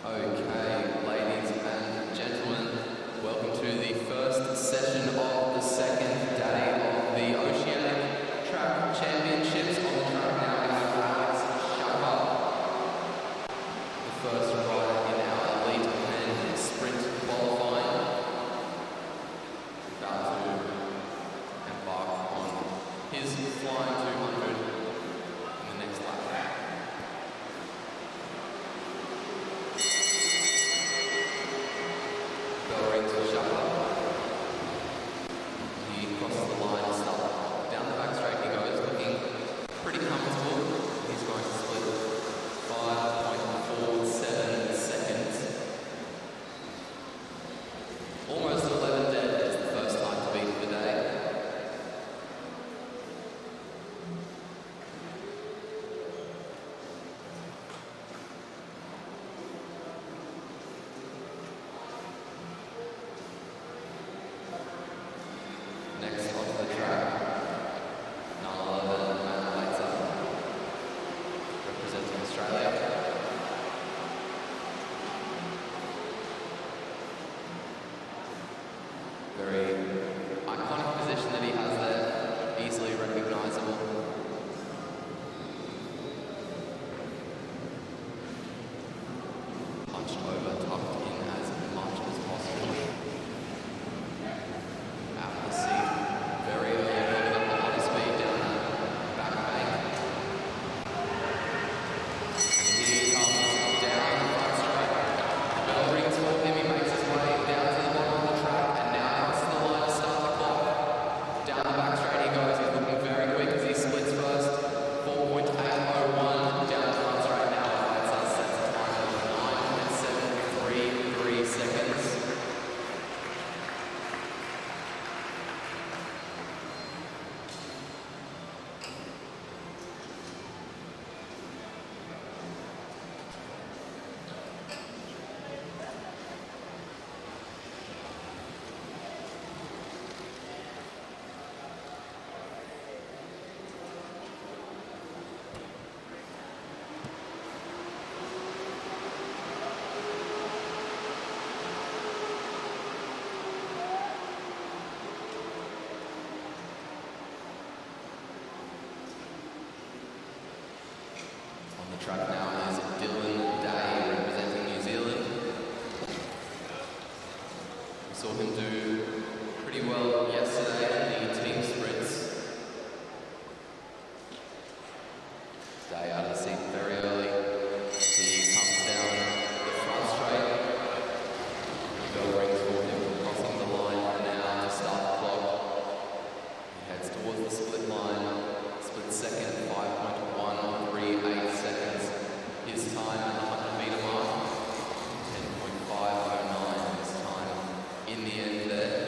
Okay, ladies and gentlemen, welcome to the first session of the second day of the Oceania Track Championships. On the track now we have Alex Shepard, the first rider in our elite men sprint qualifying, about to embark on his flying 200 in the next lap. He crosses the line and starts down the back straight. He goes looking pretty comfortable. He's going to split 5.47 seconds. Almost 11 dead is the first time to beat the day. Next onto the track, none other than Matt representing Australia. Very iconic position that he has there, easily recognisable. Punched over, tucked in as much as possible. Out of the seat, very early, building up a lot of speed down that back bank. And here he comes down the front straight. The bell rings for him, he makes his way down to the bottom of the track, and now crosses the line to start the clock. Down the back straight he goes, he's looking very quick as he splits first. 4.801 down the front straight now. That's us, sets a time of 9.733 seconds. On the track now is Dylan Day, representing New Zealand. We saw him do pretty well yesterday in the team sprints. Day out of the seat very early. He comes down the front straight. The bell rings for him, crossing the line now to start the clock. He heads towards the split line. Split second, 5.138 seconds. His time at the 100 metre mark, 10.509 this time. In the end there.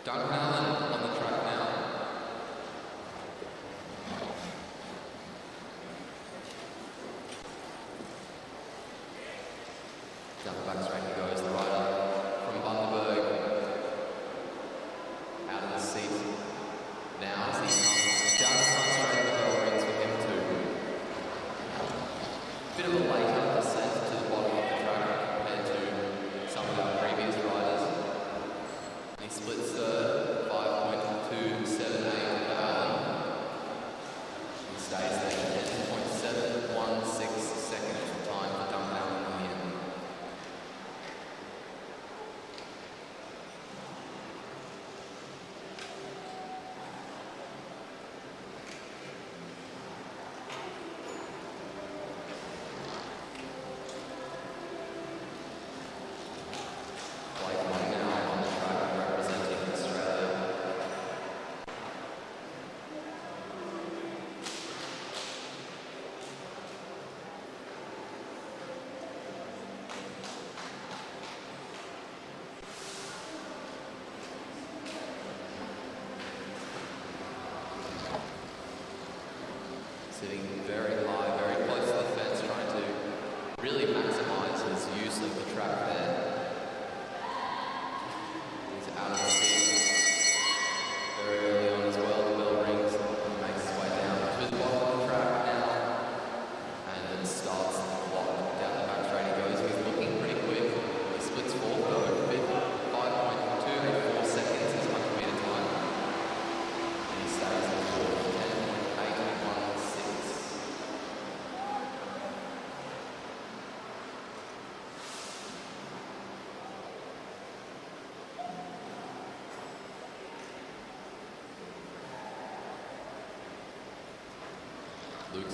Duncan Allen on the track now. Down the back straight he goes, the rider from Bundaberg. Out of the seat. Now as he comes down the front straight, the bell rings for him too. Bit of a later descent to the bottom of the track compared to some of our previous riders. And he splits third, 5.278 Allen. He stays there, 10.716 seconds time for Duncan Allen in the end.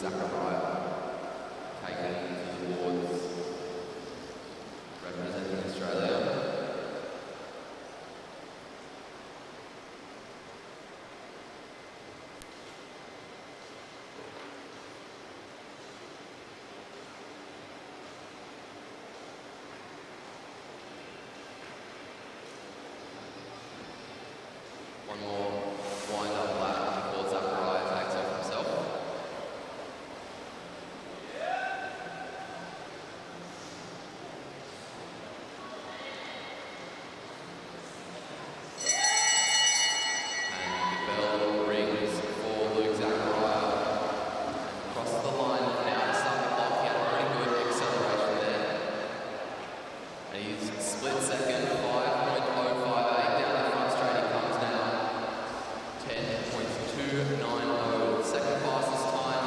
Zachariah, taken to the boards, representing Australia. One more wind-up lap before Zachariah takes off himself. And the bell rings for Luke Zachariah. Across the line now to start the clock. He had a pretty good acceleration there. And he's split second, 5.058 down the front straight. He comes now. 10.290, second fastest time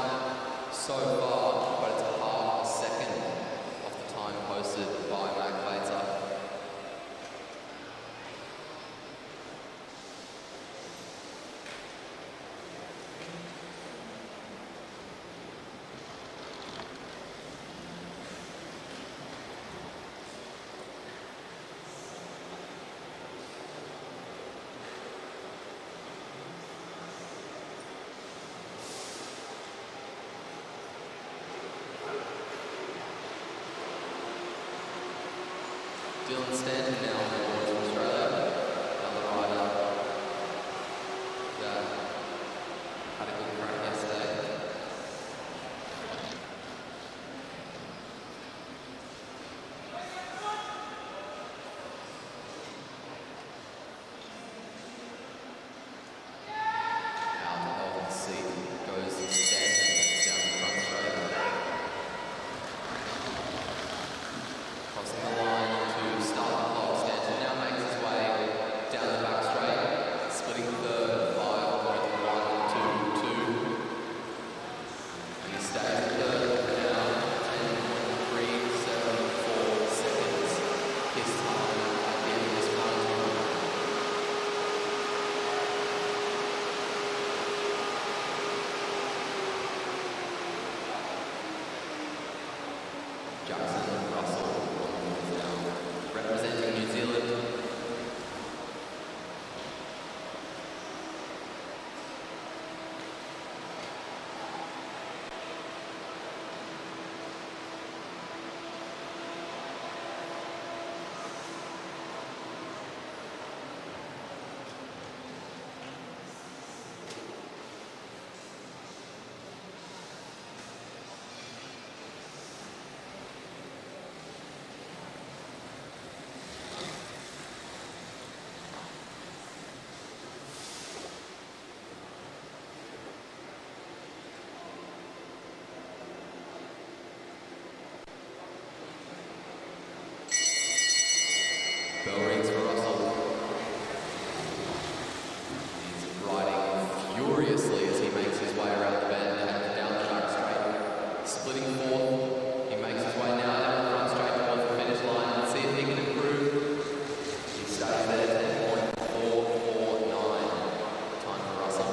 so far, but it's a half a second off the time posted by Mac later. Dylan Stanton now on the boards from Australia, another rider that had a good crack yesterday. Out to Elton seat goes Stanton down the front straight. Crossing the line to start the clock. Stanton now makes his way down the back straight, splitting third, 5.122. And he stays third now, 10.374 seconds. His time at the end of this final. Jackson Russell now representing New Zealand. Bell rings for Russell. He's riding furiously as he makes his way around the bend and down the back straight. Splitting fourth. He makes his way now down the front straight towards the finish line. Let's see if he can improve. He stays there, 10.449. Time for Russell.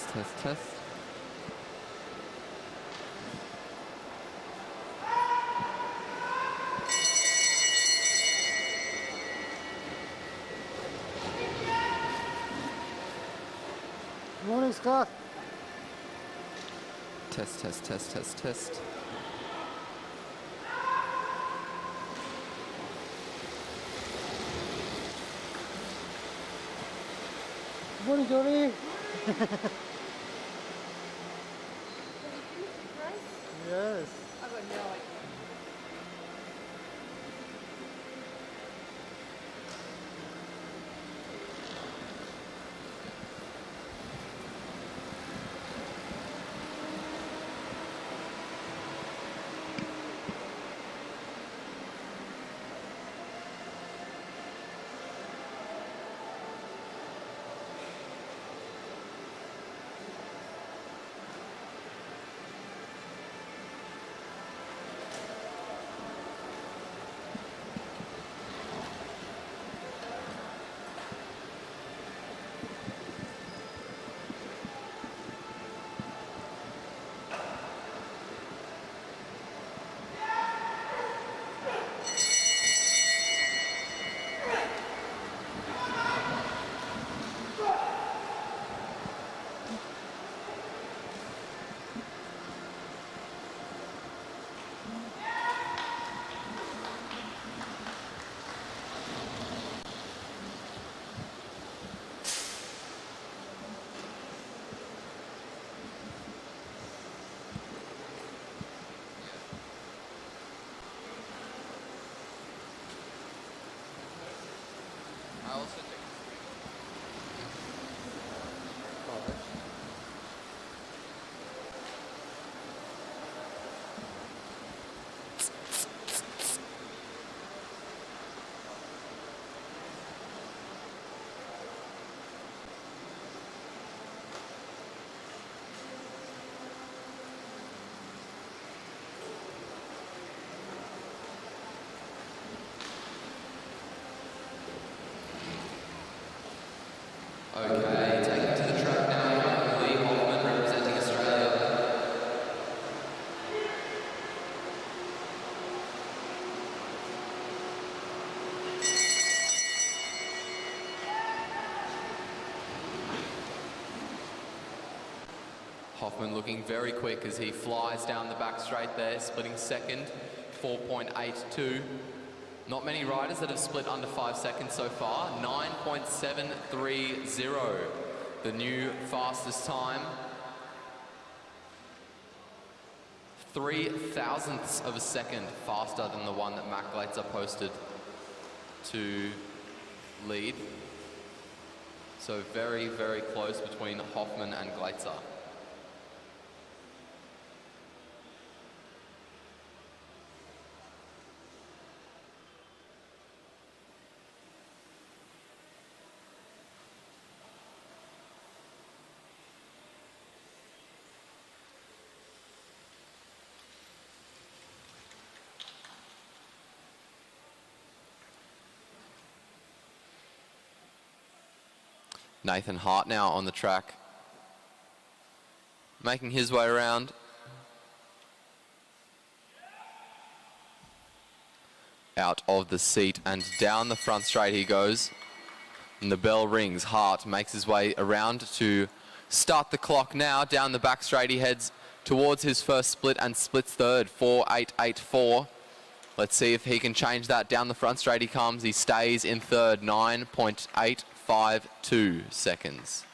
Test. Morning, Scott. Test. Morning, Johnny. Yes. I've got no idea. I also take Okay, taken to the track now, young Lee Hoffman representing Australia. Hoffman looking very quick as he flies down the back straight there, splitting second, 4.82. Not many riders that have split under 5 seconds so far, 9.730, the new fastest time. 0.03 of a second faster than the one that Mac Glazer posted to lead. So very, very close between Hoffman and Glazer. Nathan Hart now on the track, making his way around. Out of the seat and down the front straight he goes. And the bell rings. Hart makes his way around to start the clock now. Down the back straight he heads towards his first split and splits third, 4.884. Let's see if he can change that. Down the front straight he comes. He stays in third, 9.852 seconds.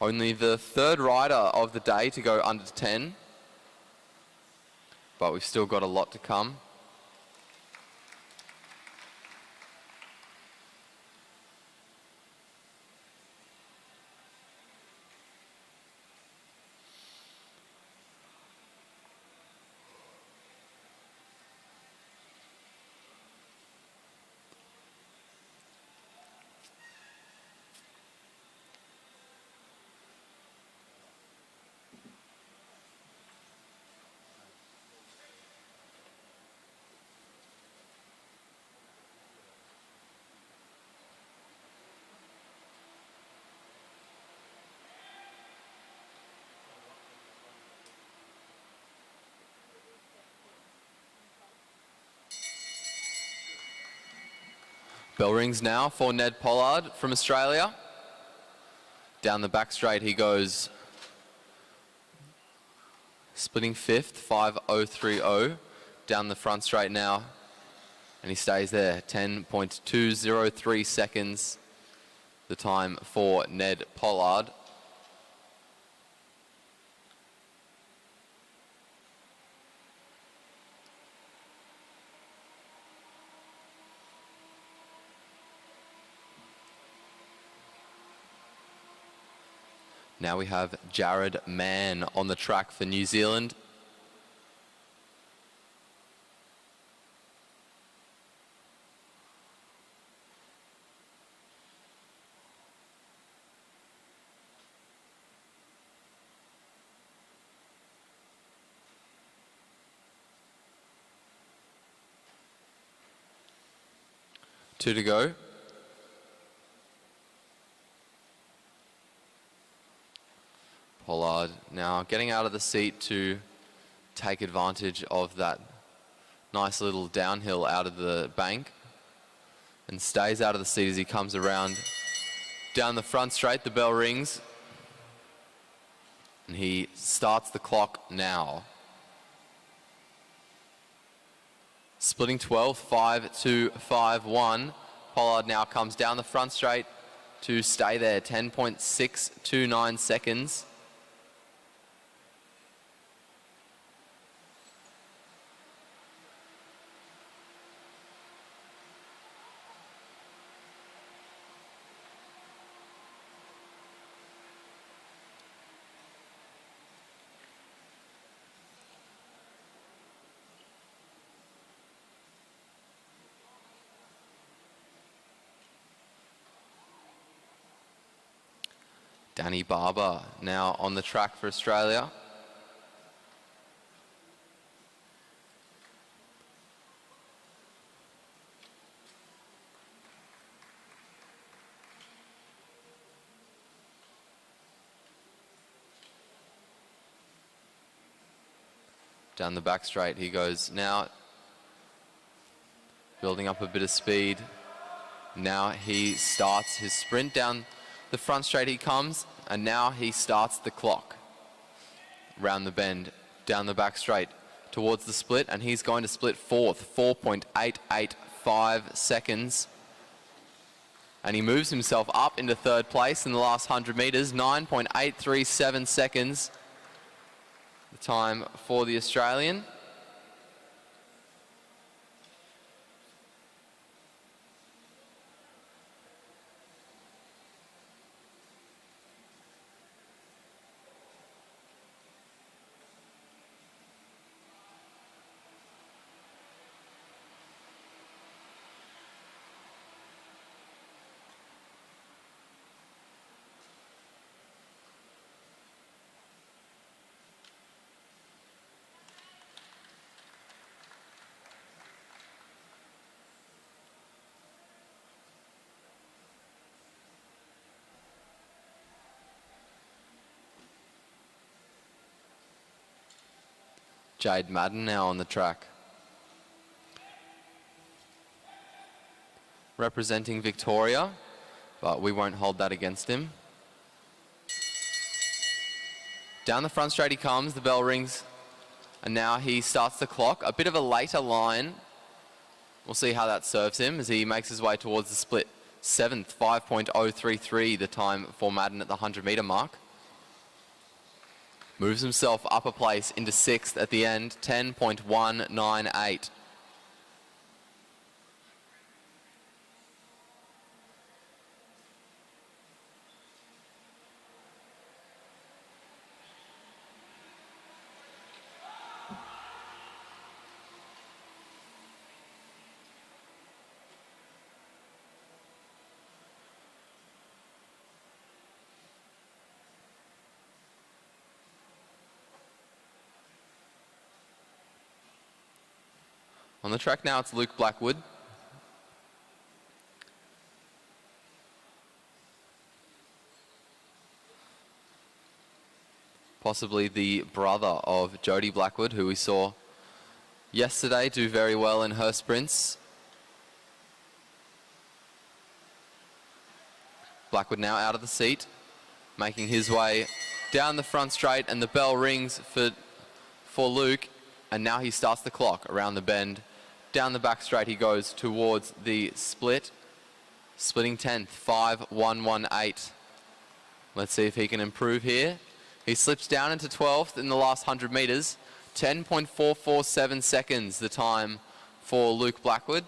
Only the third rider of the day to go under 10. But we've still got a lot to come. Bell rings now for Ned Pollard from Australia. Down the back straight he goes. Splitting fifth, 5.030. Down the front straight now. And he stays there, 10.203 seconds. The time for Ned Pollard. Now we have Jared Mann on the track for New Zealand. Two to go. Pollard now getting out of the seat to take advantage of that nice little downhill out of the bank and stays out of the seat as he comes around down the front straight. The bell rings and he starts the clock now. Splitting 12, 5.251. Pollard now comes down the front straight to stay there, 10.629 seconds. Danny Barber now on the track for Australia. Down the back straight he goes now, building up a bit of speed. Now he starts his sprint down the front straight he comes, and now he starts the clock. Round the bend, down the back straight, towards the split, and he's going to split fourth, 4.885 seconds. And he moves himself up into third place in the last 100 metres, 9.837 seconds. The time for the Australian. Jade Madden now on the track. Representing Victoria, but we won't hold that against him. Down the front straight he comes, the bell rings, and now he starts the clock. A bit of a later line. We'll see how that serves him as he makes his way towards the split. Seventh, 5.033, the time for Madden at the 100-metre mark. Moves himself up a place into sixth at the end, 10.198. On the track now, it's Luke Blackwood. Possibly the brother of Jodie Blackwood, who we saw yesterday do very well in her sprints. Blackwood now out of the seat, making his way down the front straight, and the bell rings for Luke, and now he starts the clock around the bend. Down the back straight he goes towards the split. Splitting 10th, 5.118. Let's see if he can improve here. He slips down into 12th in the last 100 metres. 10.447 seconds the time for Luke Blackwood.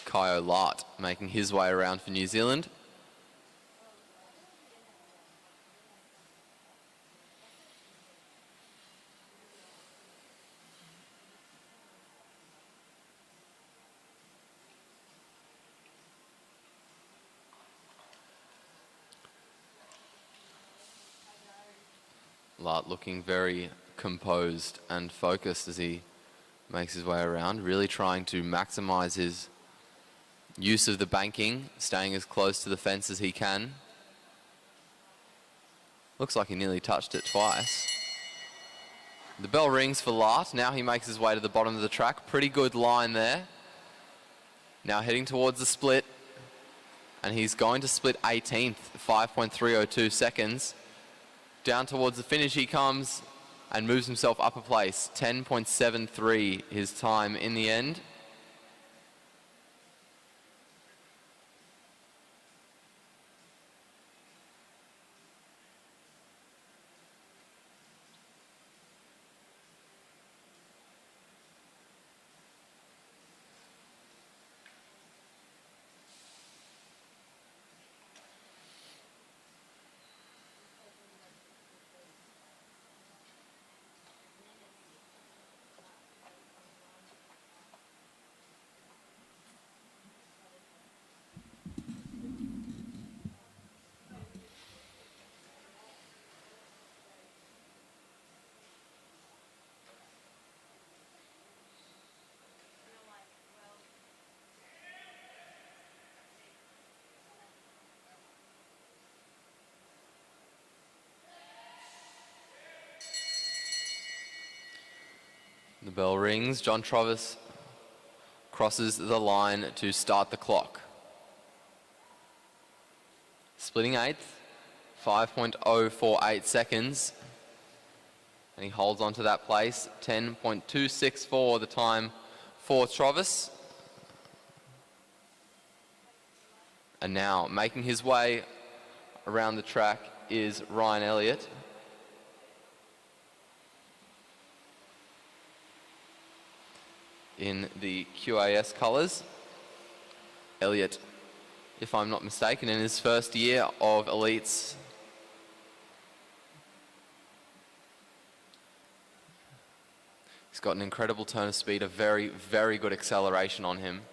Kyo Lart making his way around for New Zealand. Lart looking very composed and focused as he makes his way around, really trying to maximize his use of the banking, staying as close to the fence as he can. Looks like he nearly touched it twice. The bell rings for Lart. Now he makes his way to the bottom of the track. Pretty good line there. Now heading towards the split. And he's going to split 18th, 5.302 seconds. Down towards the finish he comes and moves himself up a place. 10.73 his time in the end. The bell rings. John Travis crosses the line to start the clock. Splitting 8th, 5.048 seconds. And he holds on to that place. 10.264 the time for Travis. And now making his way around the track is Ryan Elliott. In the QAS colours. Elliott, if I'm not mistaken, in his first year of elites. He's got an incredible turn of speed, a very, very good acceleration on him.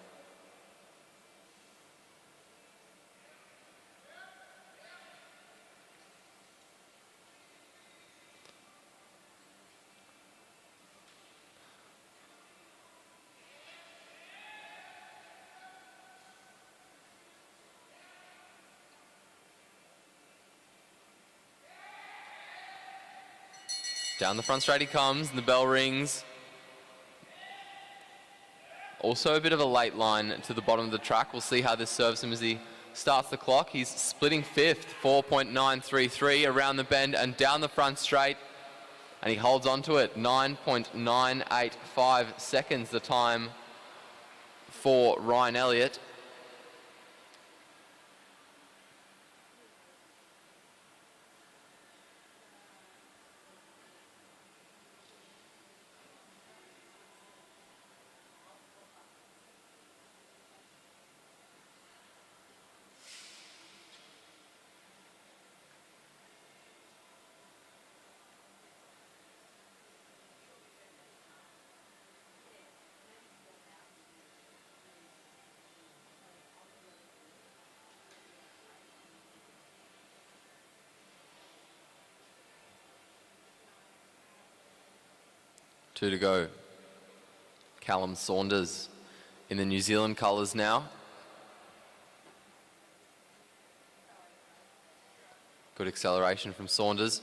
Down the front straight he comes, and the bell rings. Also a bit of a late line to the bottom of the track. We'll see how this serves him as he starts the clock. He's splitting 5th, 4.933 around the bend and down the front straight. And he holds on to it, 9.985 seconds the time for Ryan Elliott. Two to go. Callum Saunders in the New Zealand colours now. Good acceleration from Saunders.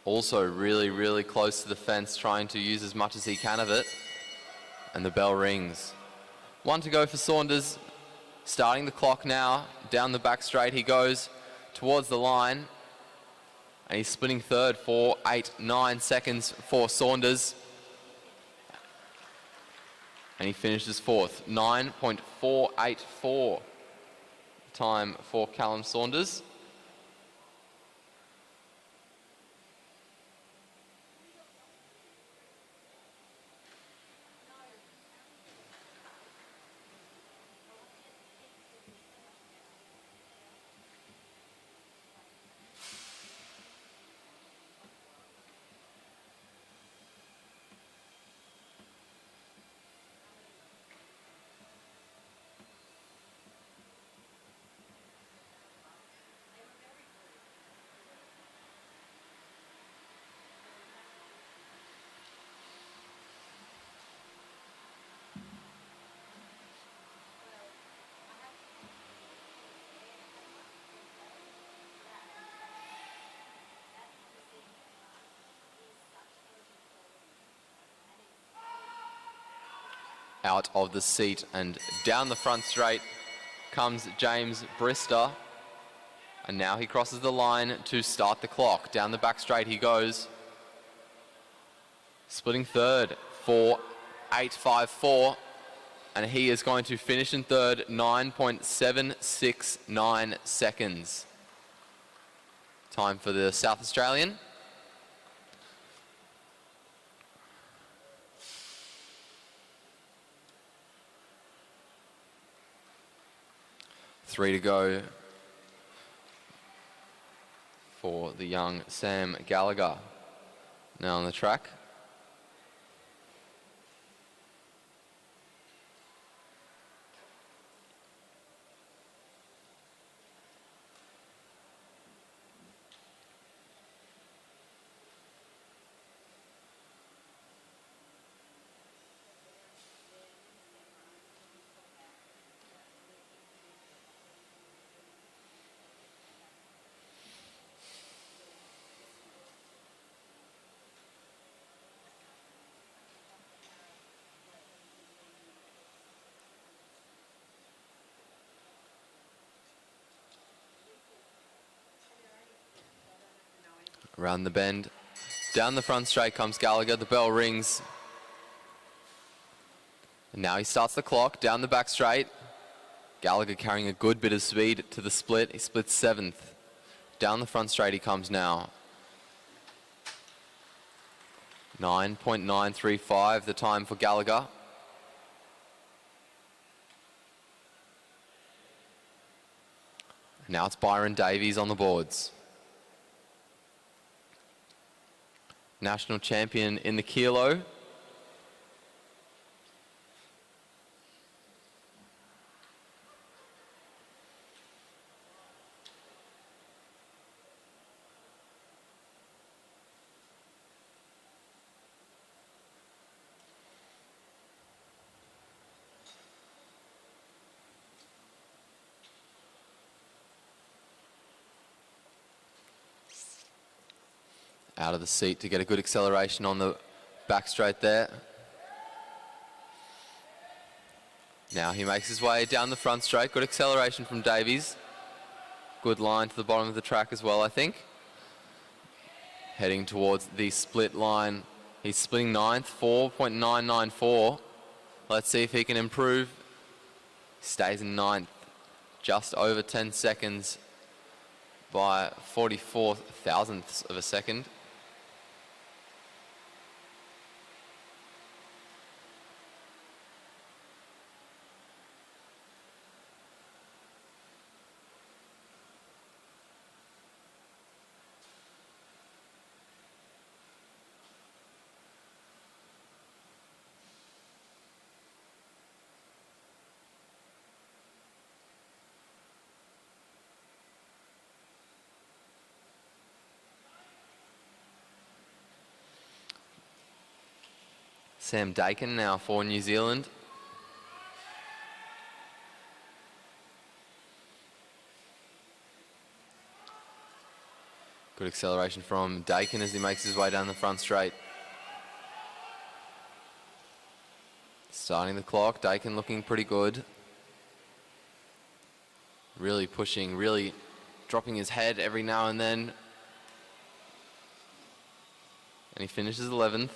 Also really, really close to the fence, trying to use as much as he can of it. And the bell rings. 1 to go for Saunders. Starting the clock now. Down the back straight he goes towards the line. And he's splitting third for 8-9 seconds for Saunders. And he finishes fourth. 9.484 time for Callum Saunders. Out of the seat and down the front straight comes James Brister. And now he crosses the line to start the clock. Down the back straight he goes. Splitting third for 8.54. And he is going to finish in third, 9.769 seconds. Time for the South Australian. Three to go for the young Sam Gallagher. Now on the track. Around the bend. Down the front straight comes Gallagher. The bell rings. And now he starts the clock. Down the back straight. Gallagher carrying a good bit of speed to the split. He splits seventh. Down the front straight he comes now. 9.935 the time for Gallagher. Now it's Byron Davies on the boards. National champion in the kilo. Out of the seat to get a good acceleration on the back straight there. Now he makes his way down the front straight. Good acceleration from Davies. Good line to the bottom of the track as well, I think. Heading towards the split line. He's splitting ninth, 4.994. Let's see if he can improve. Stays in ninth, just over 10 seconds by 44 thousandths of a second. Sam Dakin now for New Zealand. Good acceleration from Dakin as he makes his way down the front straight. Starting the clock, Dakin looking pretty good. Really pushing, really dropping his head every now and then. And he finishes 11th.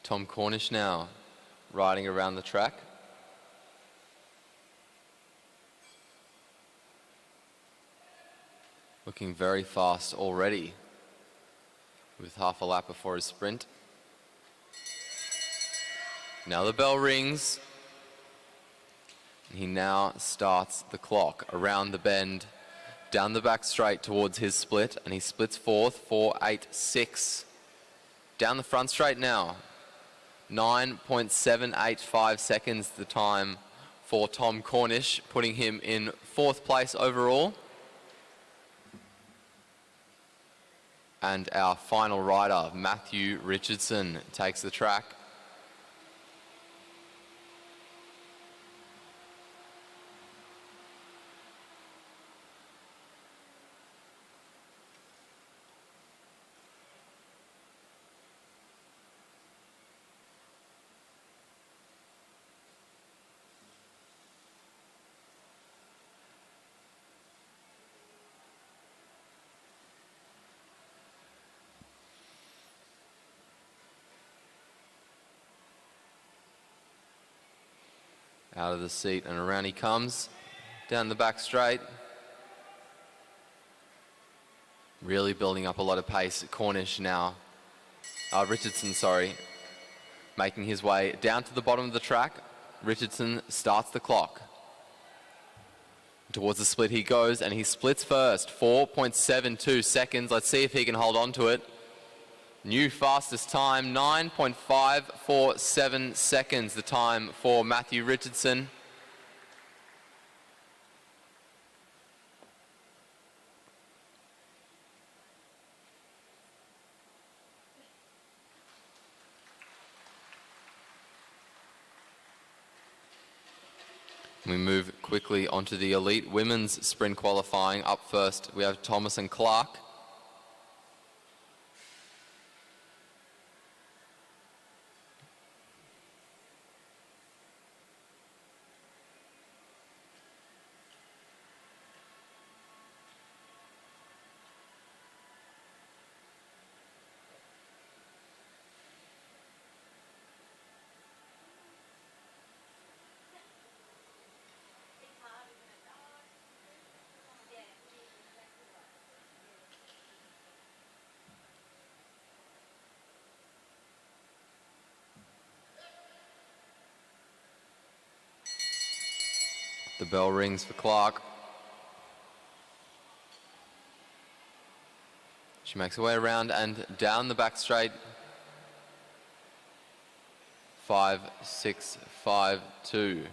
Tom Cornish now riding around the track. Looking very fast already with half a lap before his sprint. Now the bell rings. He now starts the clock around the bend, down the back straight towards his split, and he splits fourth, 4.86. Down the front straight now. 9.785 seconds the time for Tom Cornish, putting him in fourth place overall. And our final rider, Matthew Richardson, takes the track. Out of the seat and around he comes, down the back straight. Really building up a lot of pace. Cornish now, Richardson, sorry, making his way down to the bottom of the track. Richardson starts the clock. Towards the split he goes, and he splits first, 4.72 seconds. Let's see if he can hold on to it. New fastest time, 9.547 seconds, the time for Matthew Richardson. We move quickly onto the elite women's sprint qualifying. Up first, we have Thomas and Clark. The bell rings for Clark. She makes her way around and down the back straight. 5.652.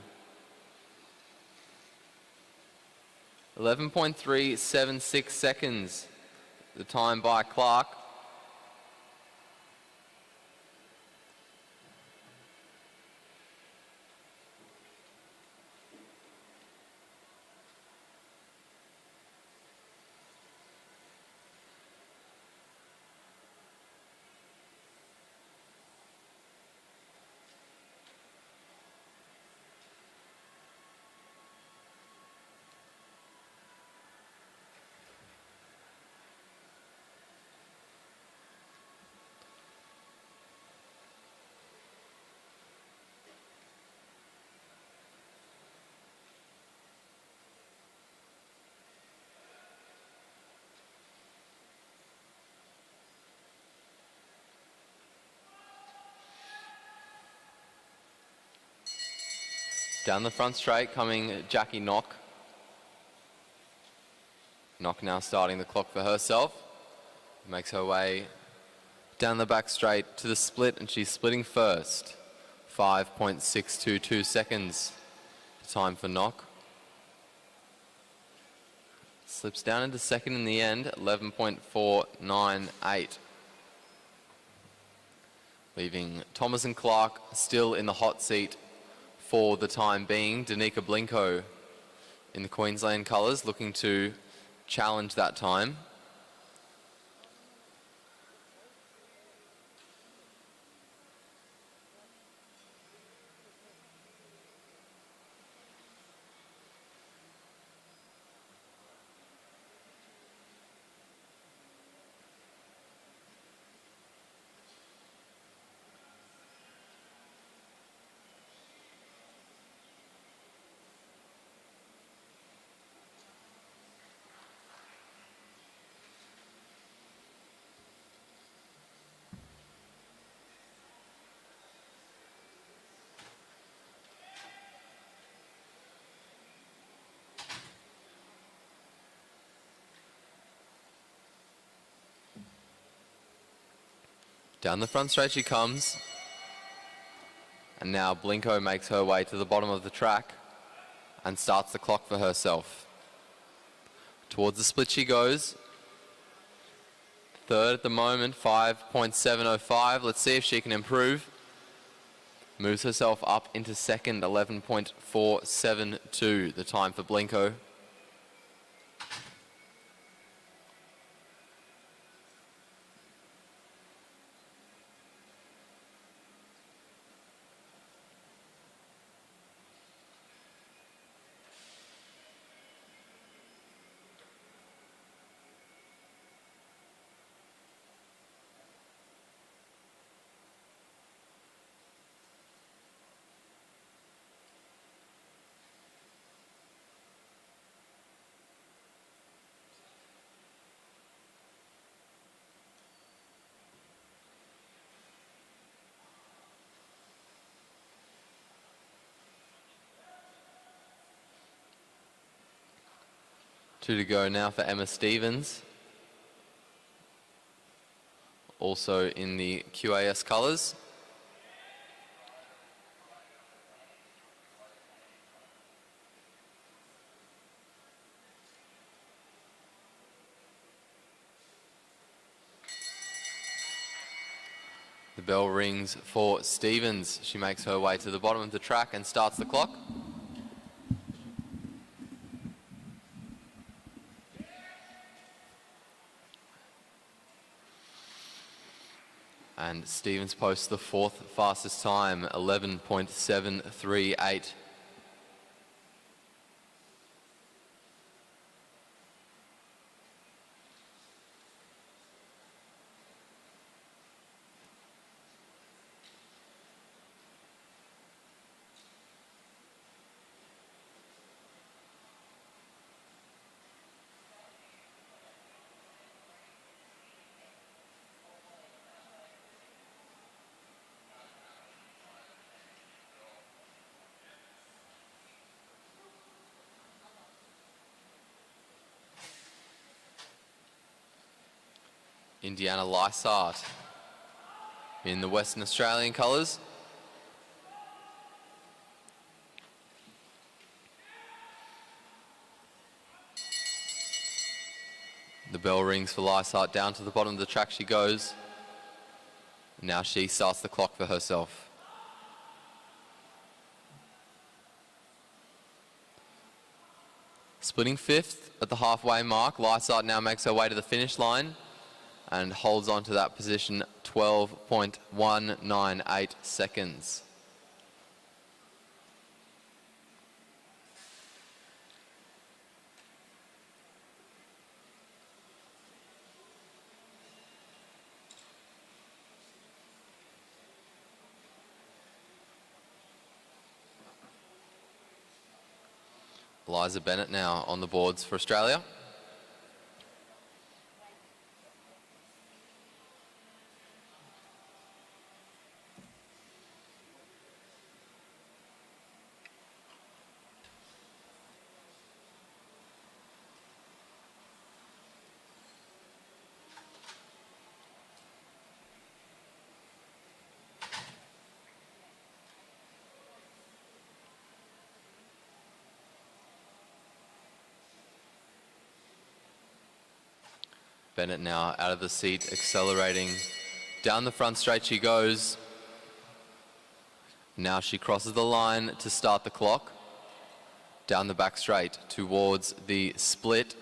11.376 seconds, the time by Clark. Down the front straight coming Jackie Knock. Knock now starting the clock for herself. Makes her way down the back straight to the split, and she's splitting first. 5.622 seconds. Time for Knock. Slips down into second in the end, 11.498. Leaving Thomas and Clark still in the hot seat for the time being. Danica Blinko in the Queensland colours looking to challenge that time. Down the front straight she comes. And now Blinko makes her way to the bottom of the track and starts the clock for herself. Towards the split she goes. Third at the moment, 5.705. Let's see if she can improve. Moves herself up into second, 11.472, the time for Blinko. Two to go now for Emma Stevens. Also in the QAS colours. The bell rings for Stevens. She makes her way to the bottom of the track and starts the clock. And Stevens posts the fourth fastest time, 11.738. Indiana Lysart in the Western Australian colours. The bell rings for Lysart. Down to the bottom of the track she goes. Now she starts the clock for herself. Splitting fifth at the halfway mark. Lysart now makes her way to the finish line and holds on to that position, 12.198 seconds. Eliza Bennett now on the boards for Australia. Bennett now out of the seat, accelerating. Down the front straight she goes. Now she crosses the line to start the clock. Down the back straight towards the split.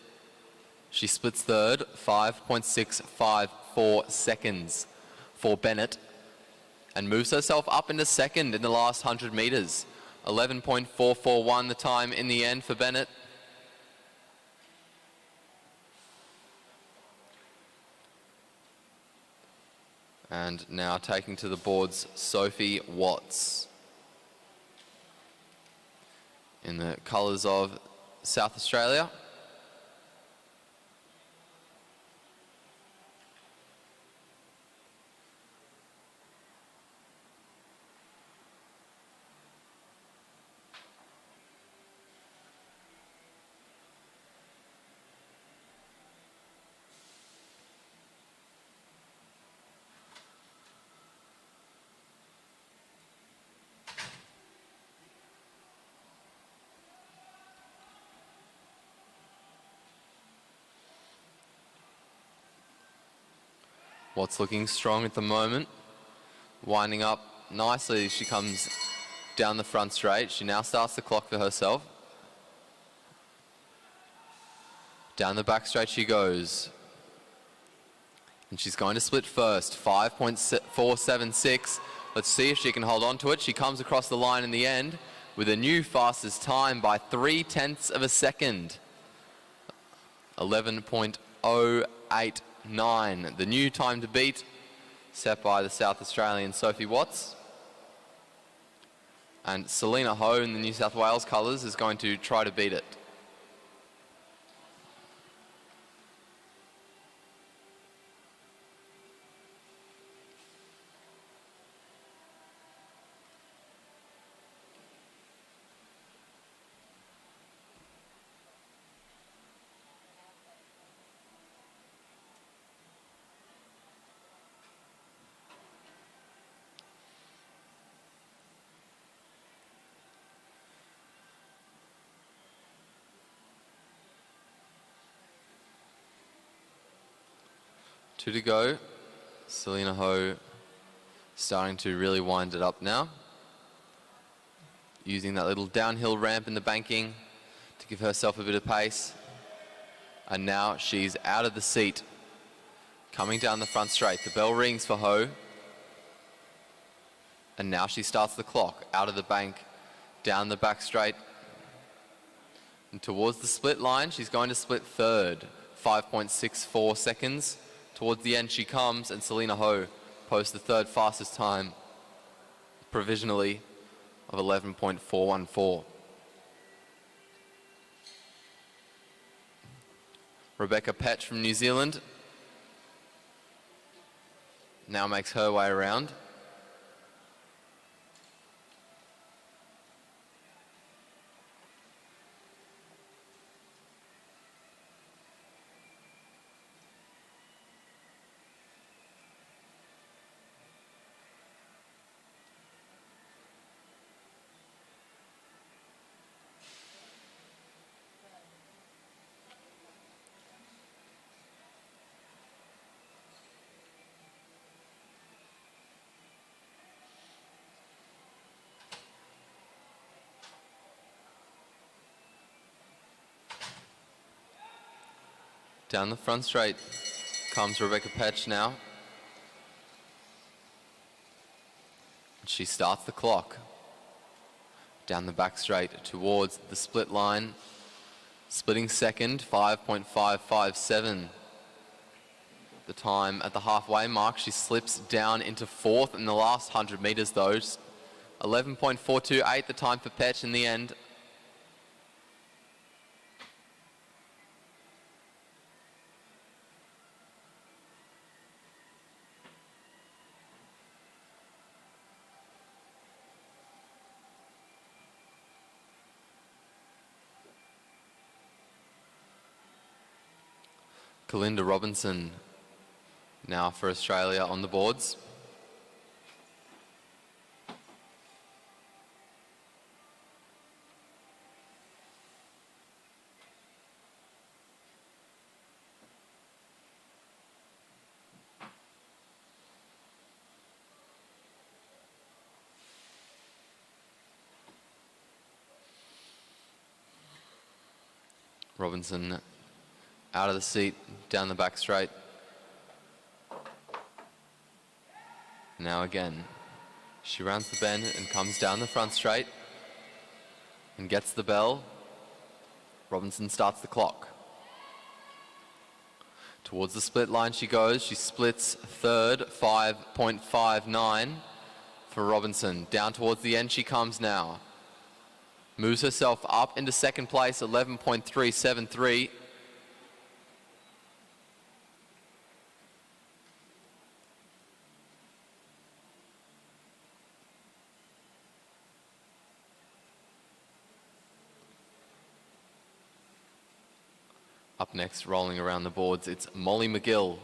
She splits third, 5.654 seconds for Bennett, and moves herself up into second in the last 100 meters. 11.441 the time in the end for Bennett. And now taking to the boards, Sophie Watts. In the colours of South Australia. Watts looking strong at the moment. Winding up nicely, she comes down the front straight. She now starts the clock for herself. Down the back straight she goes. And she's going to split first, 5.476. Let's see if she can hold on to it. She comes across the line in the end with a new fastest time by 0.3 of a second. 11.089. The new time to beat, set by the South Australian Sophie Watts. And Selena Ho in the New South Wales colours is going to try to beat it. Two to go. Selena Ho starting to really wind it up now. Using that little downhill ramp in the banking to give herself a bit of pace. And now she's out of the seat. Coming down the front straight. The bell rings for Ho. And now she starts the clock. Out of the bank. Down the back straight. And towards the split line, she's going to split third. 5.64 seconds. Towards the end she comes, and Selena Ho posts the third fastest time, provisionally, of 11.414. Rebecca Petch from New Zealand now makes her way around. Down the front straight comes Rebecca Petch now. She starts the clock. Down the back straight towards the split line. Splitting second, 5.557. The time at the halfway mark. She slips down into fourth in the last 100 meters though. 11.428 the time for Petch in the end. Kalinda Robinson now for Australia on the boards. Robinson out of the seat, down the back straight. Now again, she rounds the bend and comes down the front straight and gets the bell. Robinson starts the clock. Towards the split line she goes. She splits third, 5.59 for Robinson. Down towards the end she comes now. Moves herself up into second place, 11.373. Up next, rolling around the boards, it's Molly McGill.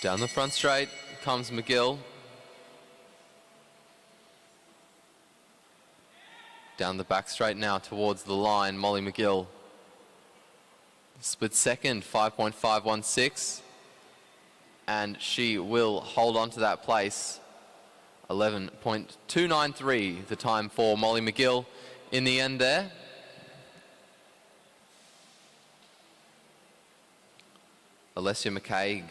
Down the front straight comes McGill. Down the back straight now towards the line, Molly McGill. Split second, 5.516. And she will hold on to that place. 11.293 the time for Molly McGill in the end there. Alessia McCaig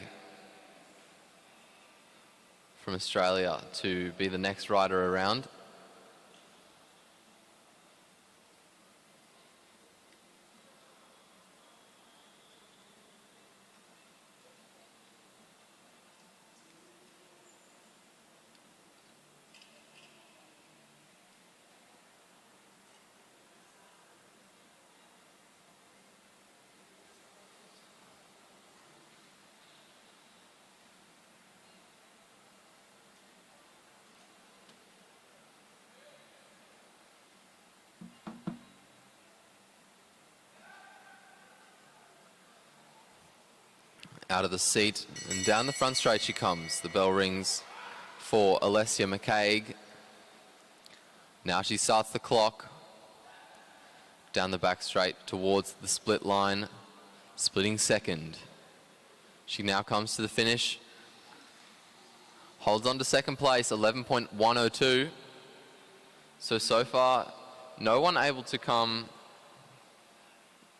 from Australia to be the next rider around. Out of the seat and down the front straight she comes. The bell rings for Alessia McCaig. Now she starts the clock. Down the back straight towards the split line, splitting second. She now comes to the finish. Holds on to second place, 11.102. So far, no one able to come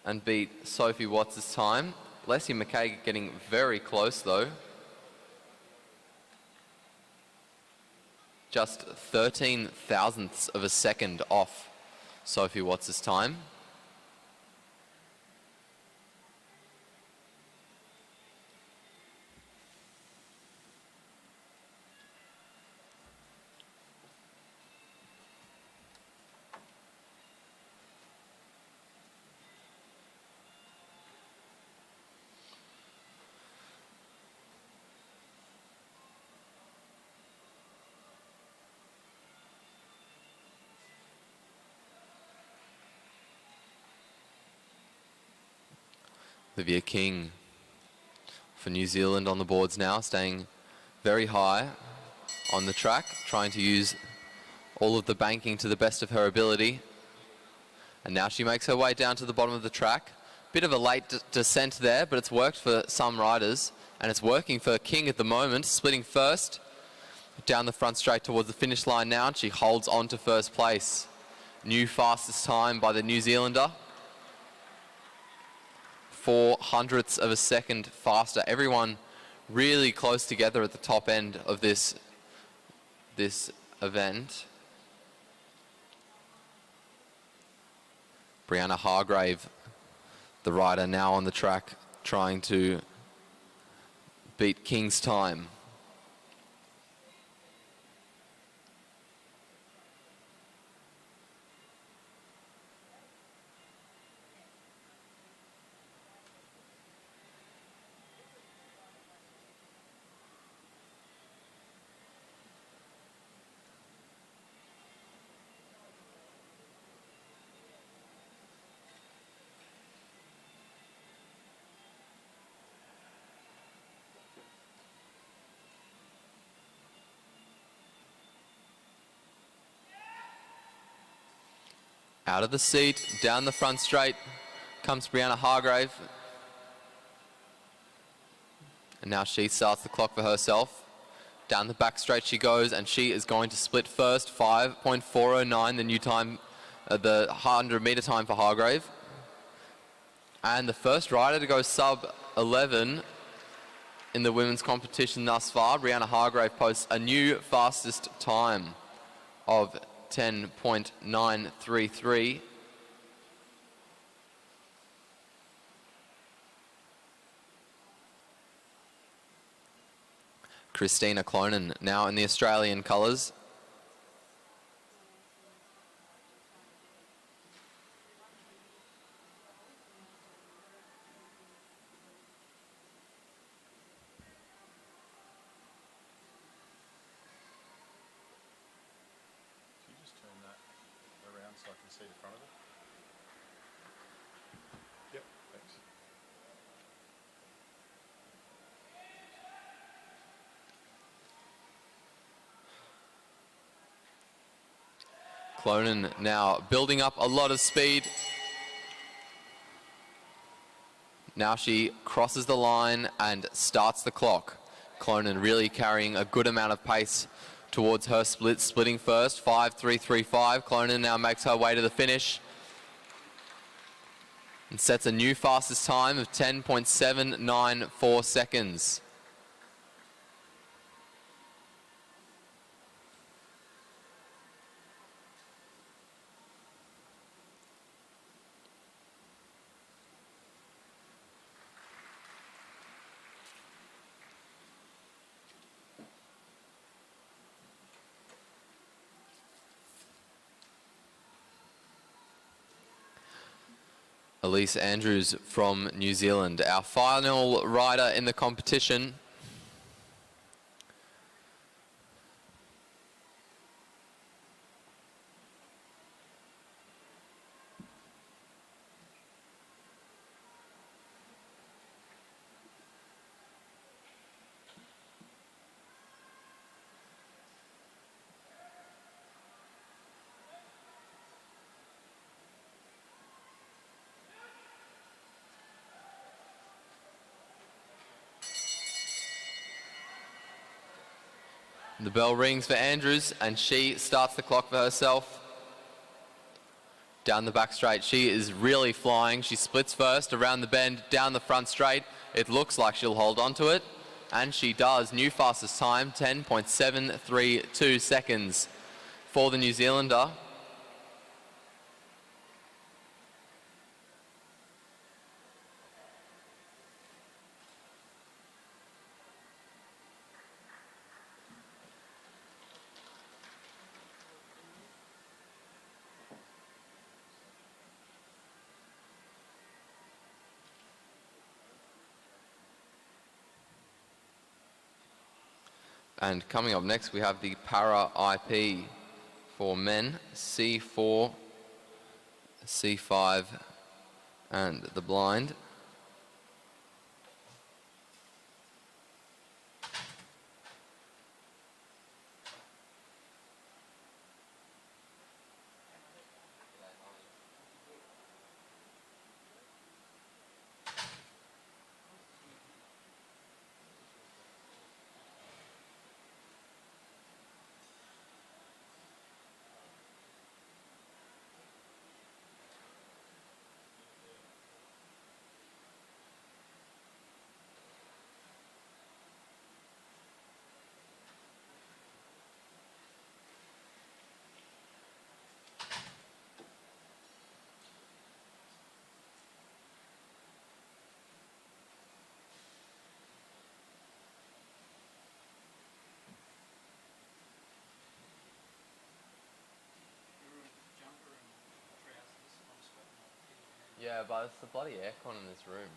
and beat Sophie Watts' time. Alessia McCaig getting very close though. Just 13 thousandths of a second off Sophie Watts' time. Olivia King for New Zealand on the boards now, staying very high on the track, trying to use all of the banking to the best of her ability. And now she makes her way down to the bottom of the track. Bit of a late descent there, but it's worked for some riders, and it's working for King at the moment, splitting first. Down the front straight towards the finish line now, and she holds on to first place. New fastest time by the New Zealander. 0.04 of a second faster. Everyone really close together at the top end of this event. Brianna Hargrave, the rider now on the track, trying to beat King's time. Out of the seat, down the front straight, comes Brianna Hargrave. And now she starts the clock for herself. Down the back straight she goes, and she is going to split first, 5.409, the new time, the 100-meter time for Hargrave. And the first rider to go sub 11 in the women's competition thus far, Brianna Hargrave, posts a new fastest time of 10.933. Christina Clonan now in the Australian colours. Can you just turn that around so I can see the front of it? Yep, thanks. Clonan now building up a lot of speed. Now she crosses the line and starts the clock. Clonan really carrying a good amount of pace towards her split, splitting first, 5.335. Clonan now makes her way to the finish and sets a new fastest time of 10.794 seconds. Elise Andrews from New Zealand, our final rider in the competition. The bell rings for Andrews, and she starts the clock for herself. Down the back straight, she is really flying. She splits first, around the bend, down the front straight. It looks like she'll hold on to it, and she does. New fastest time, 10.732 seconds for the New Zealander. And coming up next, we have the Para IP for men, C4, C5, and the blind. Yeah, but it's the bloody aircon in this room.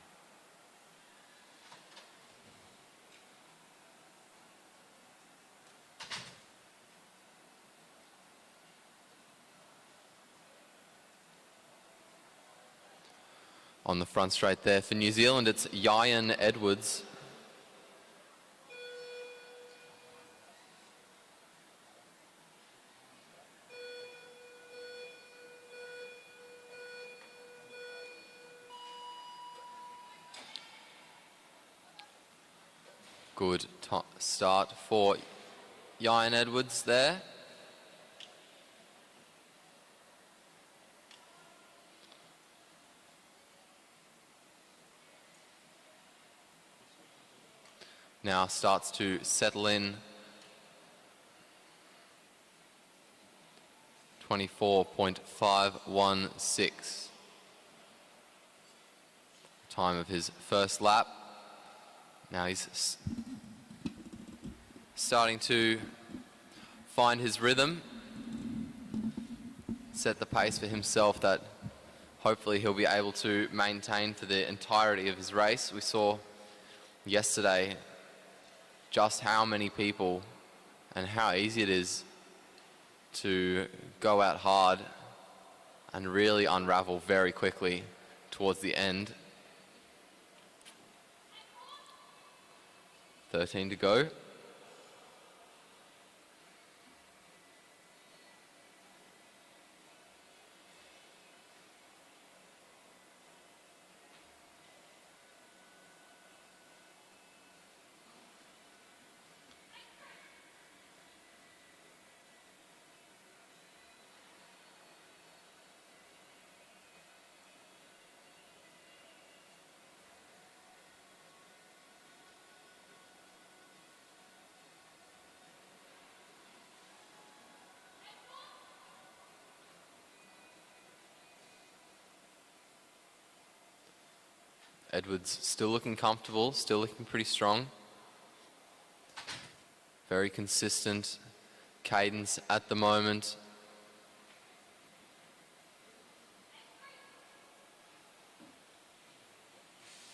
On the front straight there for New Zealand, it's Yayan Edwards. Good start for Ian Edwards there. Now starts to settle in. 24.516. Time of his first lap. Now he's starting to find his rhythm, set the pace for himself that hopefully he'll be able to maintain for the entirety of his race. We saw yesterday just how many people and how easy it is to go out hard and really unravel very quickly towards the end. 13 to go. Edwards still looking comfortable, still looking pretty strong. Very consistent cadence at the moment.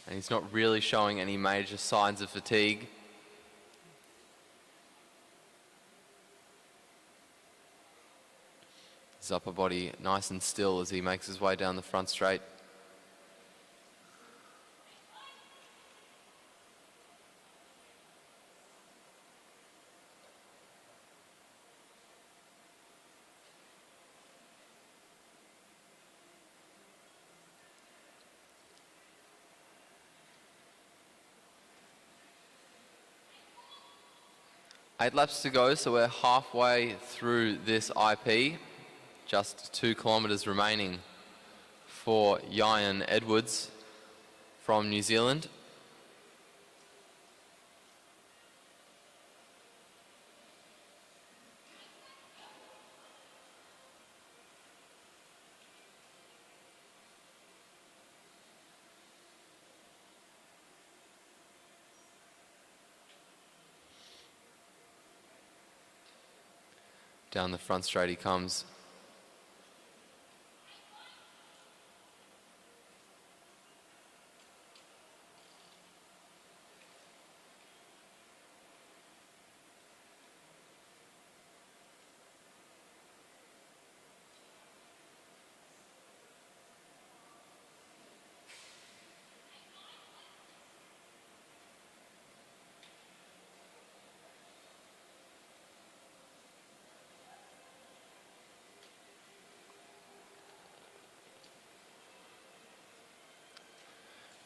And he's not really showing any major signs of fatigue. His upper body nice and still as he makes his way down the front straight. Eight laps to go, so we're halfway through this IP. Just 2 kilometres remaining for Ian Edwards from New Zealand. Down the front straight he comes.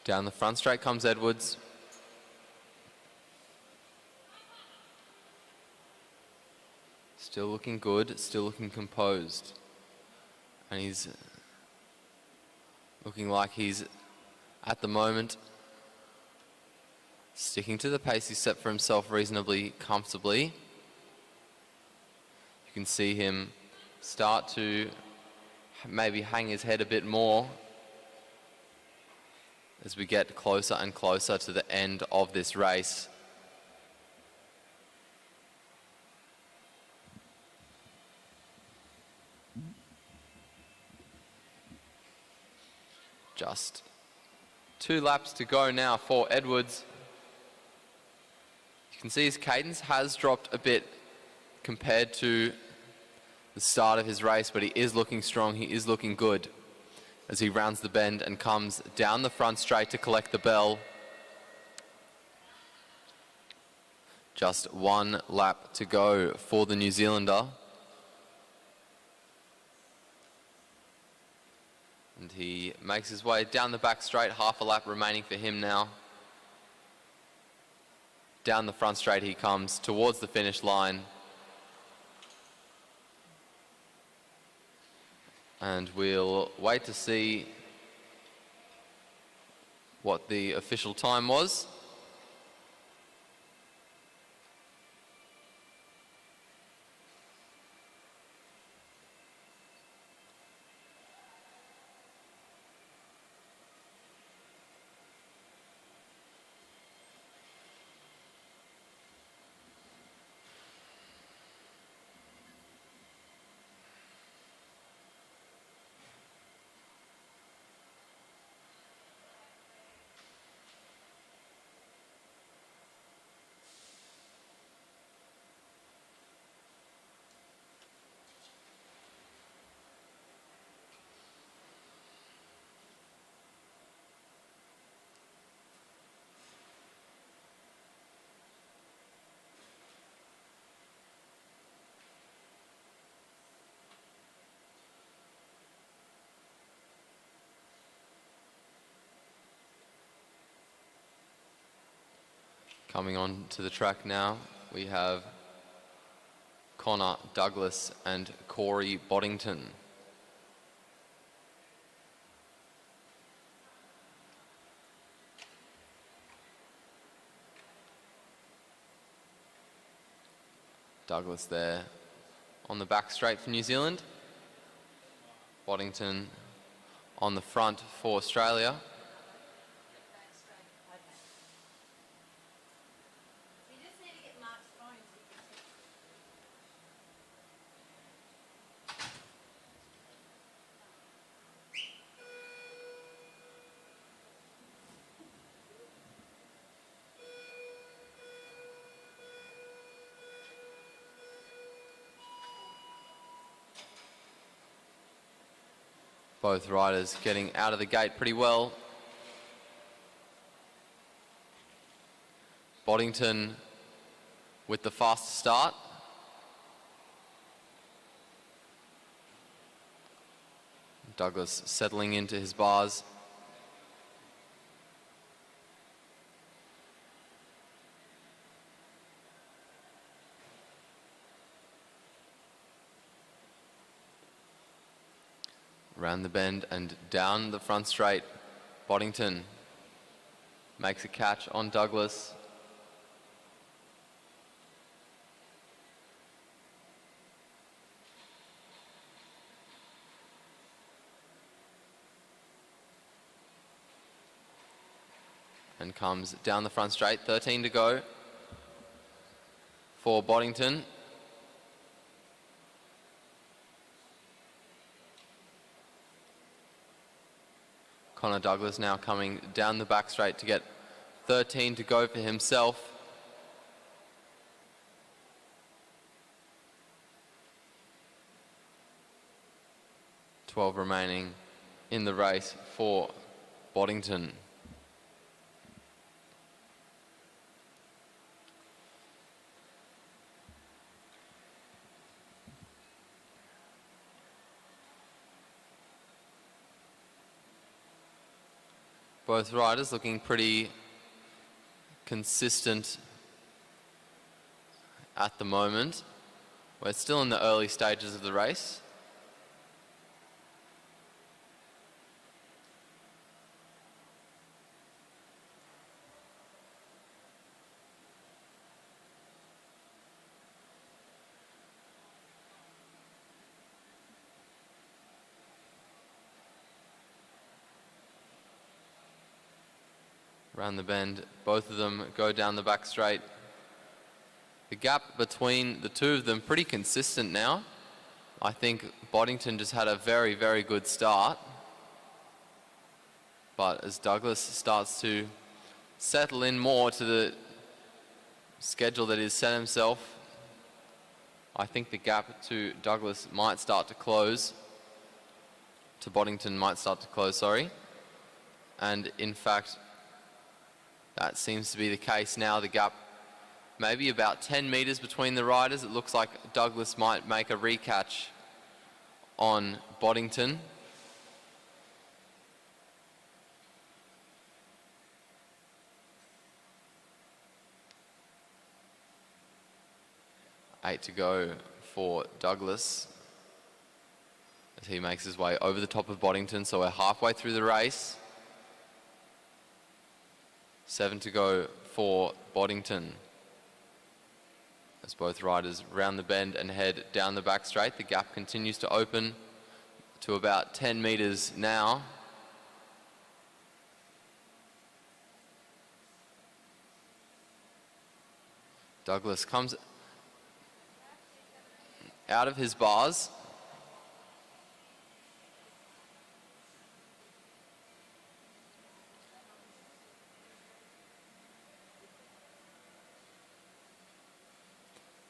Down the front straight comes Edwards. Still looking good, still looking composed. And he's looking like he's, at the moment, sticking to the pace he's set for himself reasonably comfortably. You can see him start to maybe hang his head a bit more as we get closer and closer to the end of this race. Just 2 laps to go now for Edwards. You can see his cadence has dropped a bit compared to the start of his race, but he is looking strong, he is looking good as he rounds the bend and comes down the front straight to collect the bell. Just 1 lap to go for the New Zealander. And he makes his way down the back straight, half a lap remaining for him now. Down the front straight he comes towards the finish line. And we'll wait to see what the official time was. Coming on to the track now, we have Connor Douglas and Corey Boddington. Douglas there on the back straight for New Zealand. Boddington on the front for Australia. Both riders getting out of the gate pretty well. Boddington with the fast start. Douglas settling into his bars. Around the bend and down the front straight. Boddington makes a catch on Douglas. And comes down the front straight. 13 to go for Boddington. Connor Douglas now coming down the back straight to get 13 to go for himself. .12 remaining in the race for Boddington. Both riders looking pretty consistent at the moment. We're still in the early stages of the race. Around the bend, both of them go down the back straight. The gap between the two of them pretty consistent now. I think Boddington just had a very, very good start. But as Douglas starts to settle in more to the schedule that he's set himself, I think the gap to Douglas might start to close. To Boddington might start to close, sorry. And in fact, that seems to be the case now. The gap maybe about 10 metres between the riders. It looks like Douglas might make a recatch on Boddington. 8 to go for Douglas as he makes his way over the top of Boddington. So we're halfway through the race. 7 to go for Boddington as both riders round the bend and head down the back straight. The gap continues to open to about 10 metres now. Douglas comes out of his bars.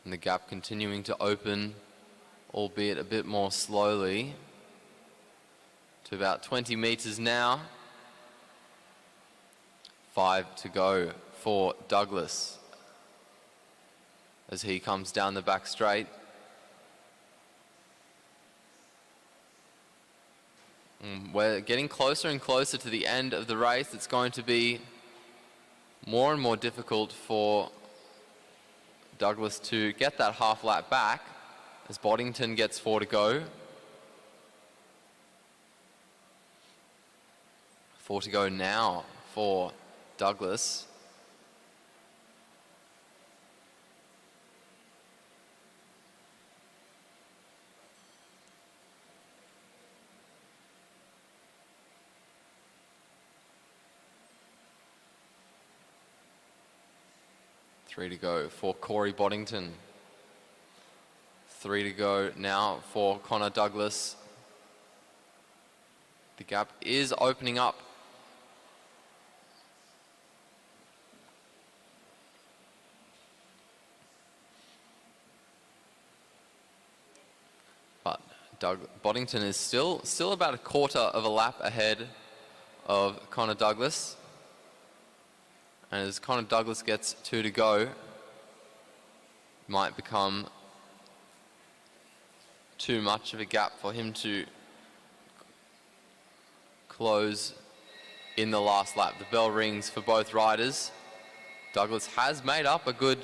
And the gap continuing to open, albeit a bit more slowly, to about 20 metres now. 5 to go for Douglas as he comes down the back straight. We're getting closer and closer to the end of the race. It's going to be more and more difficult for Douglas to get that half lap back as Boddington gets 4 to go. 4 to go now for Douglas. Three to go for Corey Boddington. 3 to go now for Connor Douglas. The gap is opening up. But Boddington is still about a quarter of a lap ahead of Connor Douglas. And as Connor Douglas gets 2 to go, might become too much of a gap for him to close in the last lap. The bell rings for both riders. Douglas has made up a good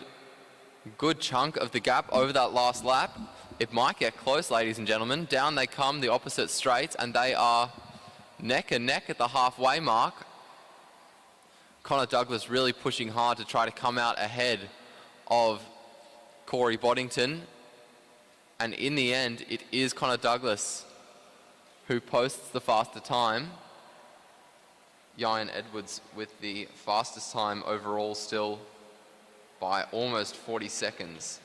chunk of the gap over that last lap. It might get close, ladies and gentlemen. Down they come, the opposite straights, and they are neck and neck at the halfway mark. Connor Douglas really pushing hard to try to come out ahead of Corey Boddington. And in the end, it is Connor Douglas who posts the faster time. Ian Edwards with the fastest time overall still by almost 40 seconds.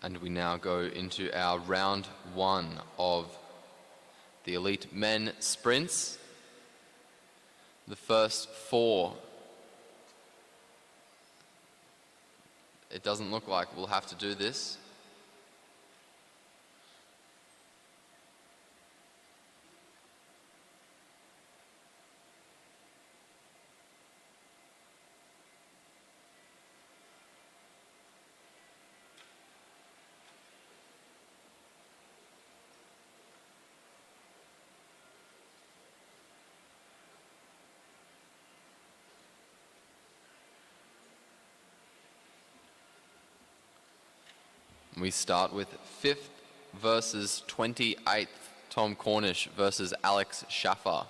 And we now go into our round 1 of the elite men sprints. The first 4. It doesn't look like we'll have to do this. We start with 5th versus 28th, Tom Cornish versus Alex Schaffer.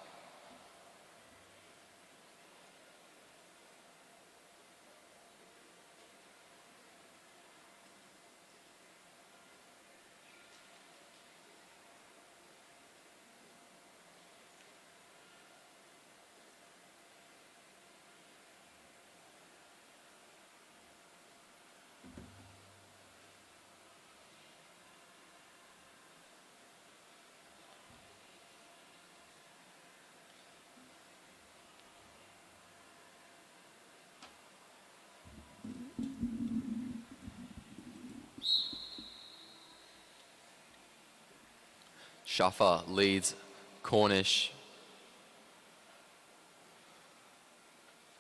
Shuffer leads Cornish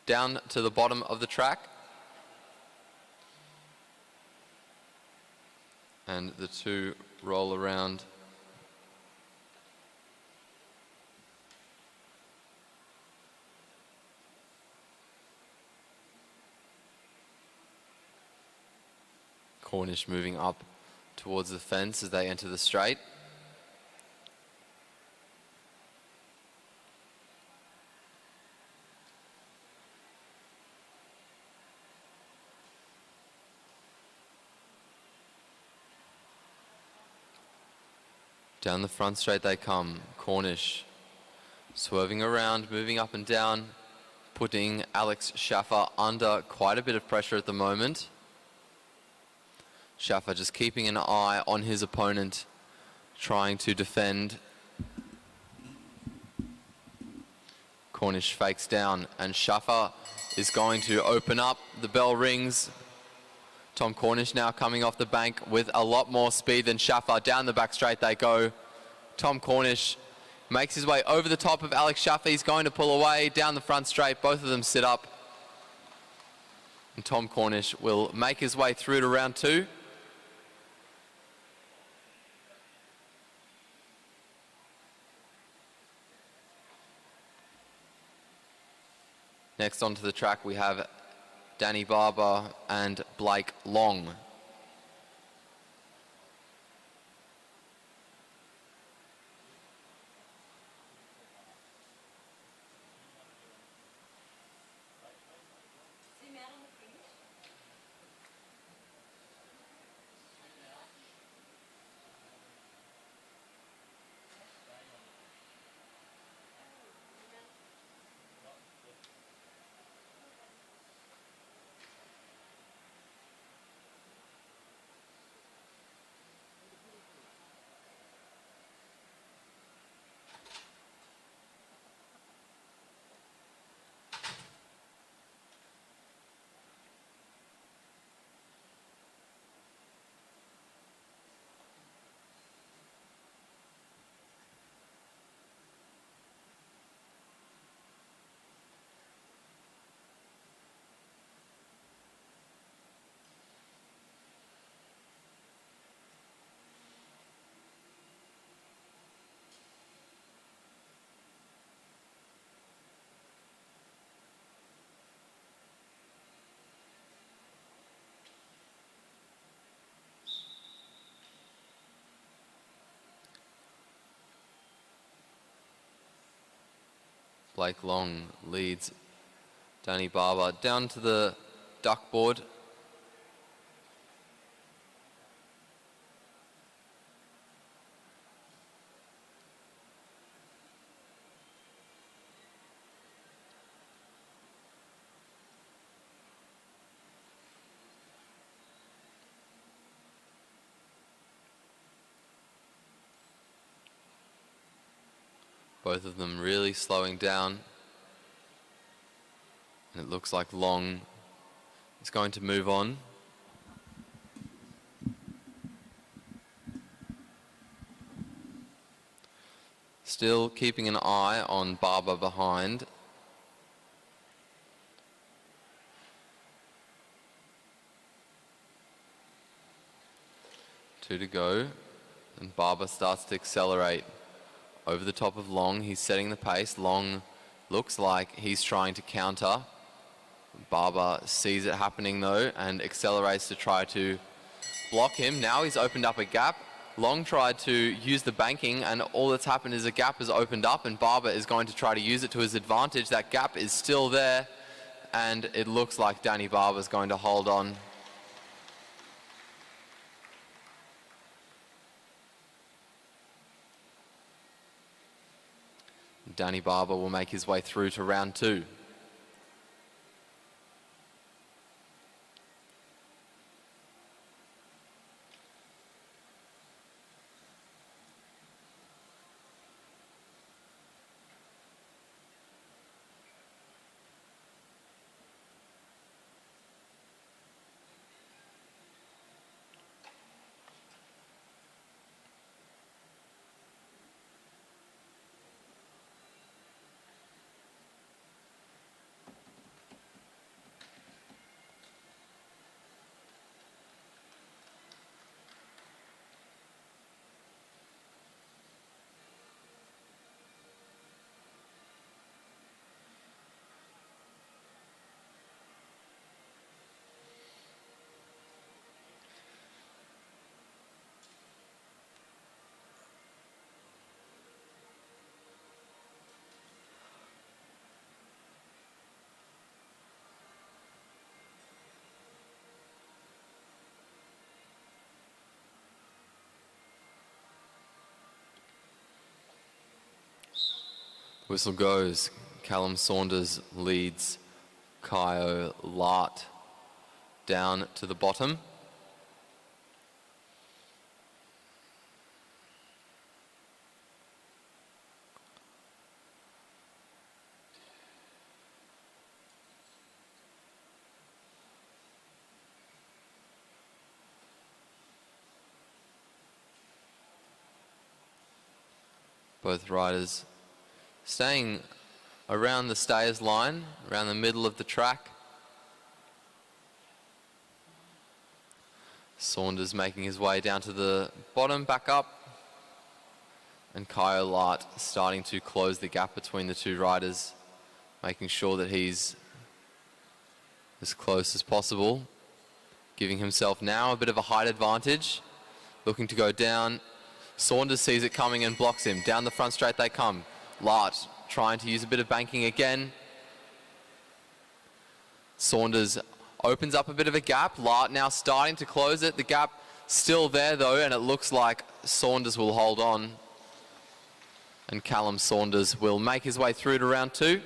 down to the bottom of the track. And the two roll around. Cornish moving up towards the fence as they enter the straight. Down the front straight they come. Cornish swerving around, moving up and down, putting Alex Schaffer under quite a bit of pressure at the moment. Schaffer just keeping an eye on his opponent, trying to defend. Cornish fakes down and Schaffer is going to open up. The bell rings. Tom Cornish now coming off the bank with a lot more speed than Schaffer. Down the back straight they go. Tom Cornish makes his way over the top of Alex Schaffer. He's going to pull away down the front straight. Both of them sit up. And Tom Cornish will make his way through to round two. Next onto the track we have Danny Barber and Blake Long. Blake Long leads Danny Barber down to the duck board. Both of them really slowing down. And it looks like Long is going to move on. Still keeping an eye on Barber behind. Two to go. And Barber starts to accelerate. Over the top of Long, he's setting the pace. Long looks like he's trying to counter. Barber sees it happening though and accelerates to try to block him. Now he's opened up a gap. Long tried to use the banking and all that's happened is a gap has opened up and Barber is going to try to use it to his advantage. That gap is still there and it looks like Danny Barber is going to hold on. Danny Barber will make his way through to round two. Whistle goes. Callum Saunders leads Kyo Lart down to the bottom. Both riders staying around the stayers line, around the middle of the track. Saunders making his way down to the bottom, back up. And Kyo Lart starting to close the gap between the two riders, making sure that he's as close as possible. Giving himself now a bit of a height advantage. Looking to go down. Saunders sees it coming and blocks him. Down the front straight they come. Lart trying to use a bit of banking again. Saunders opens up a bit of a gap. Lart now starting to close it. The gap still there though, and it looks like Saunders will hold on. And Callum Saunders will make his way through to round 2.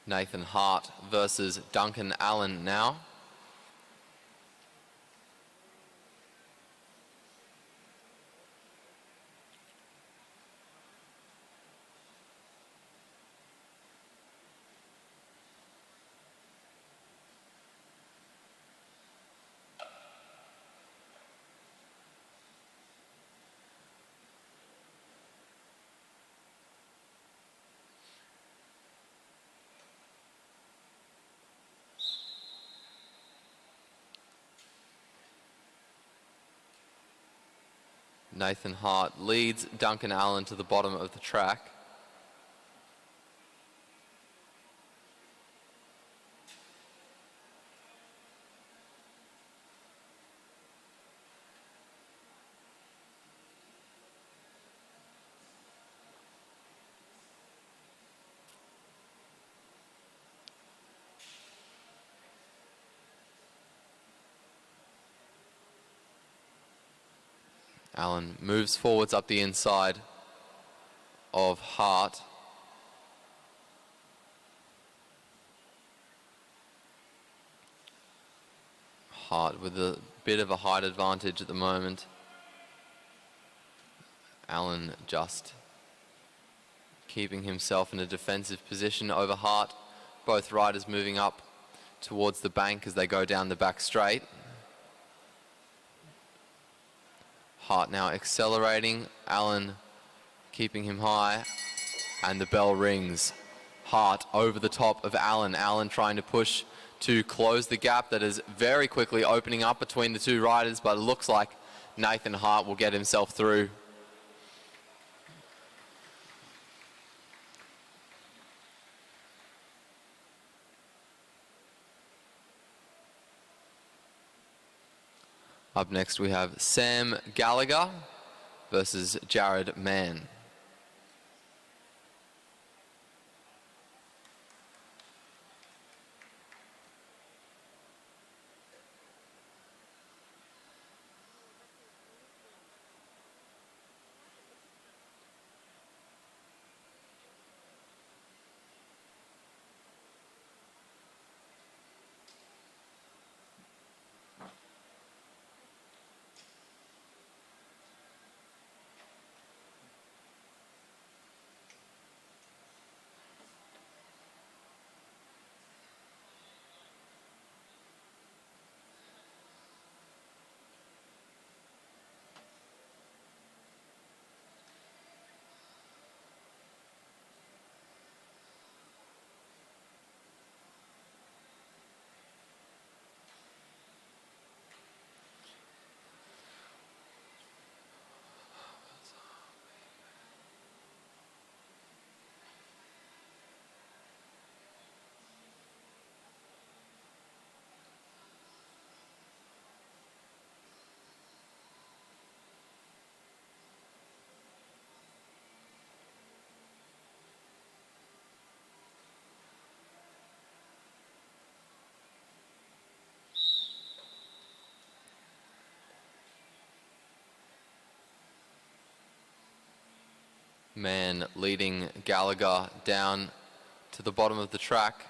Nathan Hart versus Duncan Allen now. Nathan Hart leads Duncan Allen to the bottom of the track. Allen moves forwards up the inside of Hart. Hart with a bit of a height advantage at the moment. Allen just keeping himself in a defensive position over Hart. Both riders moving up towards the bank as they go down the back straight. Hart now accelerating, Allen keeping him high, and the bell rings. Hart over the top of Allen. Allen trying to push to close the gap that is very quickly opening up between the two riders, but it looks like Nathan Hart will get himself through. Up next we have Sam Gallagher versus Jared Mann. Man leading Gallagher down to the bottom of the track.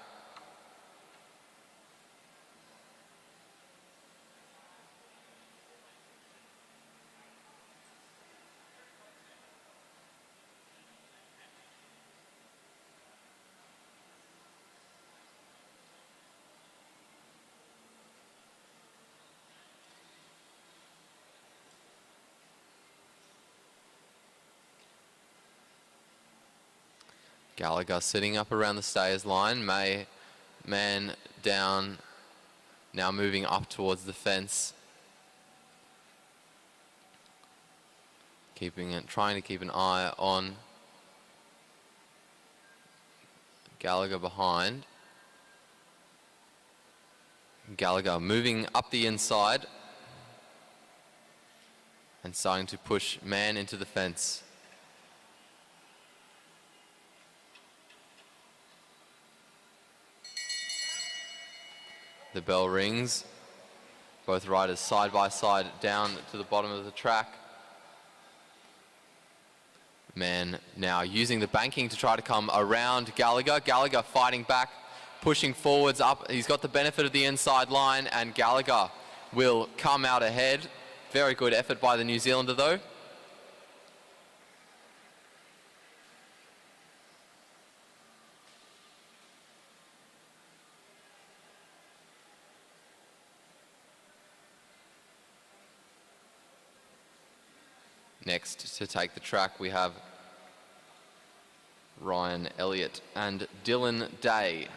Gallagher sitting up around the stayers line. Man down, now moving up towards the fence. Trying to keep an eye on Gallagher behind. Gallagher moving up the inside and starting to push Man into the fence. The bell rings. Both riders side by side down to the bottom of the track. Man now using the banking to try to come around Gallagher. Gallagher fighting back, pushing forwards up. He's got the benefit of the inside line, and Gallagher will come out ahead. Very good effort by the New Zealander though. Next to take the track, we have Ryan Elliott and Dylan Day.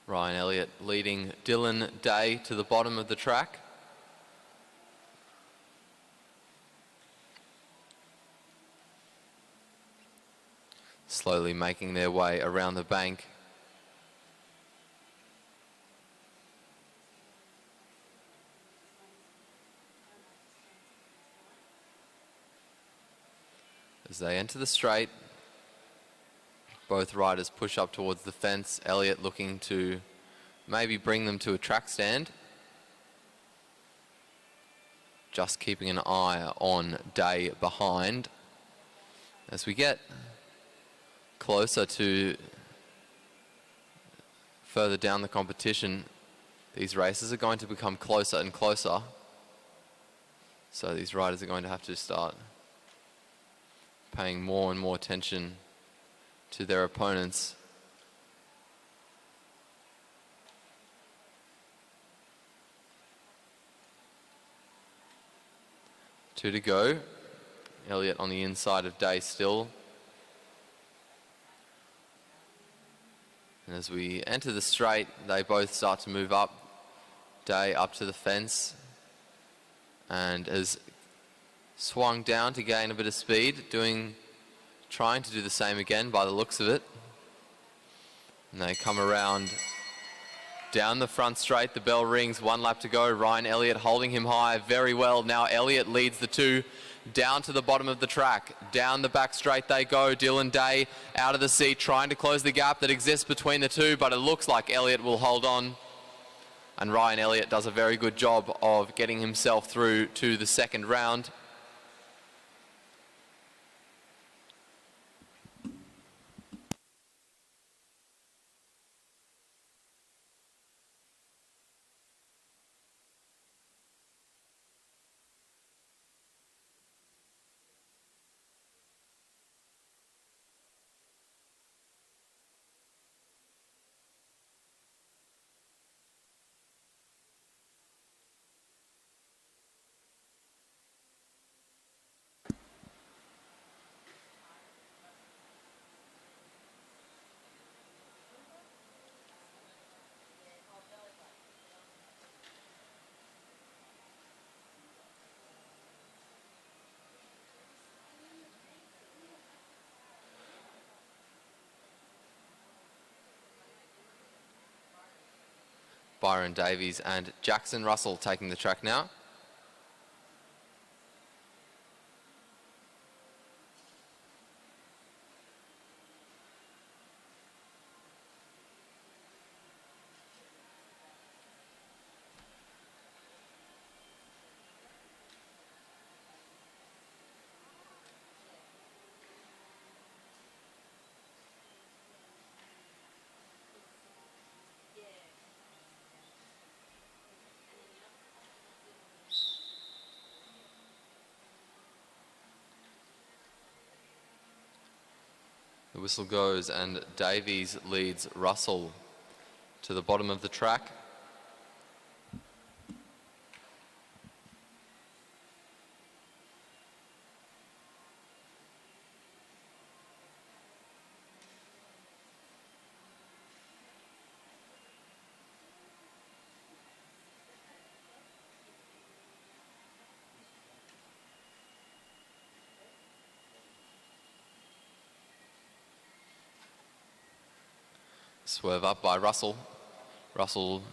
Ryan Elliott leading Dylan Day to the bottom of the track. Slowly making their way around the bank. As they enter the straight, both riders push up towards the fence. Elliott looking to maybe bring them to a track stand. Just keeping an eye on Day behind. As we get closer to further down the competition, these races are going to become closer and closer. So these riders are going to have to start paying more and more attention to their opponents. Two to go. Elliott on the inside of Day still. And as we enter the straight, they both start to move up. Day up to the fence and has swung down to gain a bit of speed, trying to do the same again by the looks of it. And they come around down the front straight. The bell rings, 1 lap to go. Ryan Elliott holding him high very well. Now Elliott leads the two down to the bottom of the track. Down the back straight they go. Dylan Day out of the seat, trying to close the gap that exists between the two, but it looks like Elliott will hold on And Ryan Elliott does a very good job of getting himself through to the second round. Byron Davies and Jackson Russell taking the track now. The whistle goes and Davies leads Russell to the bottom of the track. Swerve up by Russell. Russell.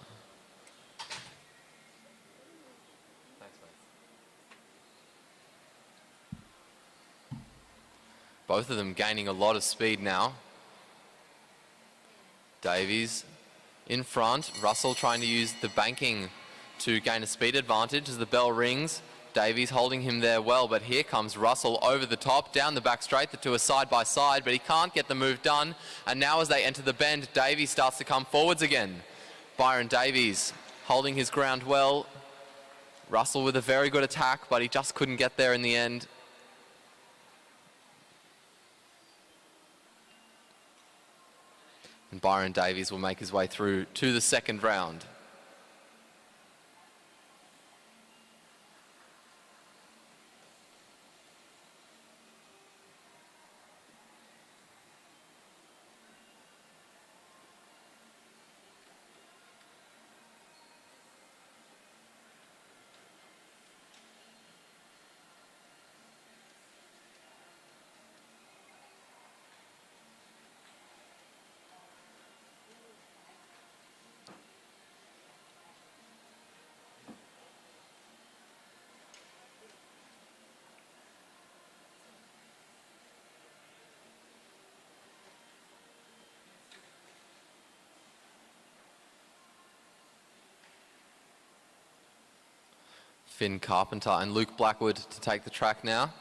Both of them gaining a lot of speed now. Davies in front. Russell trying to use the banking to gain a speed advantage as the bell rings. Davies holding him there well, but here comes Russell over the top, down the back straight. The two are side by side, but he can't get the move done. And now as they enter the bend, Davies starts to come forwards again. Byron Davies holding his ground well. Russell with a very good attack, but he just couldn't get there in the end. And Byron Davies will make his way through to the second round. Finn Carpenter and Luke Blackwood to take the track now.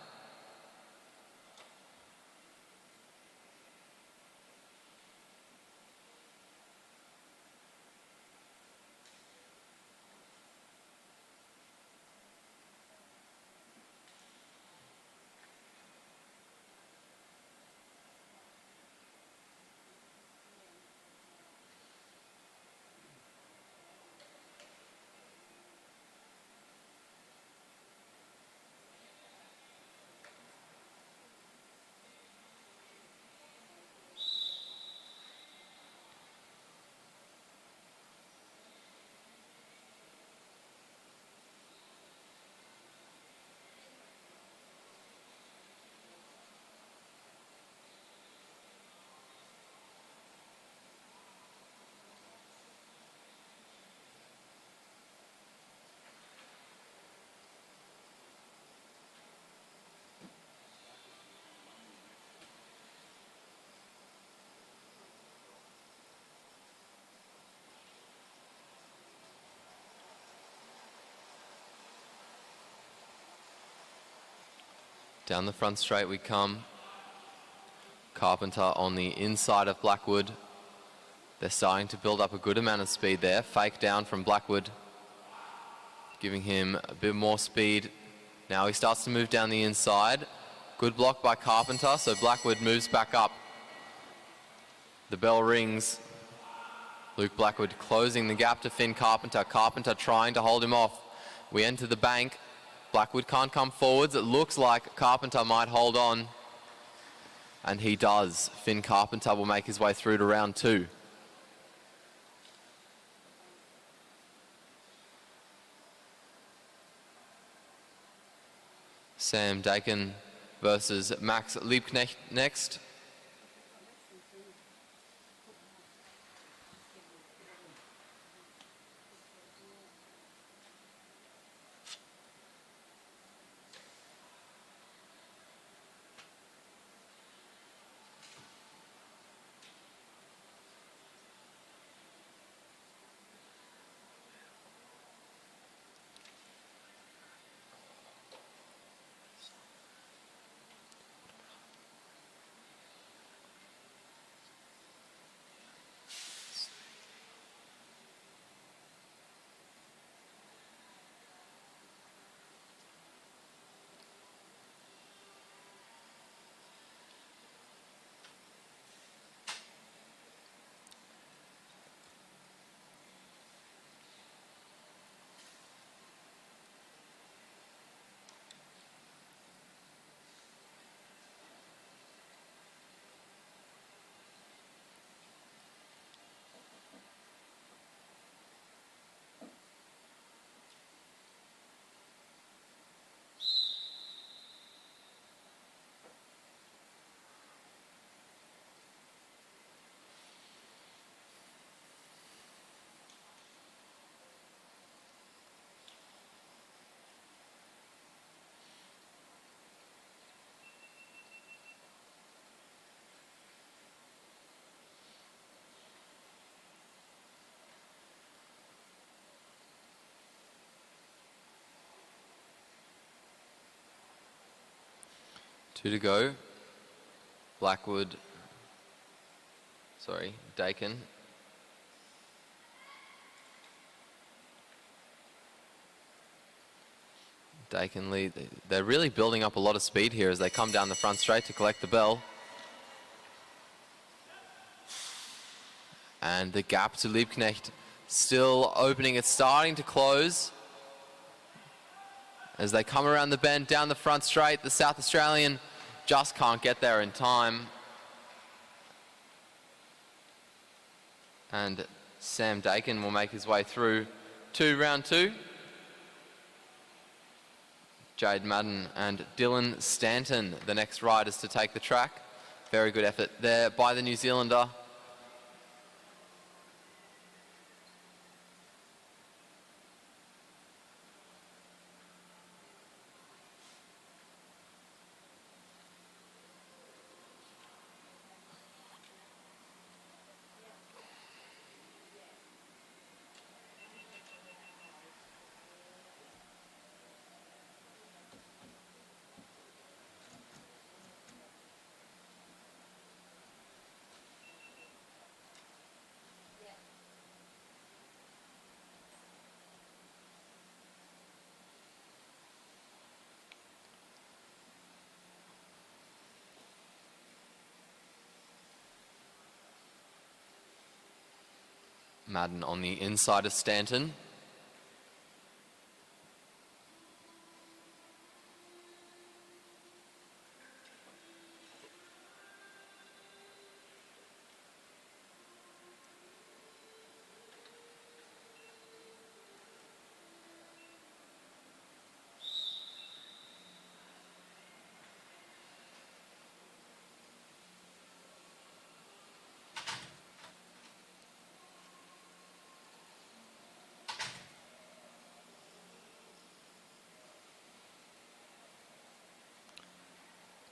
Down the front straight we come. Carpenter on the inside of Blackwood. They're starting to build up a good amount of speed there. Fake down from Blackwood, giving him a bit more speed. Now he starts to move down the inside. Good block by Carpenter, so Blackwood moves back up. The bell rings. Luke Blackwood closing the gap to Finn Carpenter. Carpenter trying to hold him off. We enter the bank. Blackwood can't come forwards. It looks like Carpenter might hold on. And he does. Finn Carpenter will make his way through to round 2. Sam Dakin versus Max Liebknecht next. Two to go. Dakin. Dakin lead. They're really building up a lot of speed here as they come down the front straight to collect the bell. And the gap to Liebknecht still opening. It's starting to close. As they come around the bend, down the front straight, the South Australian just can't get there in time. And Sam Dakin will make his way through to round 2. Jade Madden and Dylan Stanton, the next riders to take the track. Very good effort there by the New Zealander. Madden on the inside of Stanton.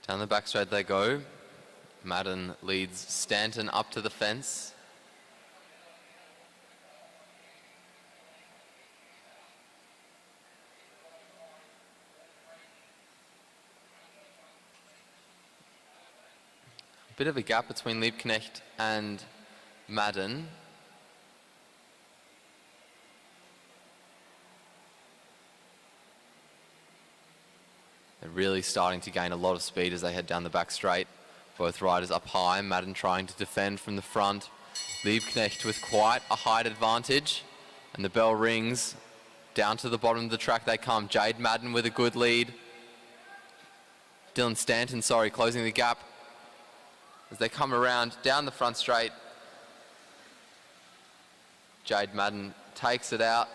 Down the back straight they go. Madden leads Stanton up to the fence. Bit of a gap between Liebknecht and Madden. They're really starting to gain a lot of speed as they head down the back straight. Both riders up high, Madden trying to defend from the front. Liebknecht with quite a height advantage, and the bell rings. Down to the bottom of the track they come. Jade Madden with a good lead. Dylan Stanton, closing the gap as they come around down the front straight. Jade Madden takes it out.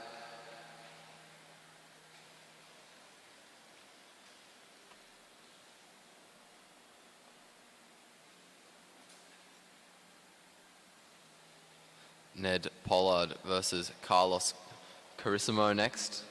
Ned Pollard versus Carlos Carissimo next.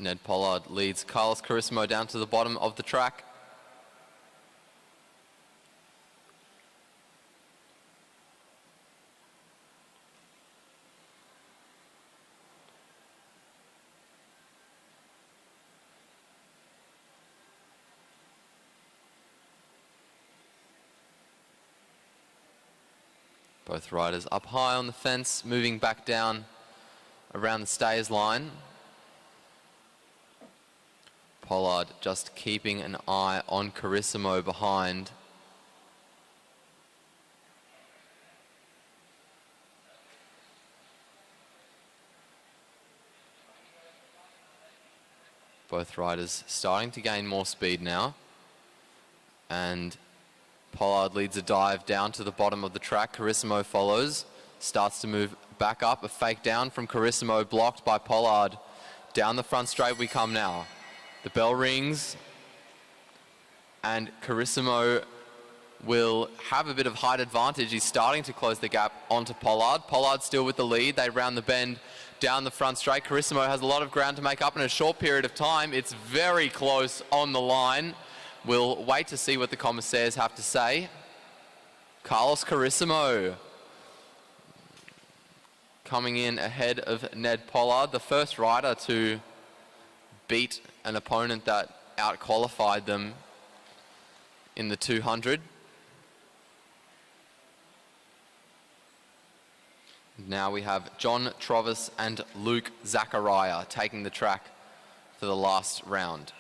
Ned Pollard leads Carlos Carissimo down to the bottom of the track. Both riders up high on the fence, moving back down around the stayers line. Pollard just keeping an eye on Carissimo behind. Both riders starting to gain more speed now. And Pollard leads a dive down to the bottom of the track. Carissimo follows, starts to move back up. A fake down from Carissimo, blocked by Pollard. Down the front straight we come now. The bell rings, and Carissimo will have a bit of height advantage. He's starting to close the gap onto Pollard. Pollard still with the lead. They round the bend down the front straight. Carissimo has a lot of ground to make up in a short period of time. It's very close on the line. We'll wait to see what the commissaires have to say. Carlos Carissimo coming in ahead of Ned Pollard, the first rider to beat an opponent that out-qualified them in the 200. Now we have John Trovis and Luke Zachariah taking the track for the last round.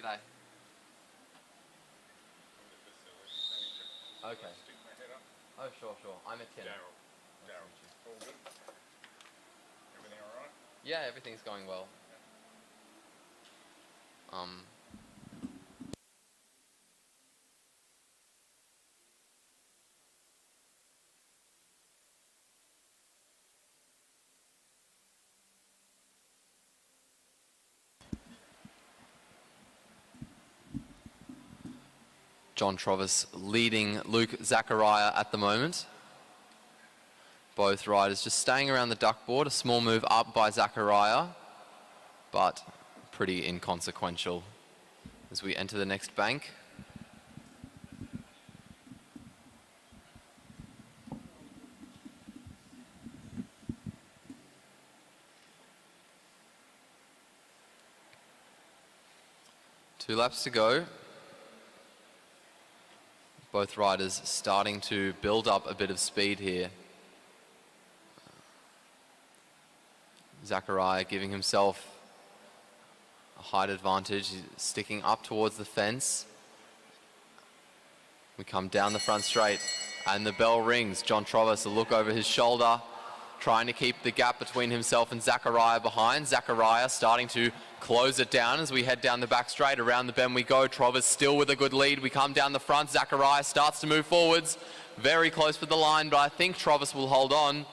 G'day. Okay. Oh, sure. I'm a 10. Daryl. All good? Everything all right? Yeah, everything's going well. John Trovis leading Luke Zachariah at the moment. Both riders just staying around the duck board. A small move up by Zachariah, but pretty inconsequential as we enter the next bank. Two laps to go. Both riders starting to build up a bit of speed here. Zachariah giving himself a height advantage. He's sticking up towards the fence. We come down the front straight and the bell rings. John Trovis, a look over his shoulder, trying to keep the gap between himself and Zachariah behind. Zachariah starting to close it down as we head down the back straight. Around the bend we go. Trovis still with a good lead. We come down the front. Zachariah starts to move forwards. Very close for the line, but I think Trovis will hold on.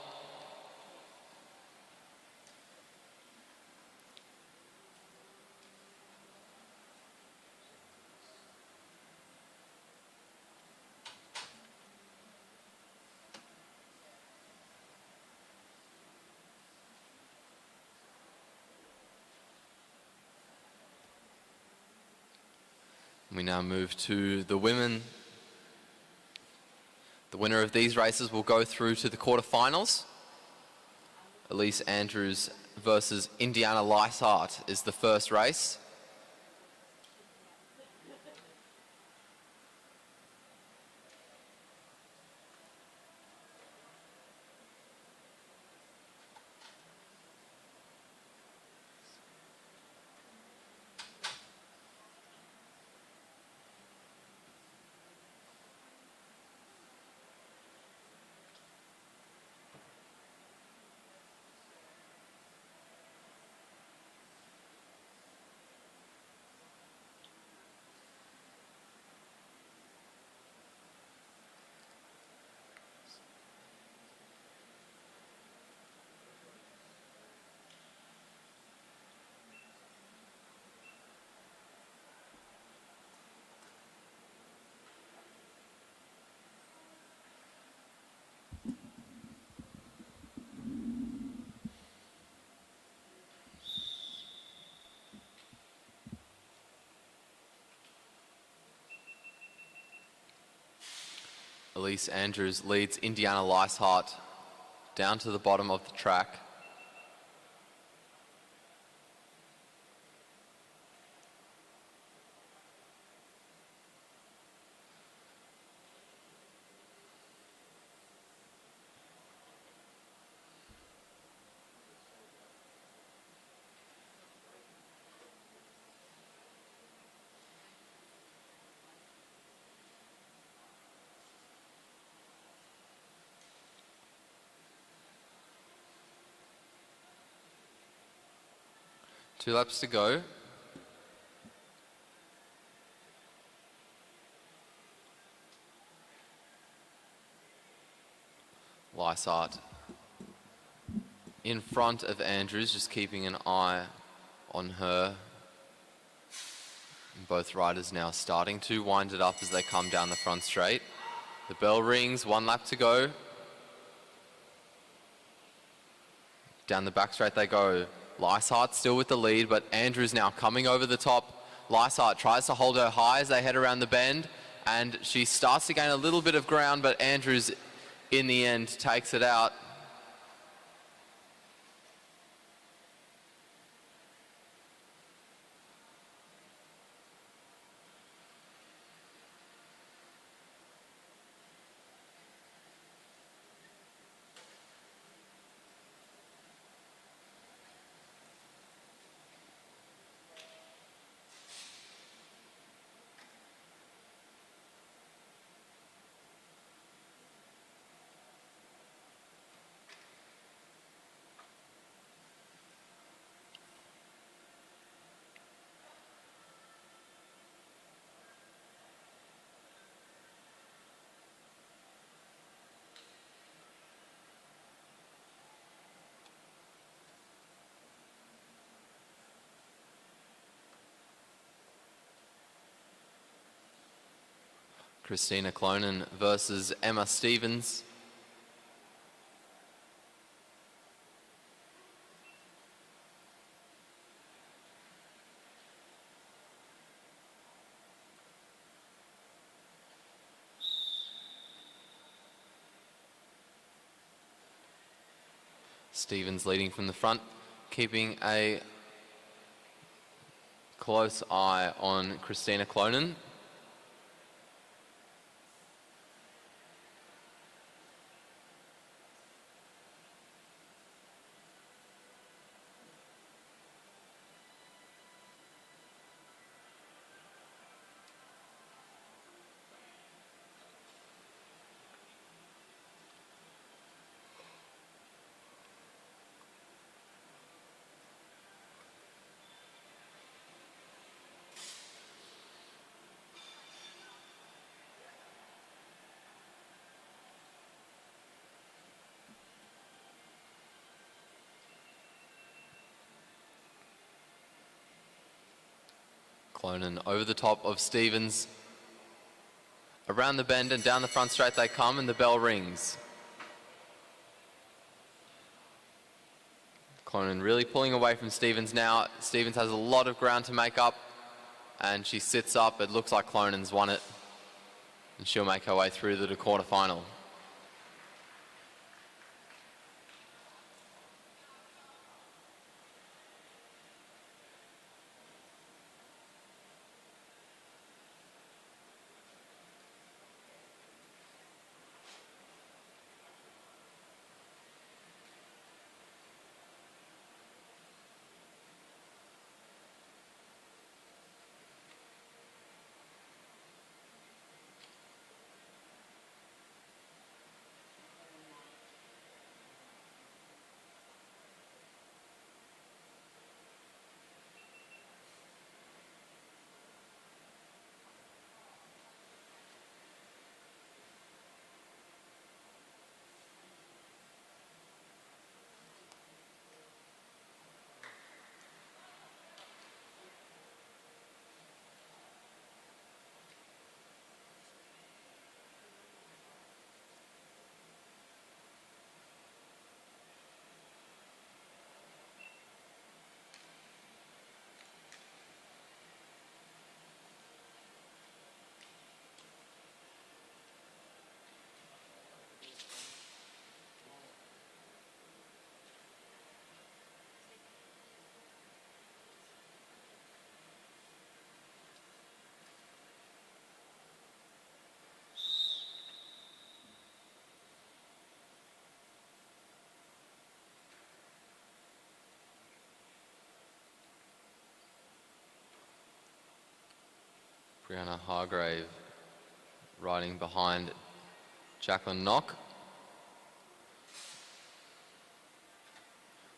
We now move to the women. The winner of these races will go through to the quarterfinals. Elise Andrews versus Indiana Lyshart is the first race. Elise Andrews leads Indiana Lyshart down to the bottom of the track. Two laps to go. Lyshart in front of Andrews, just keeping an eye on her. And both riders now starting to wind it up as they come down the front straight. The bell rings, 1 lap to go. Down the back straight they go. Lyshart still with the lead, but Andrews now coming over the top. Lyshart tries to hold her high as they head around the bend, and she starts to gain a little bit of ground, but Andrews in the end takes it out. Christina Clonan versus Emma Stevens. Stevens leading from the front, keeping a close eye on Christina Clonan. Clonan over the top of Stevens. Around the bend and down the front straight they come, and the bell rings. Clonan really pulling away from Stevens now. Stevens has a lot of ground to make up, and she sits up. It looks like Clonan's won it, and she'll make her way through to the quarterfinal. Brianna Hargrave riding behind Jacqueline Knock.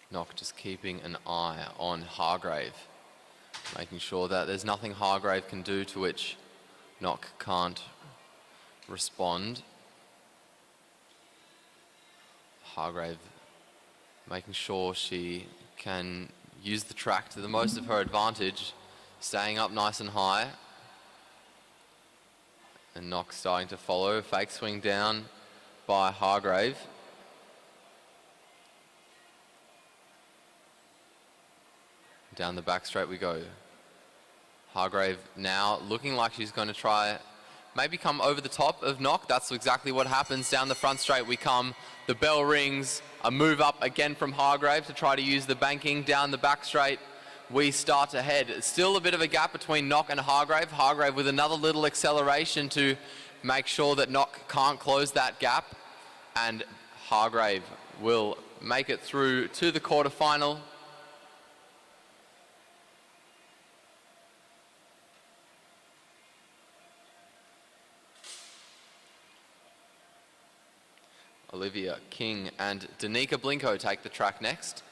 Knock just keeping an eye on Hargrave, making sure that there's nothing Hargrave can do to which Knock can't respond. Hargrave making sure she can use the track to the most of her advantage, staying up nice and high. And Knock starting to follow, fake swing down by Hargrave. Down the back straight we go. Hargrave now looking like she's going to try maybe come over the top of Knock. That's exactly what happens. Down the front straight we come. The bell rings. A move up again from Hargrave to try to use the banking. Down the back straight we start to head. Still a bit of a gap between Knock and Hargrave. Hargrave with another little acceleration to make sure that Knock can't close that gap. And Hargrave will make it through to the quarterfinal. Olivia King and Danica Blinko take the track next.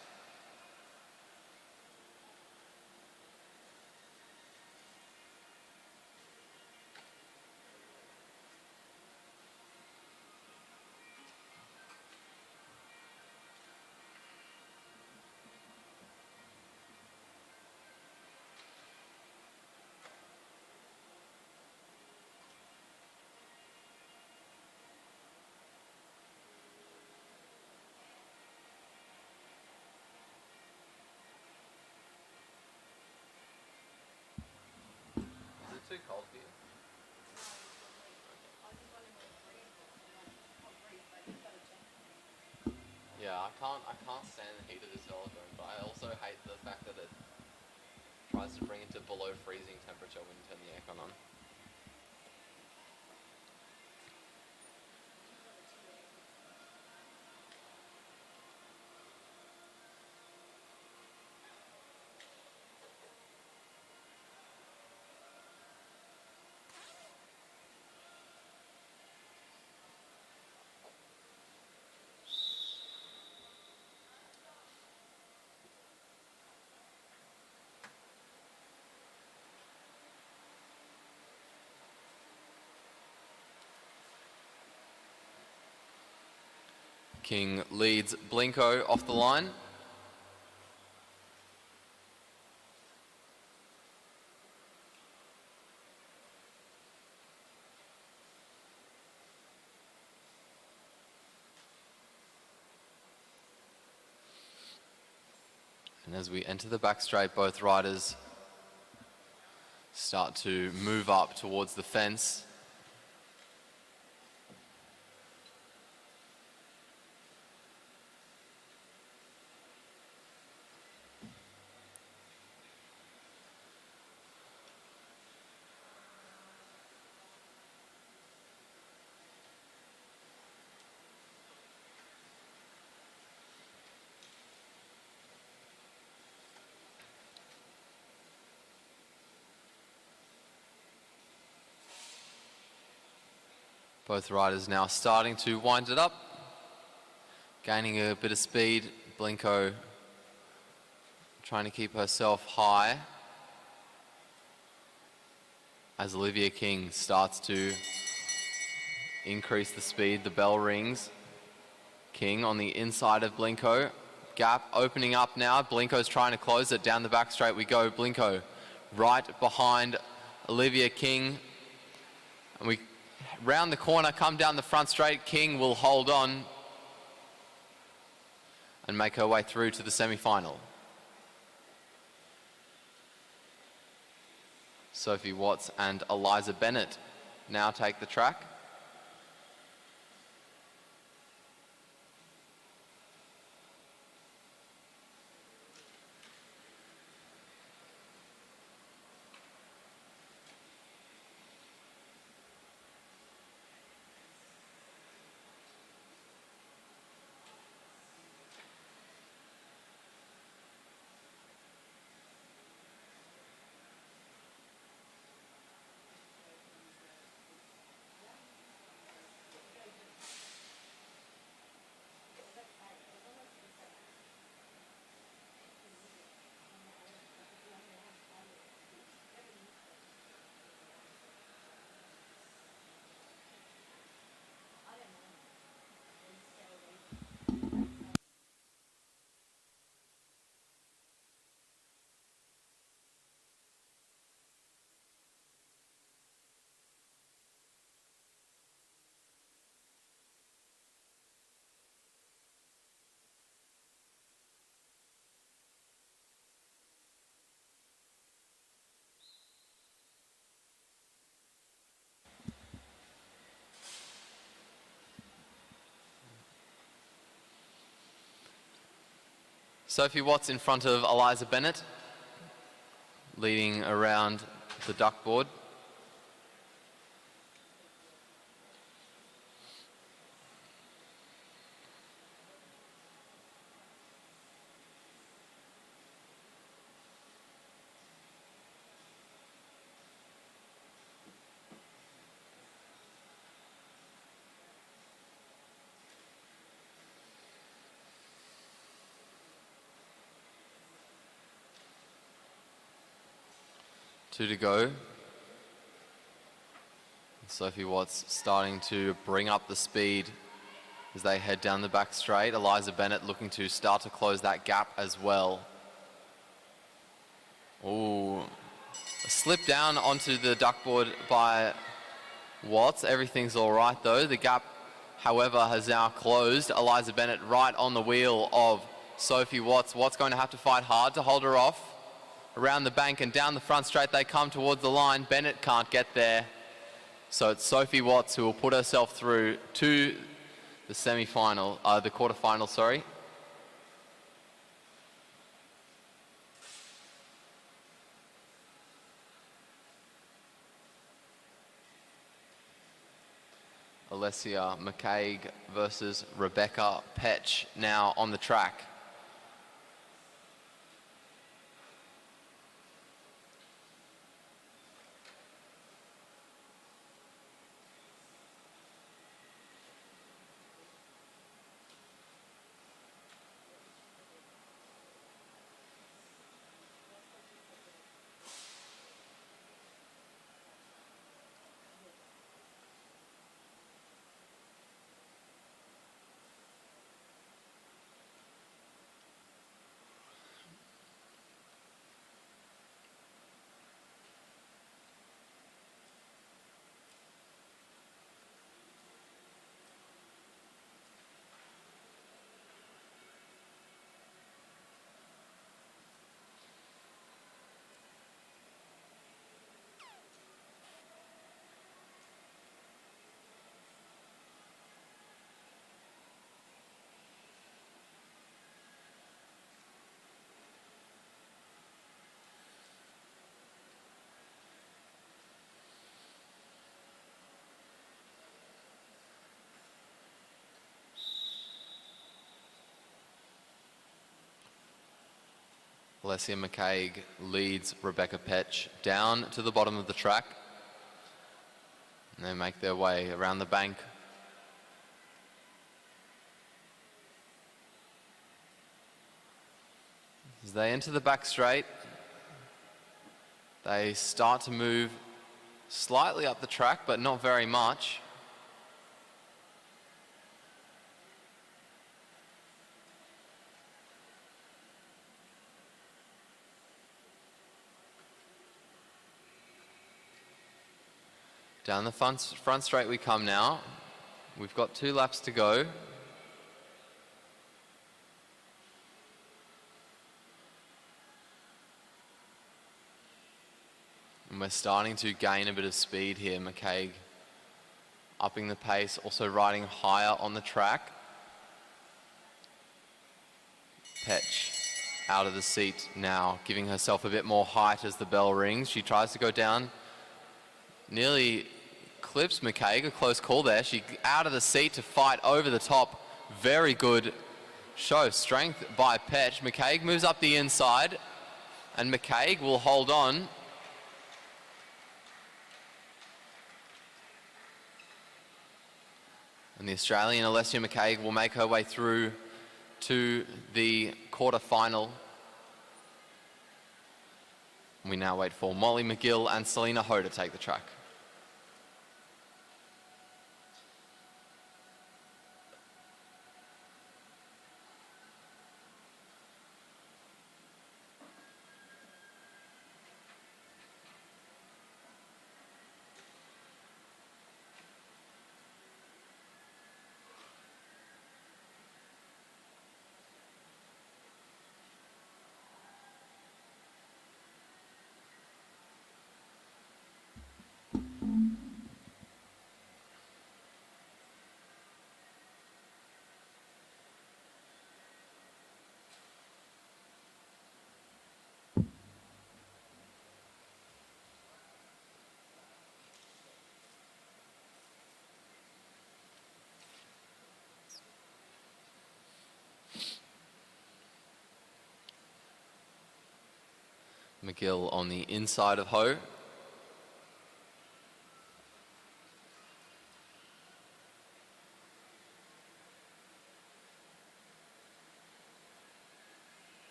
Too cold for you? Yeah, I can't stand the heat of this velodrome, but I also hate the fact that it tries to bring it to below freezing temperature when you turn the aircon on. King leads Blinko off the line. And as we enter the back straight, both riders start to move up towards the fence. Both riders now starting to wind it up, gaining a bit of speed. Blinko trying to keep herself high as Olivia King starts to increase the speed. The bell rings. King on the inside of Blinko. Gap opening up now. Blinko's trying to close it. Down the back straight we go. Blinko right behind Olivia King. And we round the corner, come down the front straight. King will hold on and make her way through to the semi-final. Sophie Watts and Eliza Bennett now take the track. Sophie Watts in front of Eliza Bennett, leading around the duckboard. Two to go. Sophie Watts starting to bring up the speed as they head down the back straight. Eliza Bennett looking to start to close that gap as well. Ooh, a slip down onto the duckboard by Watts. Everything's all right though. The gap, however, has now closed. Eliza Bennett right on the wheel of Sophie Watts. Watts going to have to fight hard to hold her off. around the bank and down the front straight they come towards the line. Bennett can't get there. So it's Sophie Watts who will put herself through to the semi-final, the quarter-final, sorry. Alessia McCaig versus Rebecca Petch now on the track. Alessia McCaig leads Rebecca Petch down to the bottom of the track. And they make their way around the bank. As they enter the back straight, they start to move slightly up the track, but not very much. Down the front straight we come now. We've got 2 laps to go. And we're starting to gain a bit of speed here. McCaig upping the pace, also riding higher on the track. Petch out of the seat now, giving herself a bit more height as the bell rings. She tries to go down, nearly clips McCaig, a close call there. She out of the seat to fight over the top. Very good show, strength by Petch. McCaig moves up the inside and McCaig will hold on. And the Australian Alessia McCaig will make her way through to the quarter-final. We now wait for Molly McGill and Selena Ho to take the track. McGill on the inside of Ho.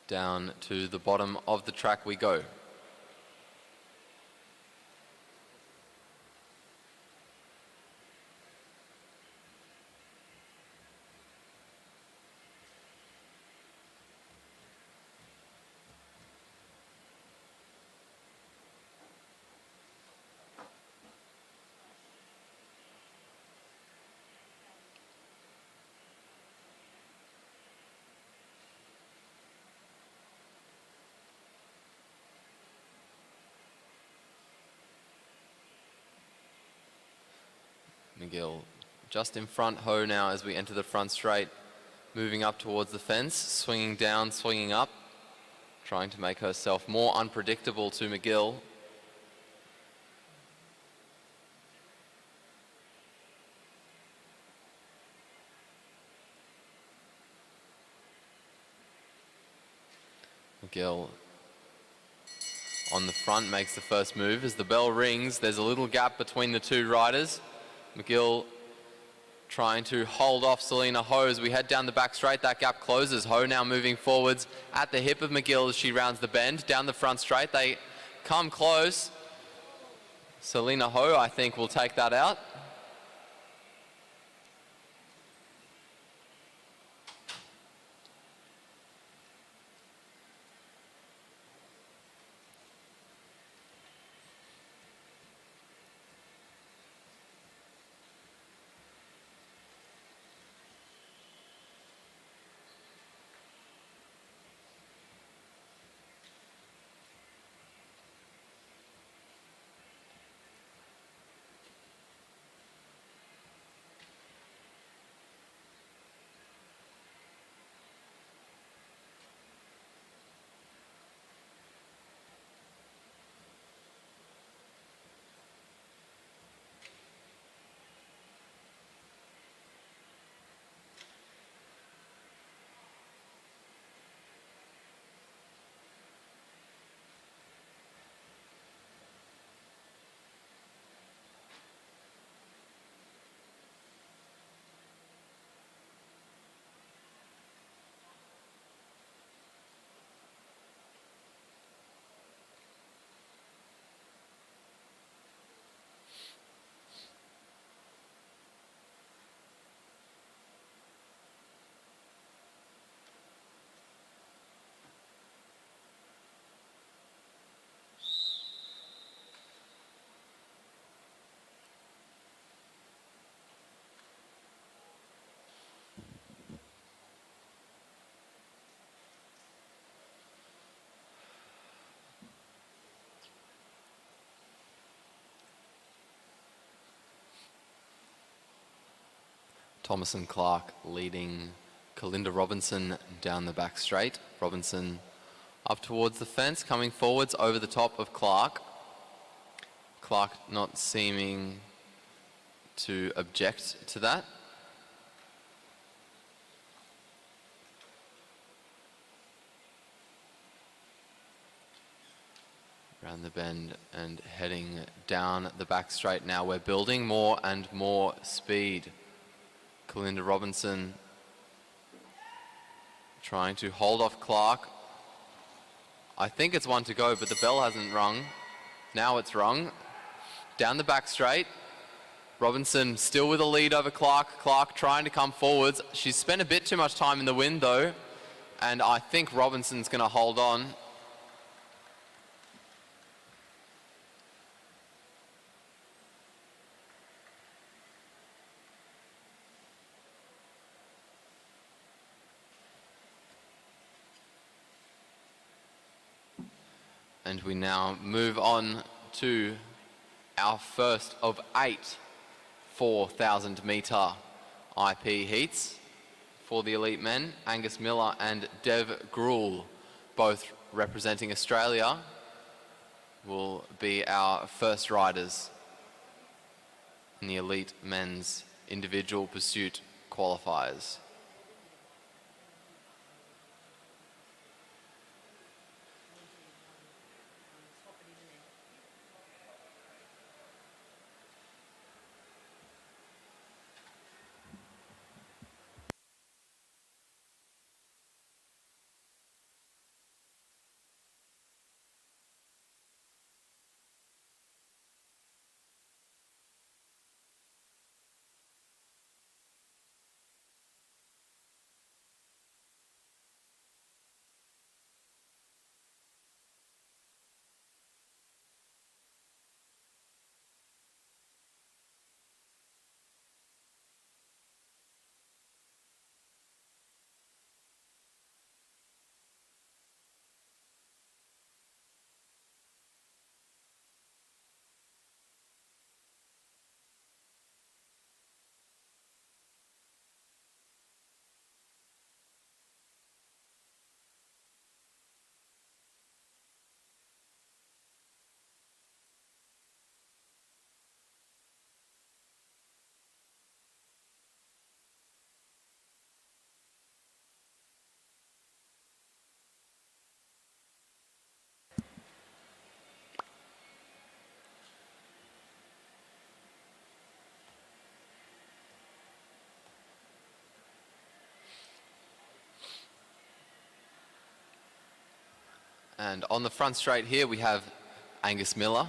Down to the bottom of the track we go. McGill just in front. Ho now as we enter the front straight, moving up towards the fence, swinging down, swinging up, trying to make herself more unpredictable to McGill. McGill on the front makes the first move. As the bell rings, there's a little gap between the two riders. McGill trying to hold off Selena Ho as we head down the back straight. That gap closes. Ho now moving forwards at the hip of McGill as she rounds the bend. Down the front straight, they come close. Selena Ho, I think, will take that out. Thomas and Clark leading Kalinda Robinson down the back straight. Robinson up towards the fence, coming forwards over the top of Clark. Clark not seeming to object to that. Around the bend and heading down the back straight now. We're building more and more speed. Kalinda Robinson trying to hold off Clark. I think it's one to go, but the bell hasn't rung. Now it's rung. Down the back straight. Robinson still with a lead over Clark. Clark trying to come forwards. She's spent a bit too much time in the wind though, and I think Robinson's going to hold on. And we now move on to our first of 8 4,000 metre IP heats for the elite men. Angus Miller and Dev Gruel, both representing Australia, will be our first riders in the elite men's individual pursuit qualifiers. And on the front straight here, we have Angus Miller.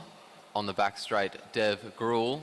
On the back straight, Dev Gruel.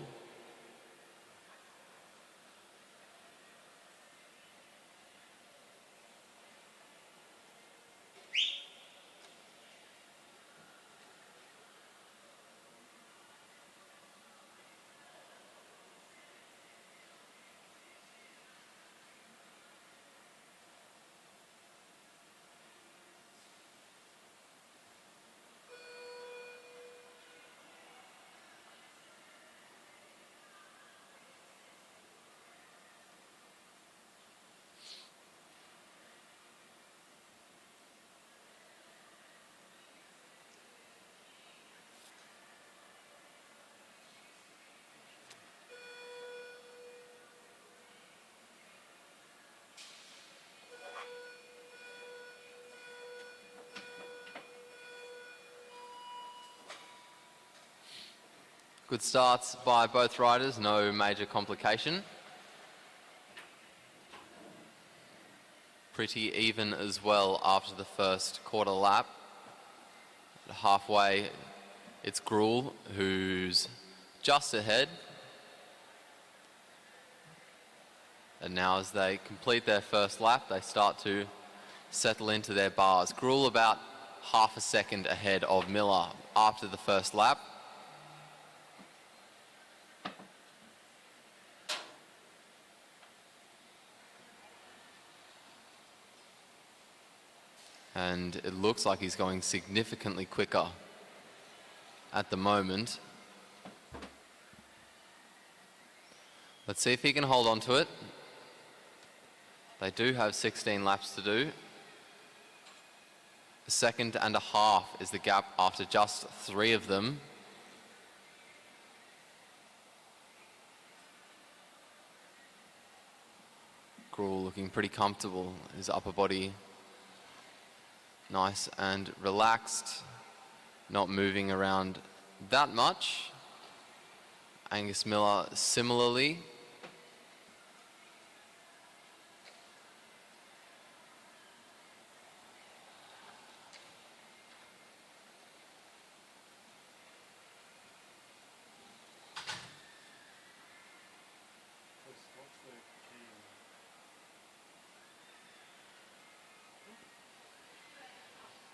Good starts by both riders, no major complication. Pretty even as well after the first quarter lap. Halfway, it's Gruel who's just ahead. And now as they complete their first lap, they start to settle into their bars. Gruel about half a second ahead of Miller after the first lap. And it looks like he's going significantly quicker at the moment. Let's see if he can hold on to it. They do have 16 laps to do. A second and a half is the gap after just 3 of them. Gruel looking pretty comfortable. His upper body nice and relaxed, not moving around that much. Angus Miller similarly.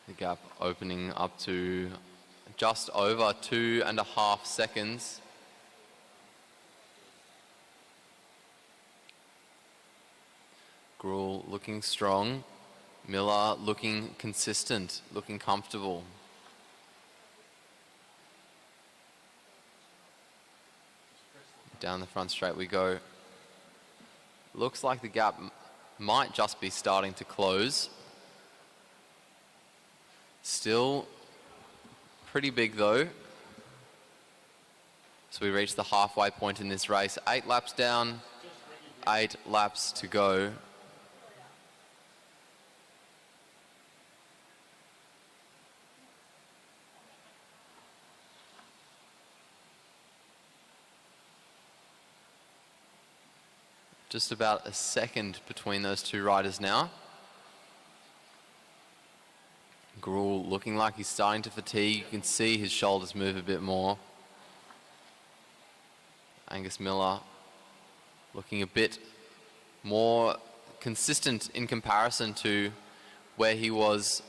The gap opening up to just over 2.5 seconds. Gruel looking strong. Miller looking consistent, looking comfortable. Down the front straight we go. Looks like the gap might just be starting to close. Still pretty big though. So we reach the halfway point in this race. 8 laps down, 8 laps to go. Just about a second between those two riders now. Gruel looking like he's starting to fatigue. You can see his shoulders move a bit more. Angus Miller looking a bit more consistent in comparison to where he was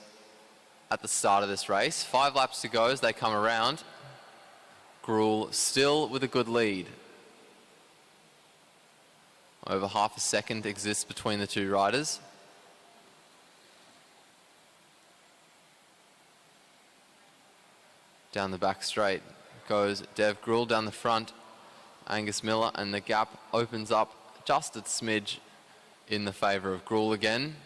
at the start of this race. 5 laps to go as they come around. Gruel still with a good lead. Over half a second exists between the two riders. Down the back straight goes Dev Gruel, down the front Angus Miller, and the gap opens up just a smidge in the favour of Gruel again.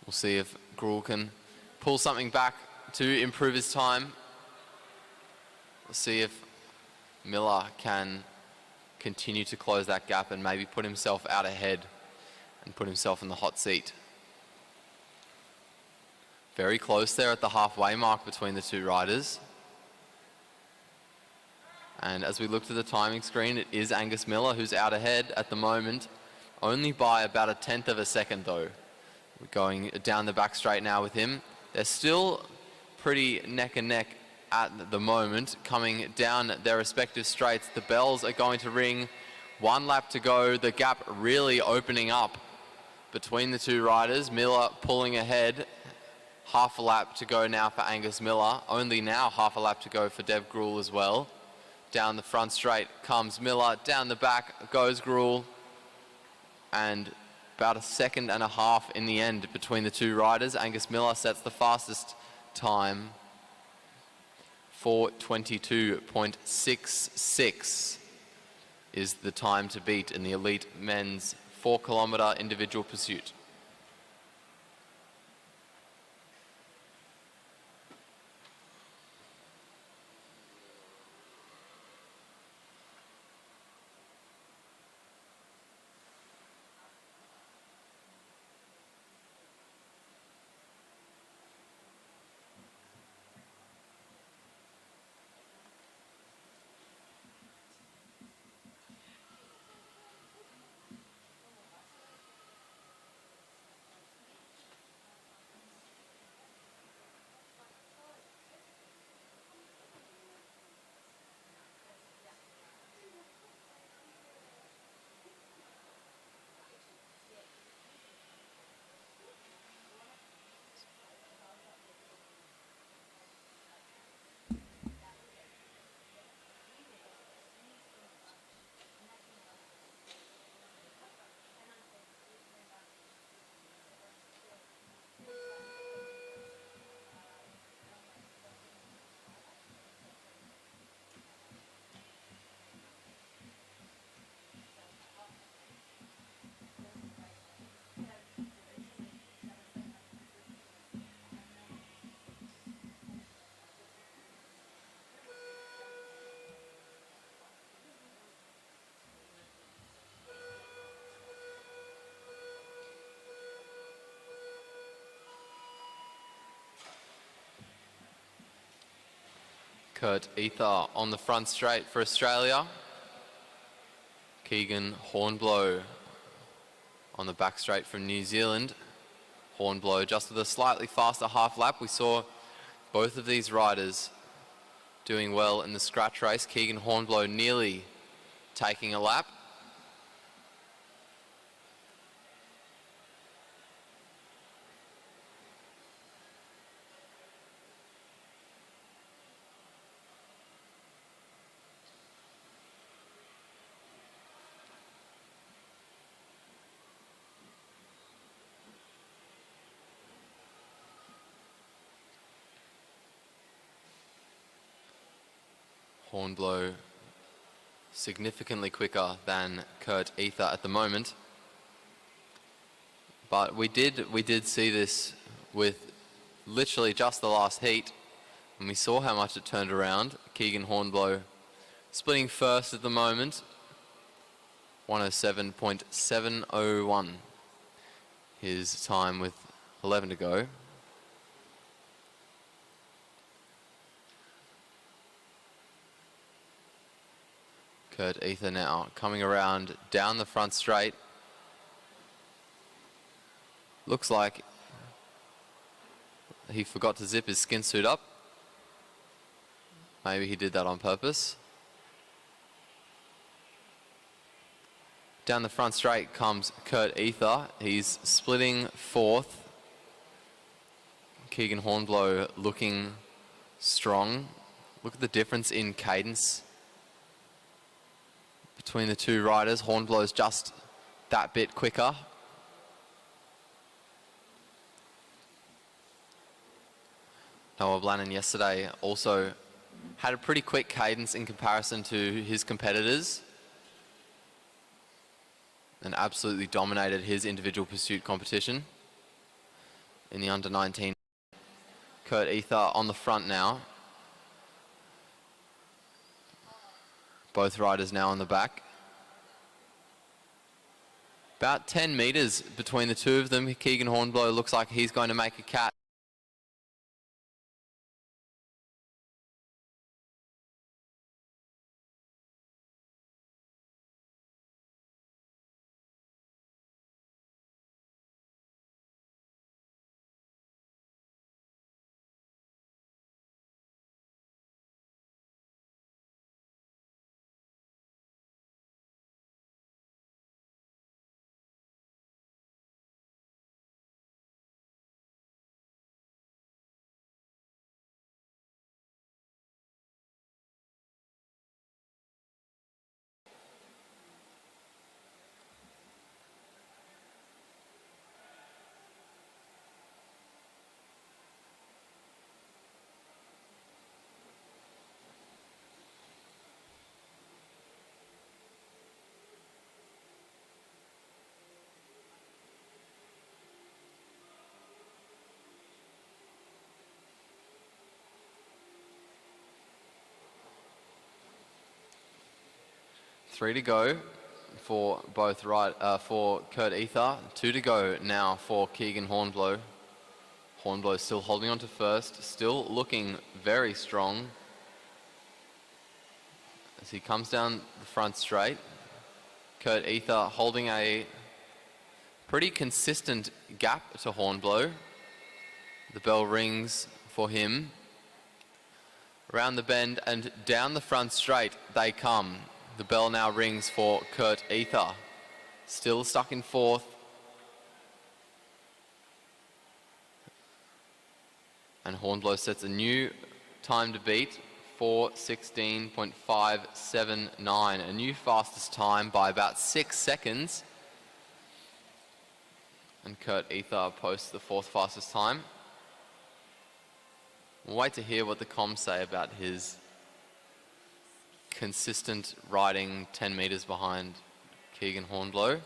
We'll see if Gruel can pull something back to improve his time. We'll see if Miller can continue to close that gap and maybe put himself out ahead and put himself in the hot seat. Very close there at the halfway mark between the two riders. And as we look to the timing screen, it is Angus Miller who's out ahead at the moment, only by about 1/10 of a second though. going down the back straight now with him. They're still pretty neck and neck at the moment, coming down their respective straights. The bells are going to ring. 1 lap to go. The gap really opening up between the two riders. Miller pulling ahead. Half a lap to go now for Angus Miller. Only now half a lap to go for Dev Gruhl as well. Down the front straight comes Miller. Down the back goes Gruhl. And about 1.5 seconds in the end between the two riders. Angus Miller sets the fastest time. 4:22.66 is the time to beat in the elite men's 4-kilometre individual pursuit. Kurt Ether on the front straight for Australia. Keegan Hornblow on the back straight from New Zealand. Hornblow just with a slightly faster half lap. We saw both of these riders doing well in the scratch race. Keegan Hornblow nearly taking a lap. Hornblow significantly quicker than Kurt Ether at the moment. But we did see this with literally just the last heat, and we saw how much it turned around. Keegan Hornblow splitting first at the moment. 107.701 his time with 11 to go. Kurt Ether now coming around down the front straight. Looks like he forgot to zip his skin suit up. Maybe he did that on purpose. Down the front straight comes Kurt Ether. He's splitting fourth. Keegan Hornblow looking strong. Look at the difference in cadence between the two riders. Hornblow's just that bit quicker. Noah Blannon yesterday also had a pretty quick cadence in comparison to his competitors and absolutely dominated his individual pursuit competition in the under-19. Kurt Ether on the front now. Both riders now on the back. About 10 metres between the two of them. Keegan Hornblow looks like he's going to make a cat. 3 to go for for Kurt Ether. 2 to go now for Keegan Hornblow. Hornblow still holding on to first, still looking very strong as he comes down the front straight. Kurt Ether holding a pretty consistent gap to Hornblow. The bell rings for him. Around the bend and down the front straight they come. The bell now rings for Kurt Ether. Still stuck in fourth. And Hornblow sets a new time to beat, 4:16.579, a new fastest time by about 6 seconds. And Kurt Ether posts the fourth fastest time. We'll wait to hear what the comms say about his consistent riding 10 metres behind Keegan Hornblow.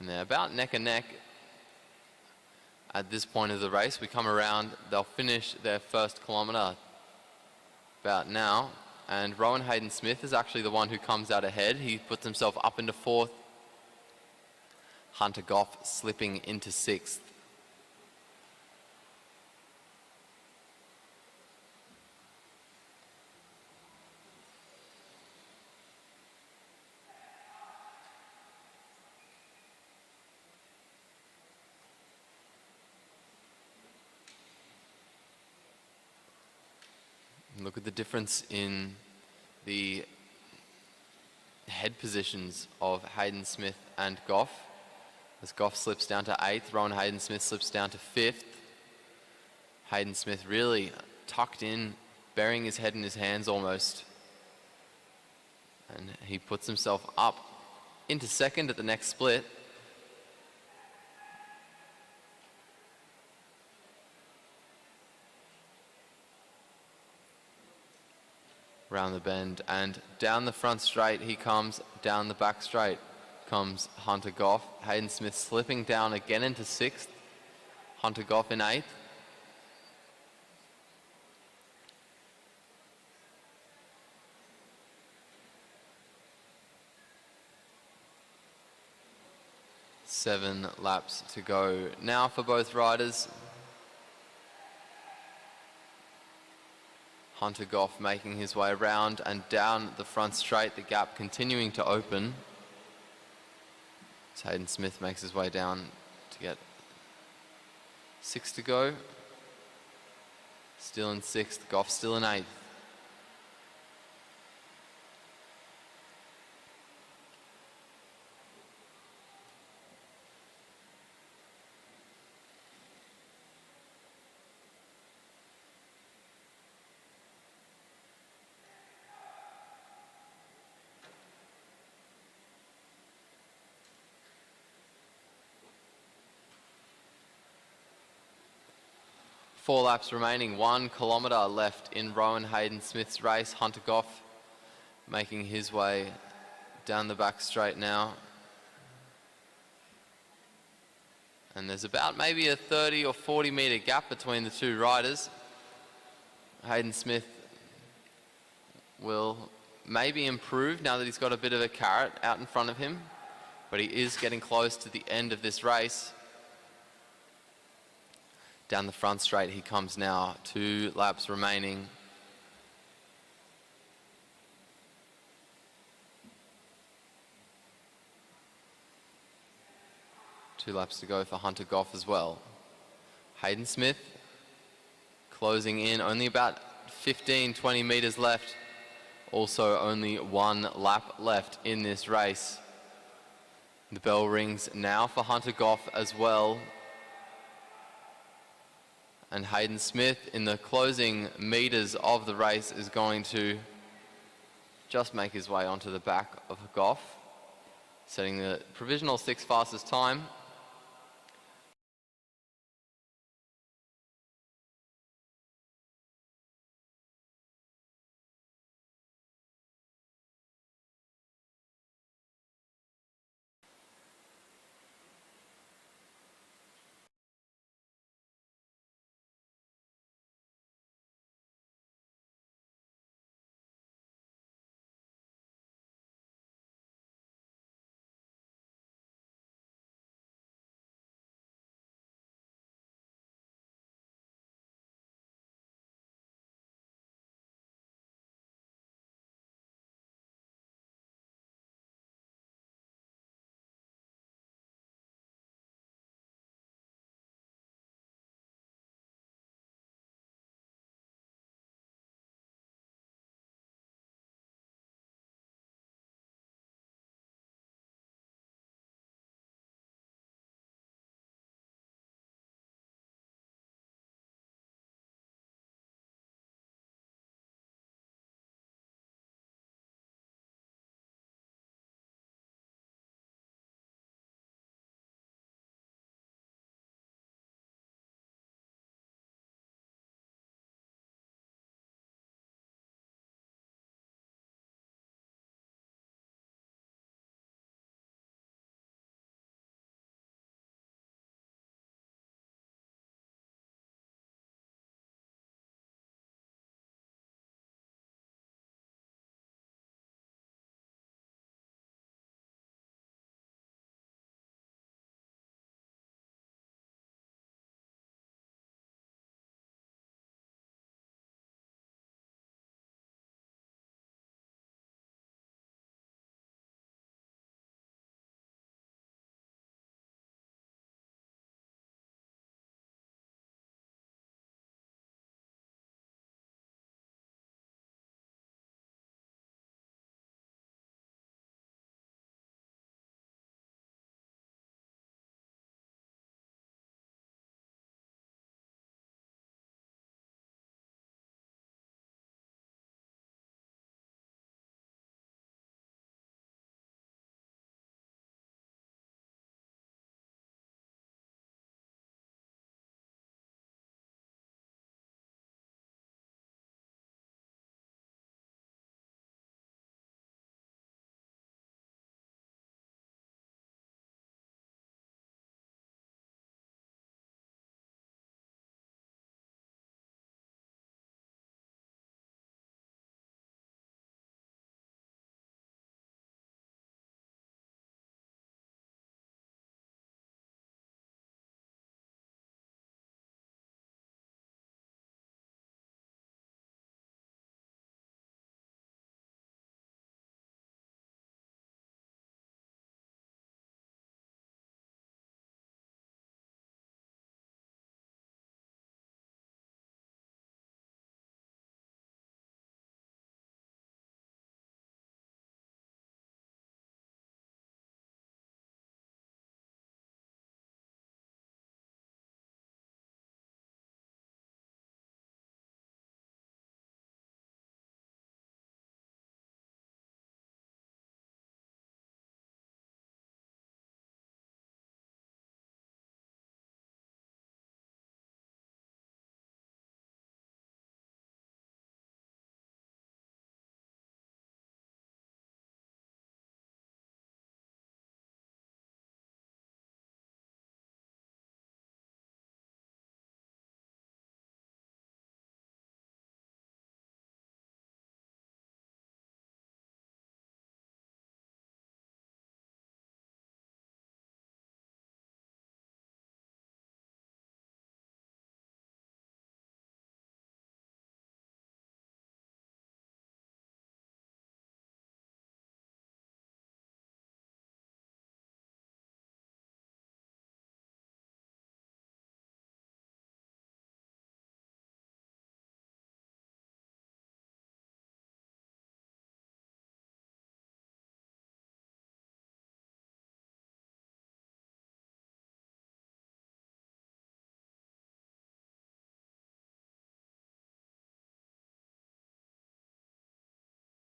And they're about neck and neck at this point of the race. We come around, they'll finish their first kilometre about now. And Rowan Hayden-Smith is actually the one who comes out ahead. He puts himself up into fourth. Hunter Goff slipping into sixth. Look at the difference in the head positions of Hayden-Smith and Goff. As Goff slips down to 8th, Rowan Hayden-Smith slips down to 5th. Hayden-Smith really tucked in, burying his head in his hands almost. And he puts himself up into 2nd at the next split. Round the bend and down the front straight he comes, down the back straight comes Hunter Goff. Hayden-Smith slipping down again into 6th. Hunter Goff in 8th. Seven laps to go now for both riders. Hunter Goff making his way around and down the front straight, the gap continuing to open. As Hayden-Smith makes his way down to get 6 to go. Still in 6th, Goff still in 8th. Four laps remaining, 1 kilometre left in Rowan Hayden-Smith's race. Hunter Goff making his way down the back straight now. And there's about maybe a 30 or 40 metre gap between the two riders. Hayden-Smith will maybe improve now that he's got a bit of a carrot out in front of him, but he is getting close to the end of this race. Down the front straight he comes now, 2 laps remaining. Two laps to go for Hunter Goff as well. Hayden-Smith closing in, only about 15, 20 metres left. Also only 1 lap left in this race. The bell rings now for Hunter Goff as well. And Hayden-Smith in the closing meters of the race is going to just make his way onto the back of Goff, setting the provisional 6th fastest time.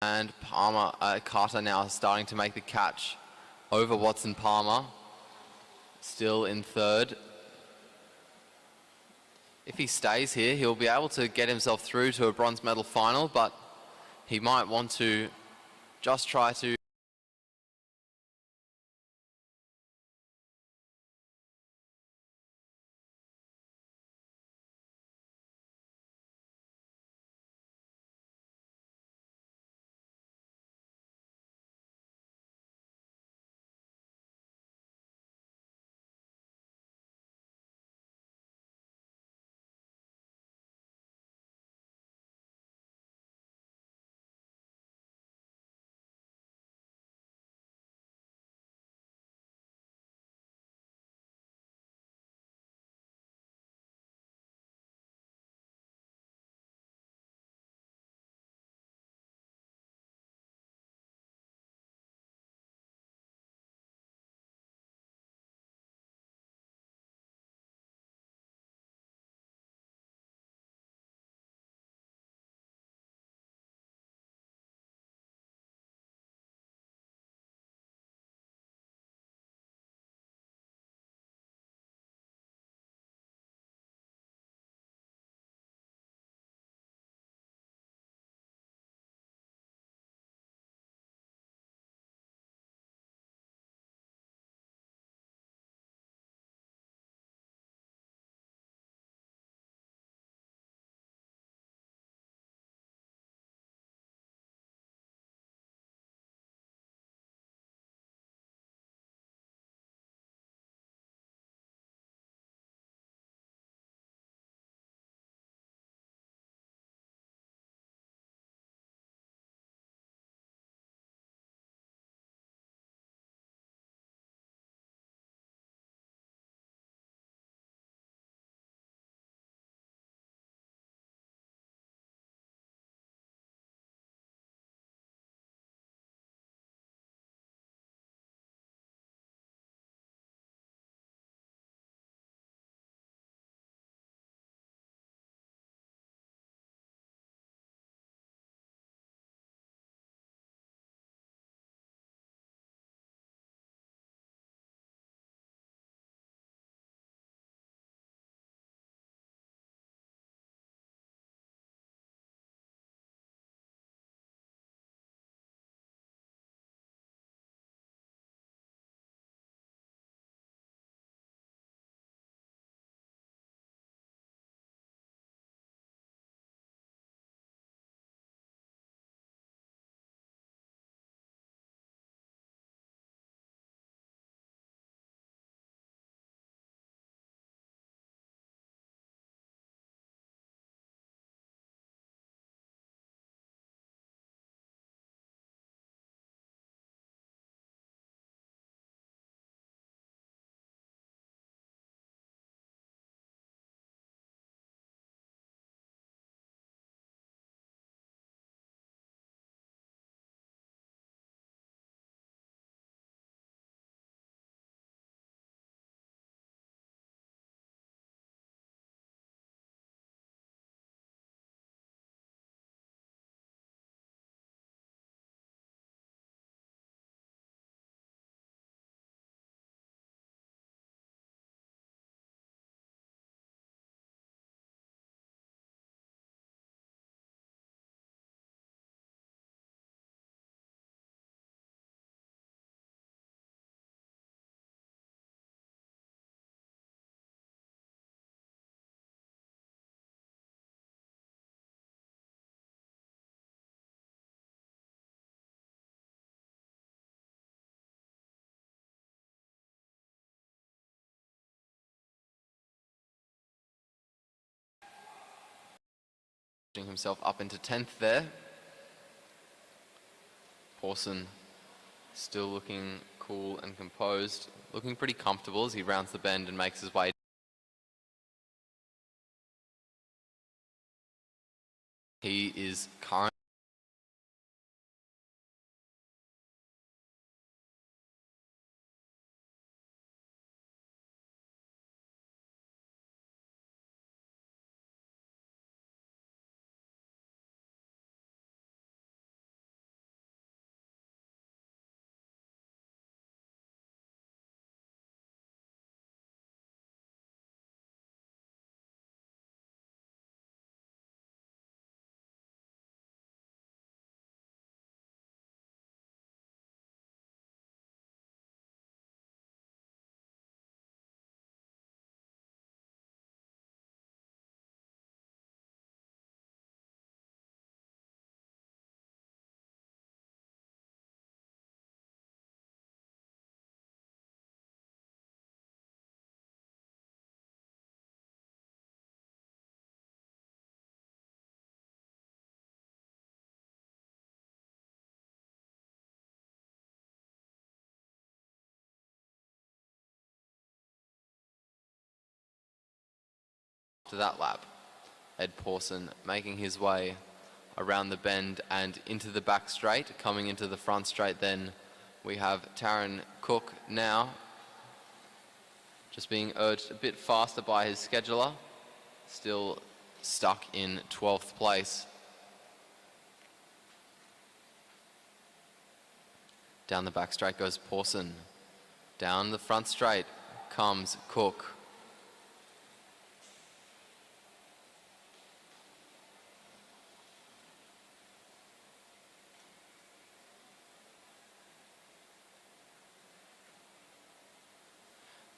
And Carter now starting to make the catch over Watson Palmer. Still in third. If he stays here, he'll be able to get himself through to a bronze medal final, but he might want to just try to himself up into 10th there. Pawson still looking cool and composed, looking pretty comfortable as he rounds the bend and makes his way. He is currently to that lap. Ed Pawson making his way around the bend and into the back straight. Coming into the front straight then we have Taron Cook now, just being urged a bit faster by his scheduler, still stuck in 12th place. Down the back straight goes Pawson. Down the front straight comes Cook.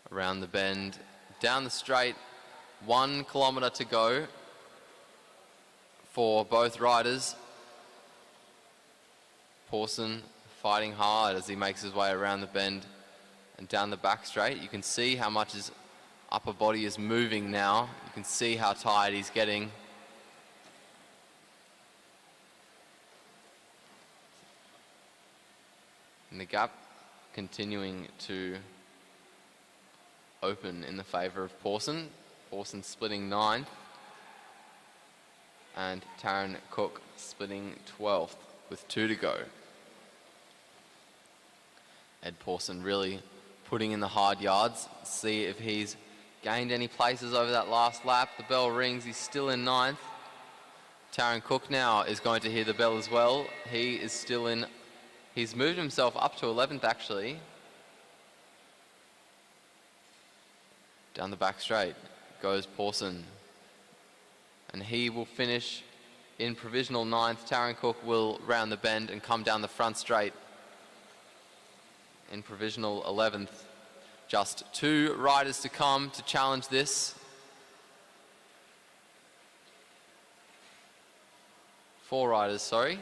Around the bend, down the straight, 1 kilometre to go for both riders. Pawson fighting hard as he makes his way around the bend and down the back straight. You can see how much his upper body is moving now. You can see how tired he's getting. And the gap continuing to open in the favour of Pawson. Pawson splitting 9th and Taron Cook splitting 12th with 2 to go. Ed Pawson really putting in the hard yards. See if he's gained any places over that last lap. The bell rings, he's still in 9th. Taron Cook now is going to hear the bell as well. He is still in, he's moved himself up to 11th actually. Down the back straight goes Pawson. And he will finish in provisional 9th. Taron Cook will round the bend and come down the front straight in provisional 11th. Just 2 riders to come to challenge this. 4 riders, sorry.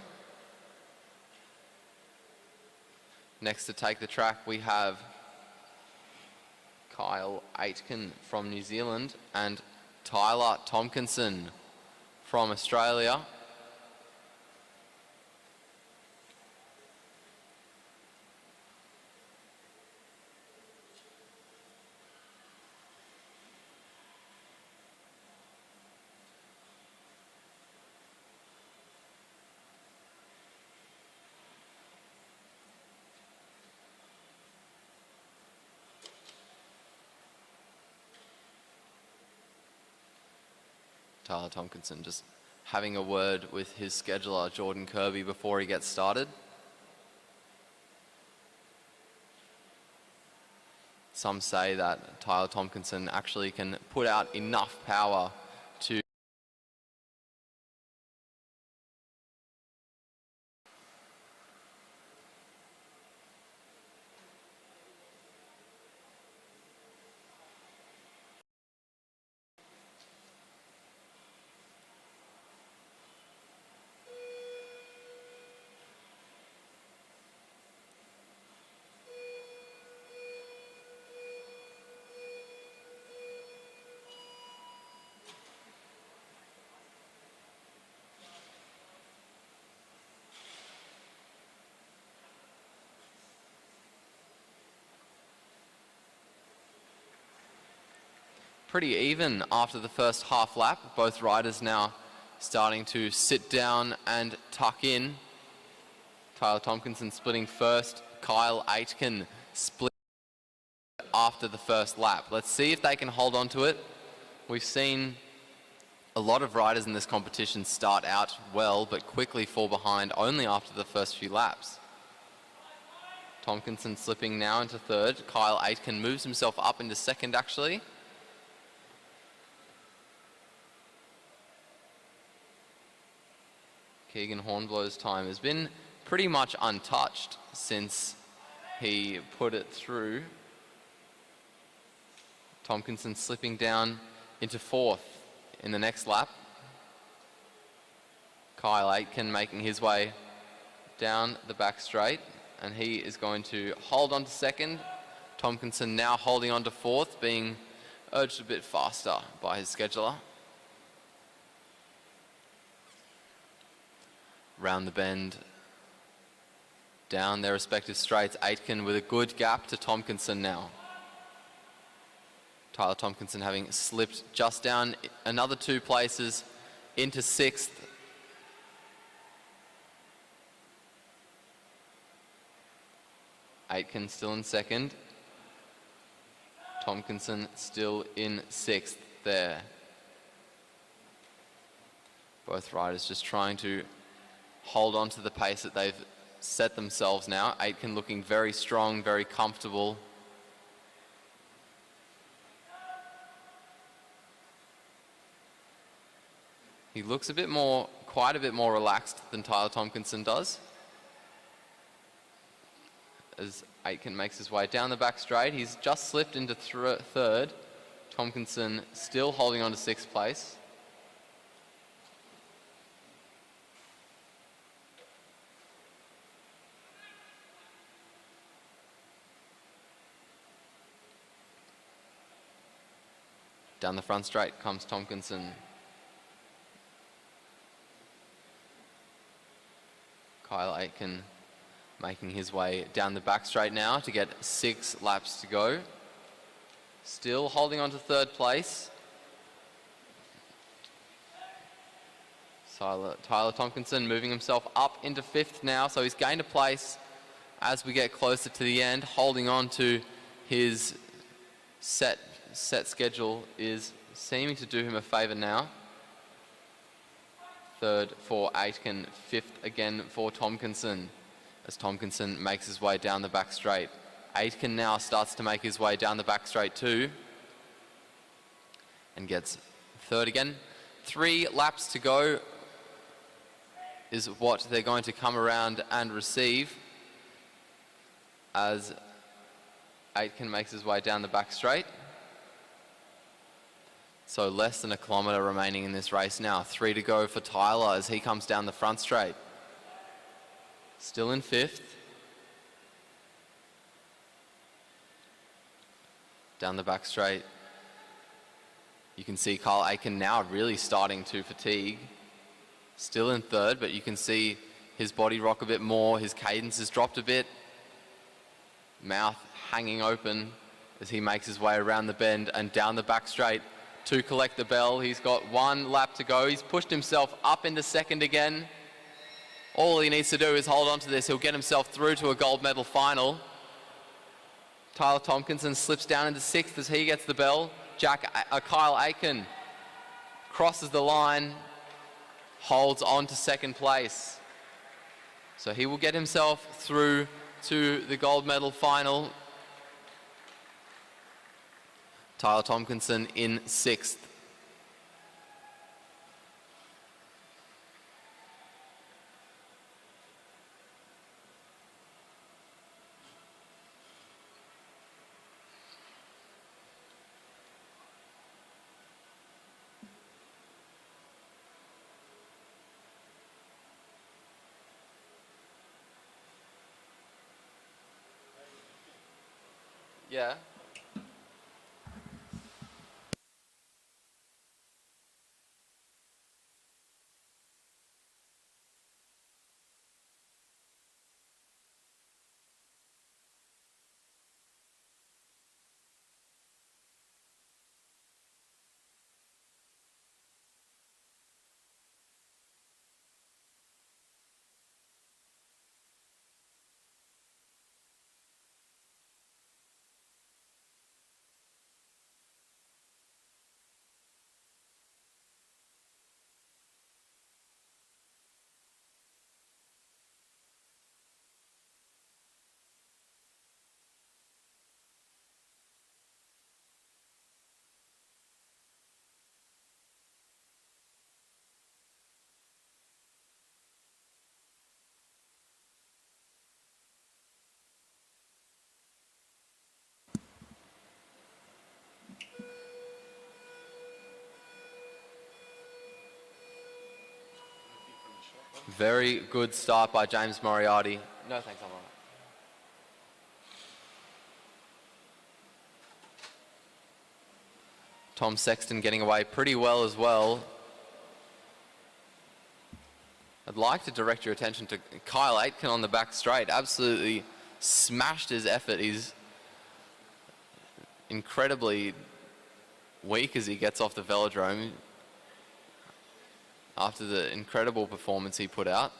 Next to take the track we have Kyle Aitken from New Zealand and Tyler Tompkinson from Australia. Tyler Tompkinson just having a word with his scheduler, Jordan Kirby, before he gets started. Some say that Tyler Tompkinson actually can put out enough power to pretty even after the first half lap. Both riders now starting to sit down and tuck in. Tyler Tompkinson splitting first. Kyle Aitken split after the first lap. Let's see if they can hold on to it. We've seen a lot of riders in this competition start out well, but quickly fall behind only after the first few laps. Tompkinson slipping now into 3rd. Kyle Aitken moves himself up into 2nd actually. Keegan Hornblow's time has been pretty much untouched since he put it through. Tompkinson slipping down into 4th in the next lap. Kyle Aitken making his way down the back straight, and he is going to hold on to 2nd. Tompkinson now holding on to 4th, being urged a bit faster by his scheduler. Round the bend, down their respective straights. Aitken with a good gap to Tompkinson now. Tyler Tompkinson having slipped just down another 2 places into 6th. Aitken still in 2nd. Tompkinson still in 6th there. Both riders just trying to hold on to the pace that they've set themselves now. Aitken looking very strong, very comfortable. He looks quite a bit more relaxed than Tyler Tompkinson does. As Aitken makes his way down the back straight, he's just slipped into 3rd. Tompkinson still holding on to 6th place. Down the front straight comes Tompkinson. Kyle Aitken making his way down the back straight now to get 6 laps to go. Still holding on to 3rd place. Tyler Tompkinson moving himself up into 5th now, so he's gained a place as we get closer to the end. Holding on to his set schedule is seeming to do him a favour now. 3rd for Aitken, 5th again for Tompkinson, as Tompkinson makes his way down the back straight. Aitken now starts to make his way down the back straight too, and gets 3rd again. 3 laps to go is what they're going to come around and receive, as Aitken makes his way down the back straight. So less than a kilometre remaining in this race now. 3 to go for Tyler as he comes down the front straight. Still in 5th. Down the back straight. You can see Kyle Aitken now really starting to fatigue. Still in 3rd, but you can see his body rock a bit more. His cadence has dropped a bit. Mouth hanging open as he makes his way around the bend and down the back straight to collect the bell. He's got 1 lap to go. He's pushed himself up into 2nd again. All he needs to do is hold on to this. He'll get himself through to a gold medal final. Tyler Tompkinson slips down into 6th as he gets the bell. Kyle Aitken crosses the line, holds on to 2nd place. So he will get himself through to the gold medal final. Tyler Tompkinson in 6th. Yeah. Very good start by James Moriarty. No, thanks, I'm all right. Tom Sexton getting away pretty well as well. I'd like to direct your attention to Kyle Aitken on the back straight. Absolutely smashed his effort. He's incredibly weak as he gets off the velodrome after the incredible performance he put out.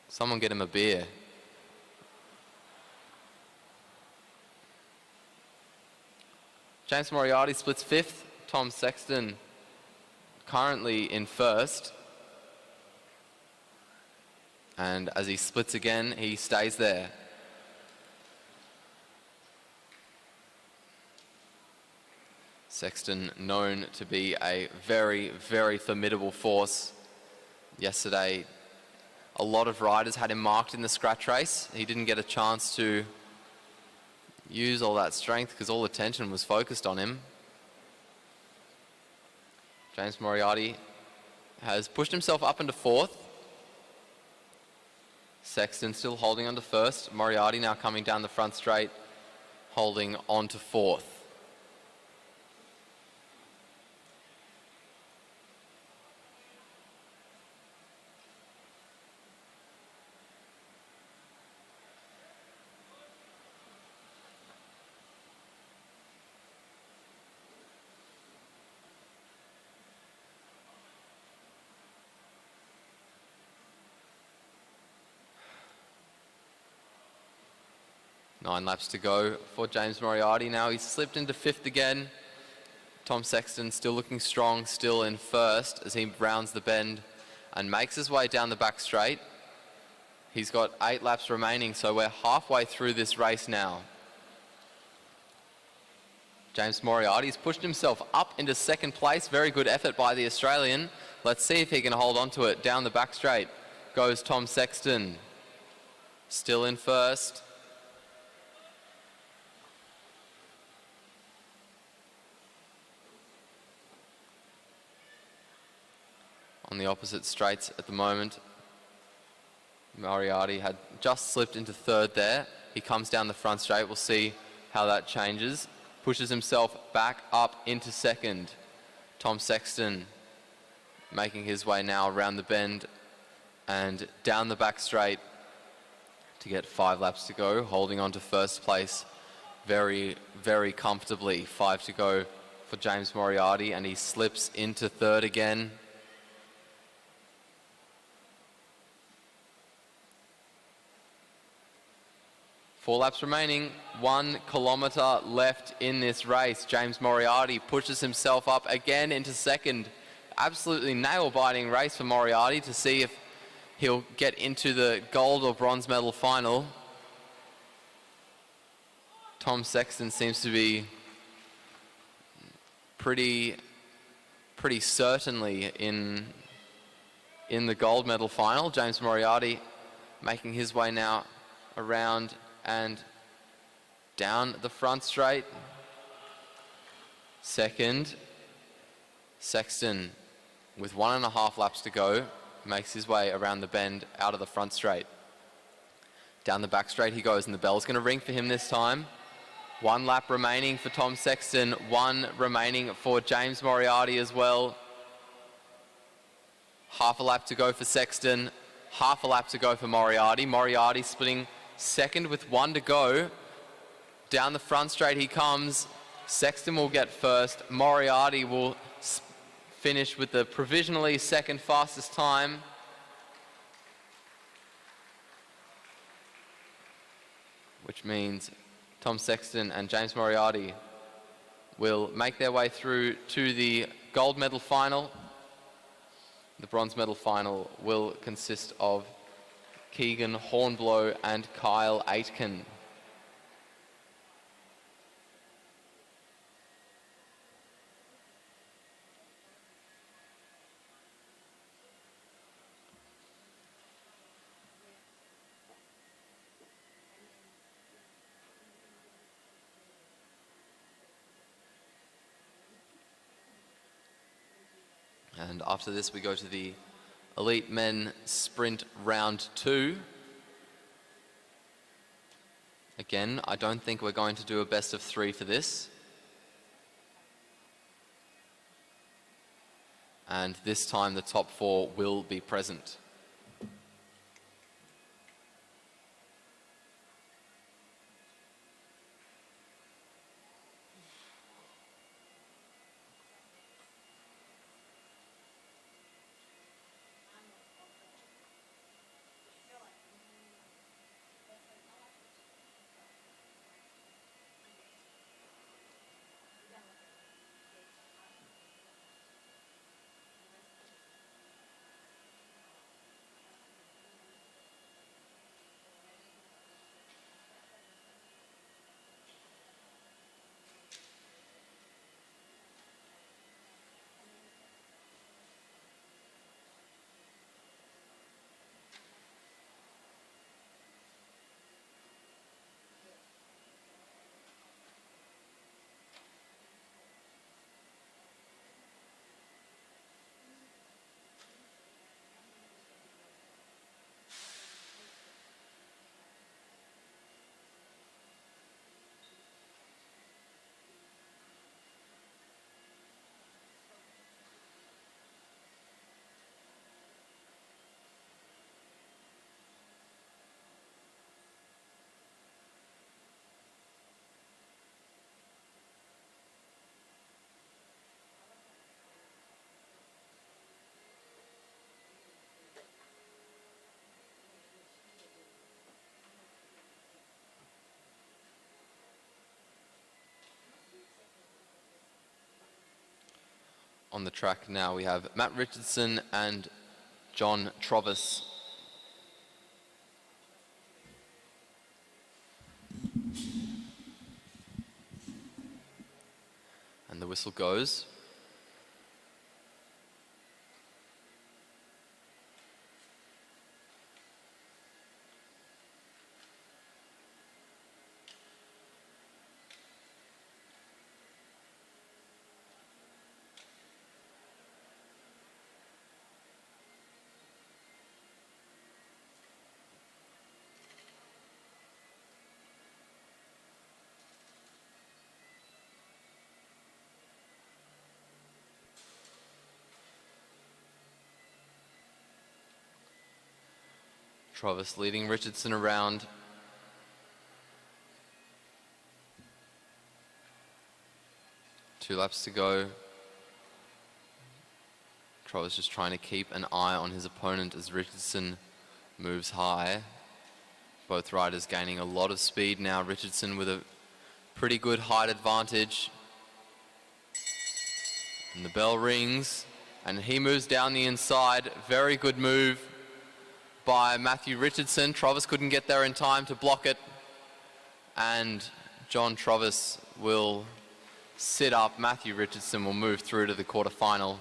Someone get him a beer. James Moriarty splits 5th. Tom Sexton currently in 1st. And as he splits again, he stays there. Sexton known to be a very, very formidable force. Yesterday, a lot of riders had him marked in the scratch race. He didn't get a chance to use all that strength because all attention was focused on him. James Moriarty has pushed himself up into 4th. Sexton still holding on to 1st. Moriarty now coming down the front straight, holding on to 4th. Nine laps to go for James Moriarty. Now he's slipped into 5th again. Tom Sexton still looking strong, still in 1st as he rounds the bend and makes his way down the back straight. He's got 8 laps remaining, so we're halfway through this race now. James Moriarty's pushed himself up into 2nd place. Very good effort by the Australian. Let's see if he can hold on to it. Down the back straight goes Tom Sexton. Still in 1st. On the opposite straights at the moment, Moriarty had just slipped into 3rd there. He comes down the front straight. We'll see how that changes. Pushes himself back up into 2nd. Tom Sexton making his way now around the bend and down the back straight to get 5 laps to go, holding on to 1st place very, very comfortably. 5 to go for James Moriarty, and he slips into 3rd again. Four laps remaining, 1 kilometre left in this race. James Moriarty pushes himself up again into 2nd. Absolutely nail-biting race for Moriarty to see if he'll get into the gold or bronze medal final. Tom Sexton seems to be pretty certainly in the gold medal final. James Moriarty making his way now around and down the front straight. 2nd, Sexton with 1.5 laps to go makes his way around the bend out of the front straight. Down the back straight he goes, and the bell's going to ring for him this time. 1 lap remaining for Tom Sexton, 1 remaining for James Moriarty as well. Half a lap to go for Sexton, half a lap to go for Moriarty. Moriarty splitting 2nd with 1 to go. Down the front straight he comes. Sexton will get 1st. Moriarty will finish with the provisionally 2nd fastest time. Which means Tom Sexton and James Moriarty will make their way through to the gold medal final. The bronze medal final will consist of Keegan Hornblow and Kyle Aitken. And after this we go to the Elite Men Sprint Round 2. Again, I don't think we're going to do a best of 3 for this. And this time the top 4 will be present. On the track now we have Matt Richardson and John Trovis. And the whistle goes. Trovis leading Richardson around. Two laps to go. Trovis just trying to keep an eye on his opponent as Richardson moves high. Both riders gaining a lot of speed now. Richardson with a pretty good height advantage. And the bell rings and he moves down the inside. Very good move by Matthew Richardson. Trovis couldn't get there in time to block it. And John Trovis will sit up. Matthew Richardson will move through to the quarterfinal.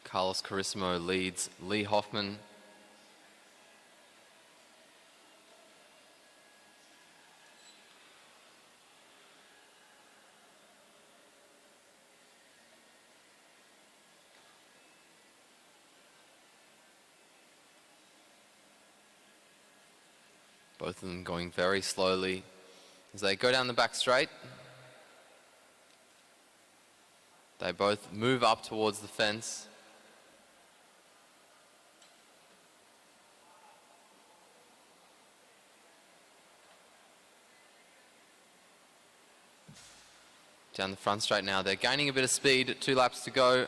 Carlos Carissimo leads Lee Hoffman. Both of them going very slowly as they go down the back straight. They both move up towards the fence. Down the front straight now. They're gaining a bit of speed. 2 laps to go.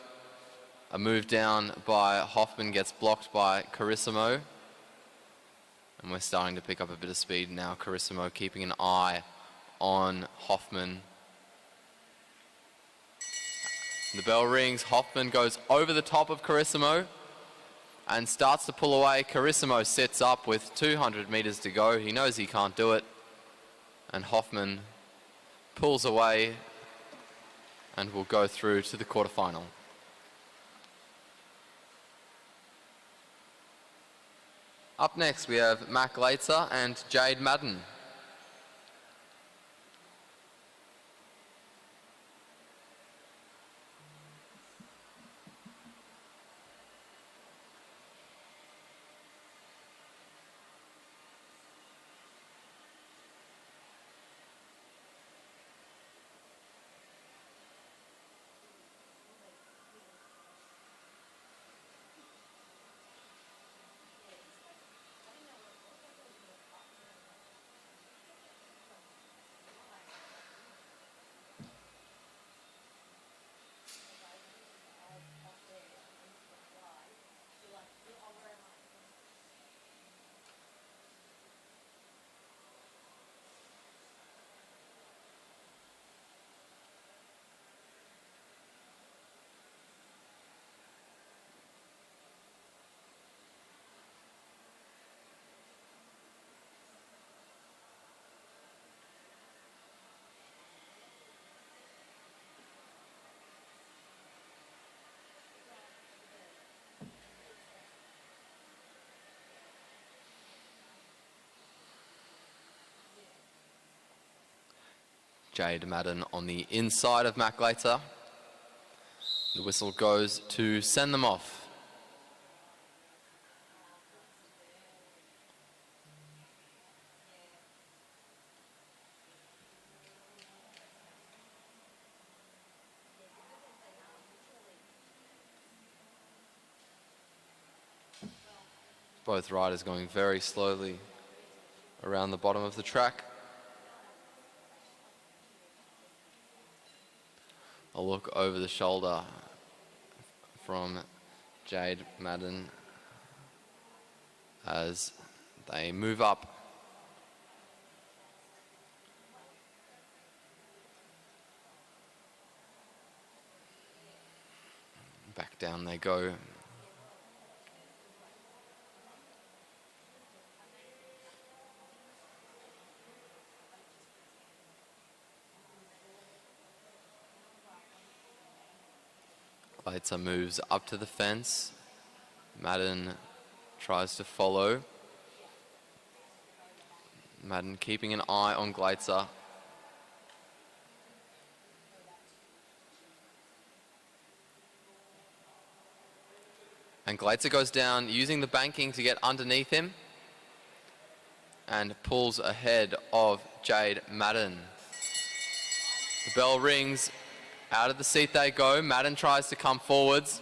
A move down by Hoffman gets blocked by Carissimo. And we're starting to pick up a bit of speed now. Carissimo keeping an eye on Hoffman. The bell rings. Hoffman goes over the top of Carissimo and starts to pull away. Carissimo sits up with 200 meters to go. He knows he can't do it. And Hoffman pulls away and will go through to the quarterfinal. Up next we have Mac Later and Jade Madden. Jade Madden on the inside of Matt Glater. The whistle goes to send them off. Both riders going very slowly around the bottom of the track. A look over the shoulder from Jade Madden as they move up. Back down they go. Glater moves up to the fence. Madden tries to follow. Madden keeping an eye on Glater. And Glater goes down using the banking to get underneath him and pulls ahead of Jade Madden. The bell rings. Out of the seat they go. Madden tries to come forwards.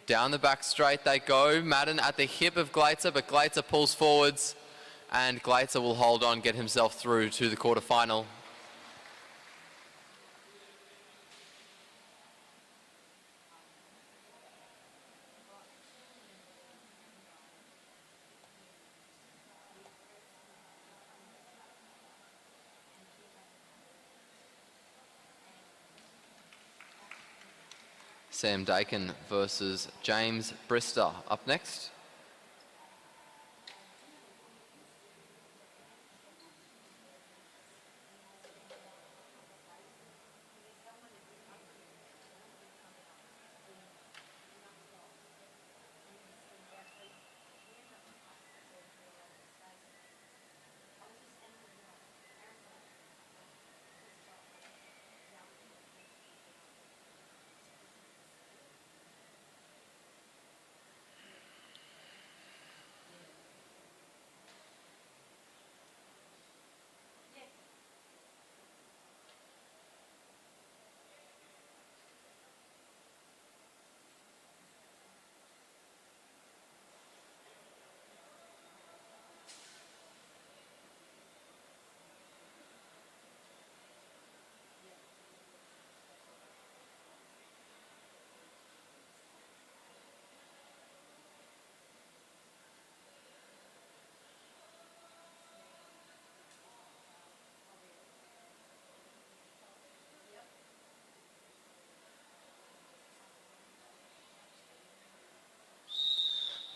Down the back straight they go. Madden at the hip of Glater, but Glater pulls forwards, and Glater will hold on, get himself through to the quarterfinal. Sam Dakin versus James Brister up next.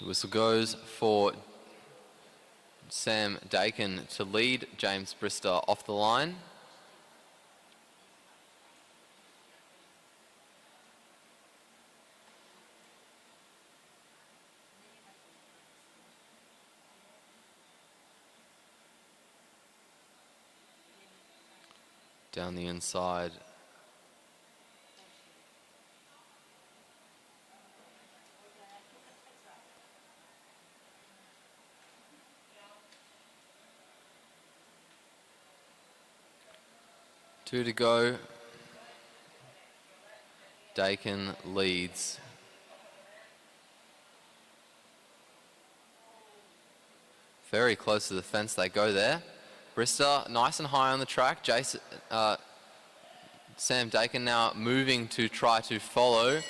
The whistle goes for Sam Dakin to lead James Brister off the line. Down the inside. Two to go. Dakin leads. Very close to the fence they go there. Brister nice and high on the track. Sam Dakin now moving to try to follow.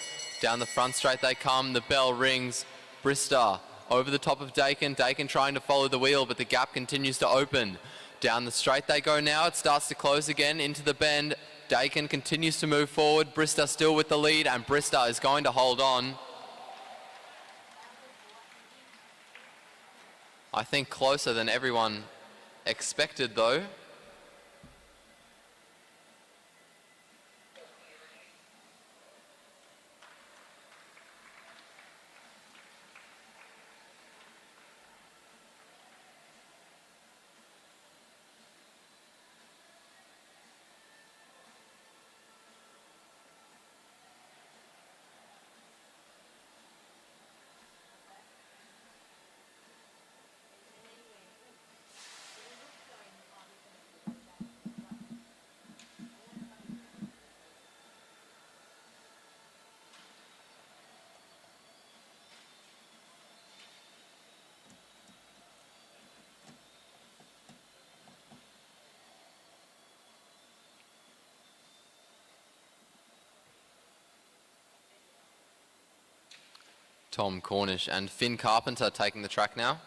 Down the front straight they come. The bell rings. Brister over the top of Dakin. Dakin trying to follow the wheel, but the gap continues to open. Down the straight they go now. It starts to close again into the bend. Dakin continues to move forward. Brister still with the lead, and Brister is going to hold on. I think closer than everyone expected though. Tom Cornish and Finn Carpenter taking the track now.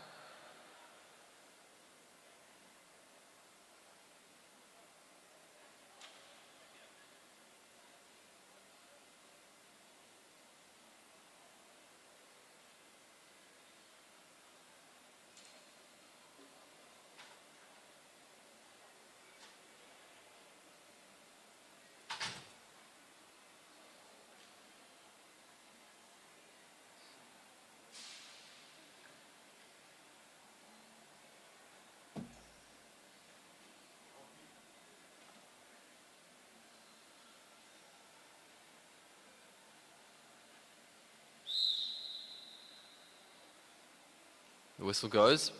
The whistle goes.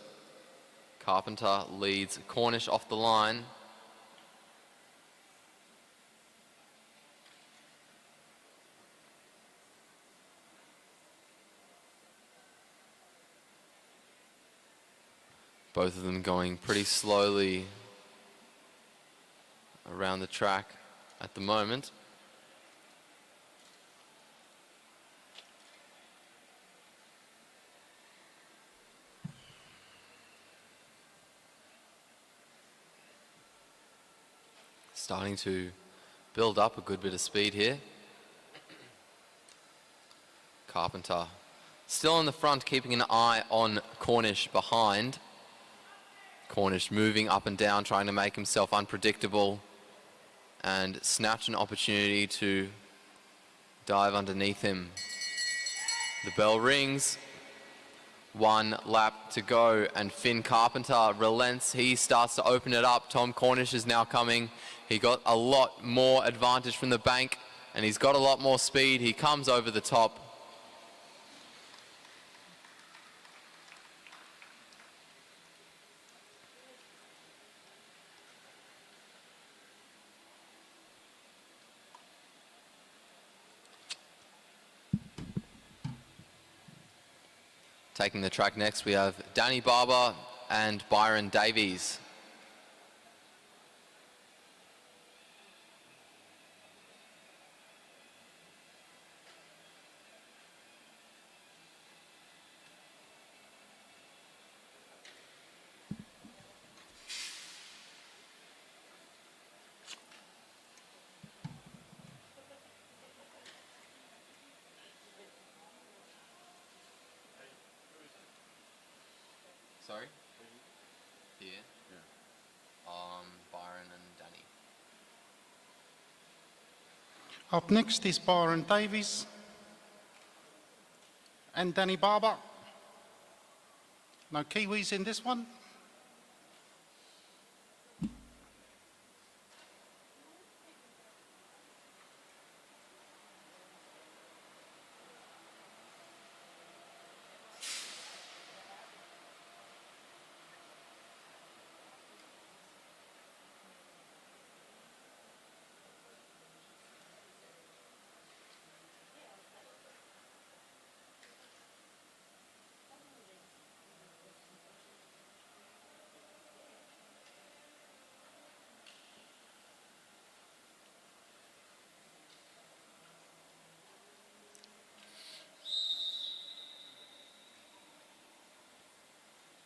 Carpenter leads Cornish off the line. Both of them going pretty slowly around the track at the moment. Starting to build up a good bit of speed here. Carpenter still in the front, keeping an eye on Cornish behind. Cornish moving up and down, trying to make himself unpredictable and snatch an opportunity to dive underneath him. The bell rings. 1 lap to go, and Finn Carpenter relents. He starts to open it up. Tom Cornish is now coming. He got a lot more advantage from the bank, and he's got a lot more speed. He comes over the top. Taking the track next, we have Danny Barber and Byron Davies. Sorry? Here? Yeah. Byron and Danny. Up next is Byron Davies and Danny Barber. No Kiwis in this one.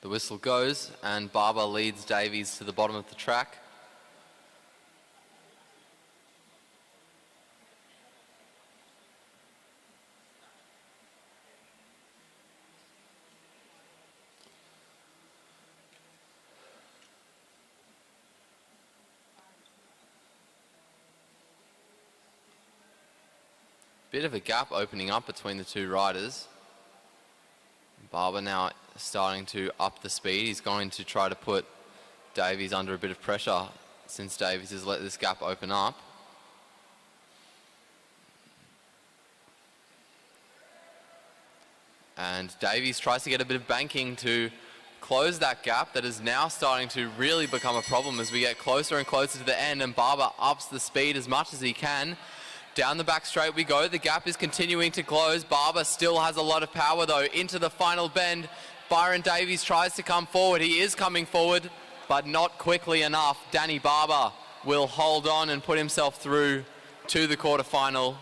The whistle goes, and Barber leads Davies to the bottom of the track. Bit of a gap opening up between the two riders. Barber now starting to up the speed. He's going to try to put Davies under a bit of pressure since Davies has let this gap open up. And Davies tries to get a bit of banking to close that gap that is now starting to really become a problem as we get closer and closer to the end, and Barber ups the speed as much as he can. Down the back straight we go. The gap is continuing to close. Barber still has a lot of power though into the final bend. Byron Davies tries to come forward. He is coming forward, but not quickly enough. Danny Barber will hold on and put himself through to the quarterfinal.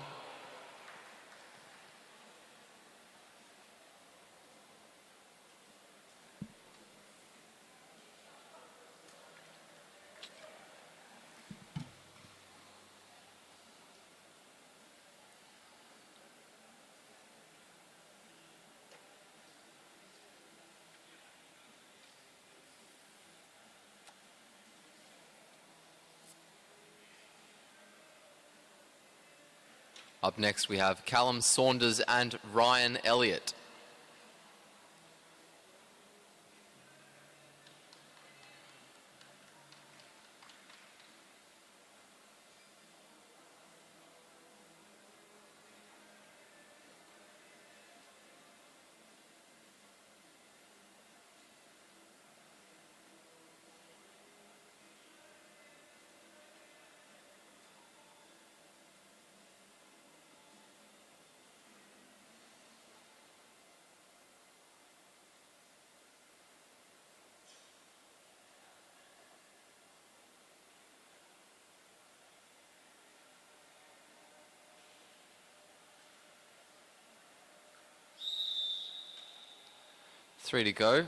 Up next, we have Callum Saunders and Ryan Elliott. Three to go.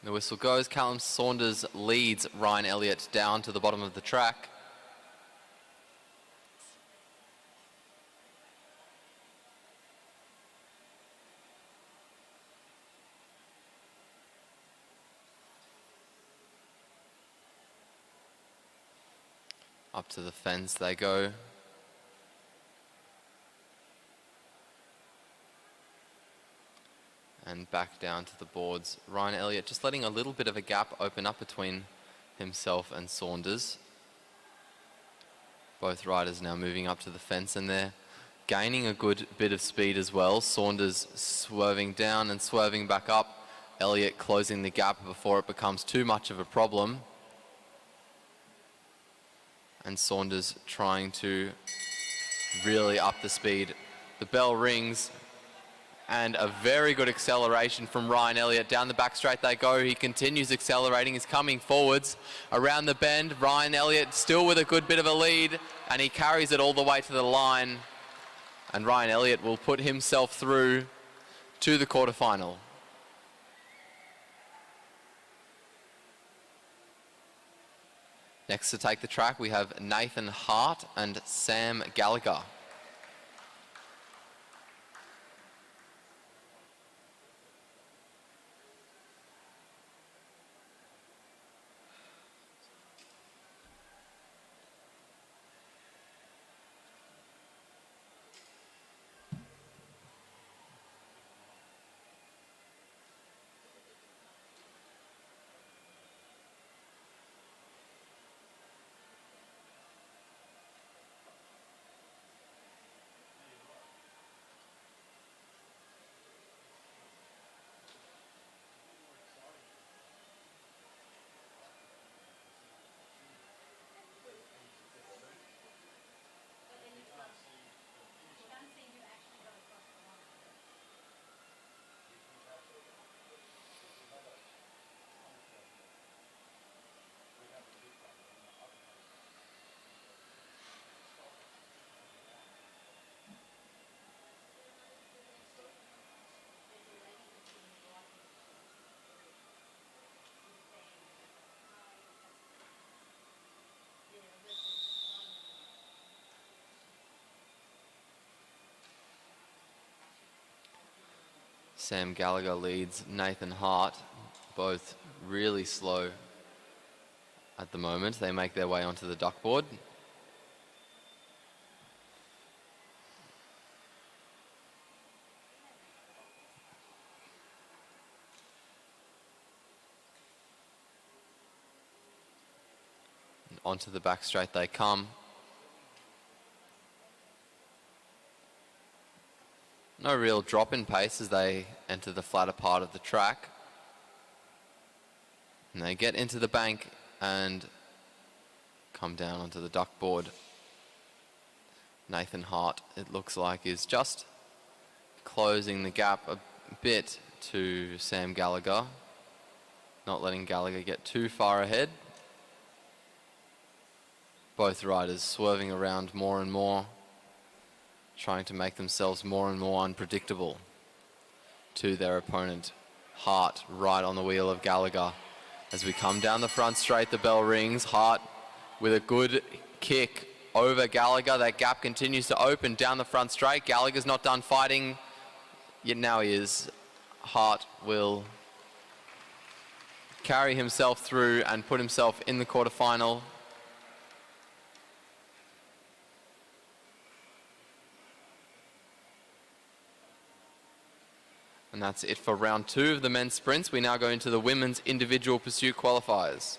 The whistle goes. Callum Saunders leads Ryan Elliott down to the bottom of the track. Up to the fence they go. And back down to the boards. Ryan Elliott just letting a little bit of a gap open up between himself and Saunders. Both riders now moving up to the fence, and they're gaining a good bit of speed as well. Saunders swerving down and swerving back up. Elliott closing the gap before it becomes too much of a problem. And Saunders trying to really up the speed. The bell rings. And a very good acceleration from Ryan Elliott. Down the back straight they go. He continues accelerating. He's coming forwards around the bend. Ryan Elliott still with a good bit of a lead, and he carries it all the way to the line. And Ryan Elliott will put himself through to the quarterfinal. Next to take the track, we have Nathan Hart and Sam Gallagher. Sam Gallagher leads Nathan Hart, both really slow at the moment. They make their way onto the duckboard. And onto the back straight they come. No real drop in pace as they enter the flatter part of the track. And they get into the bank and come down onto the duckboard. Nathan Hart, it looks like, is just closing the gap a bit to Sam Gallagher. Not letting Gallagher get too far ahead. Both riders swerving around more and more, trying to make themselves more and more unpredictable to their opponent. Hart right on the wheel of Gallagher. As we come down the front straight, the bell rings. Hart with a good kick over Gallagher. That gap continues to open down the front straight. Gallagher's not done fighting, yet now he is. Hart will carry himself through and put himself in the quarterfinal. And that's it for round 2 of the men's sprints. We now go into the women's individual pursuit qualifiers.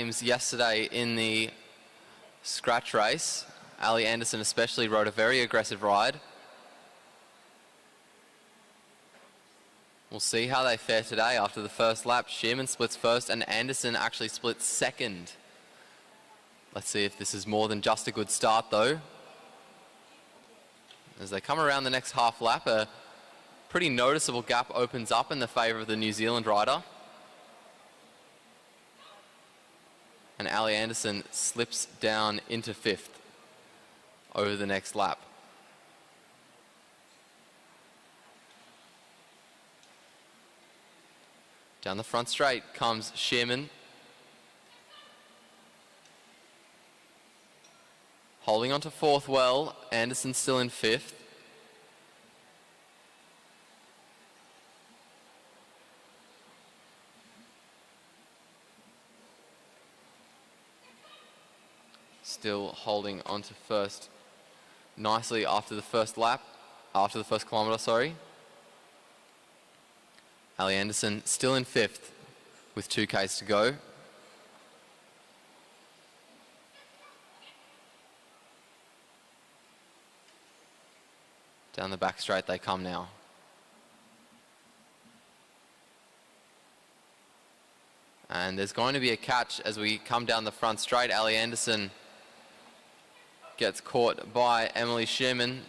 games yesterday in the scratch race. Ali Anderson especially rode a very aggressive ride. We'll see how they fare today after the first lap. Shearman splits first and Anderson actually splits second. Let's see if this is more than just a good start though. As they come around the next half lap, a pretty noticeable gap opens up in the favour of the New Zealand rider. And Ali Anderson slips down into fifth over the next lap. Down the front straight comes Shearman. Holding on to fourth well, Anderson still in fifth. Still holding on to first nicely after the first lap, after the first kilometre, sorry. Ali Anderson still in fifth with 2Ks to go. Down the back straight they come now. And there's going to be a catch as we come down the front straight. Ali Anderson gets caught by Emily Shearman.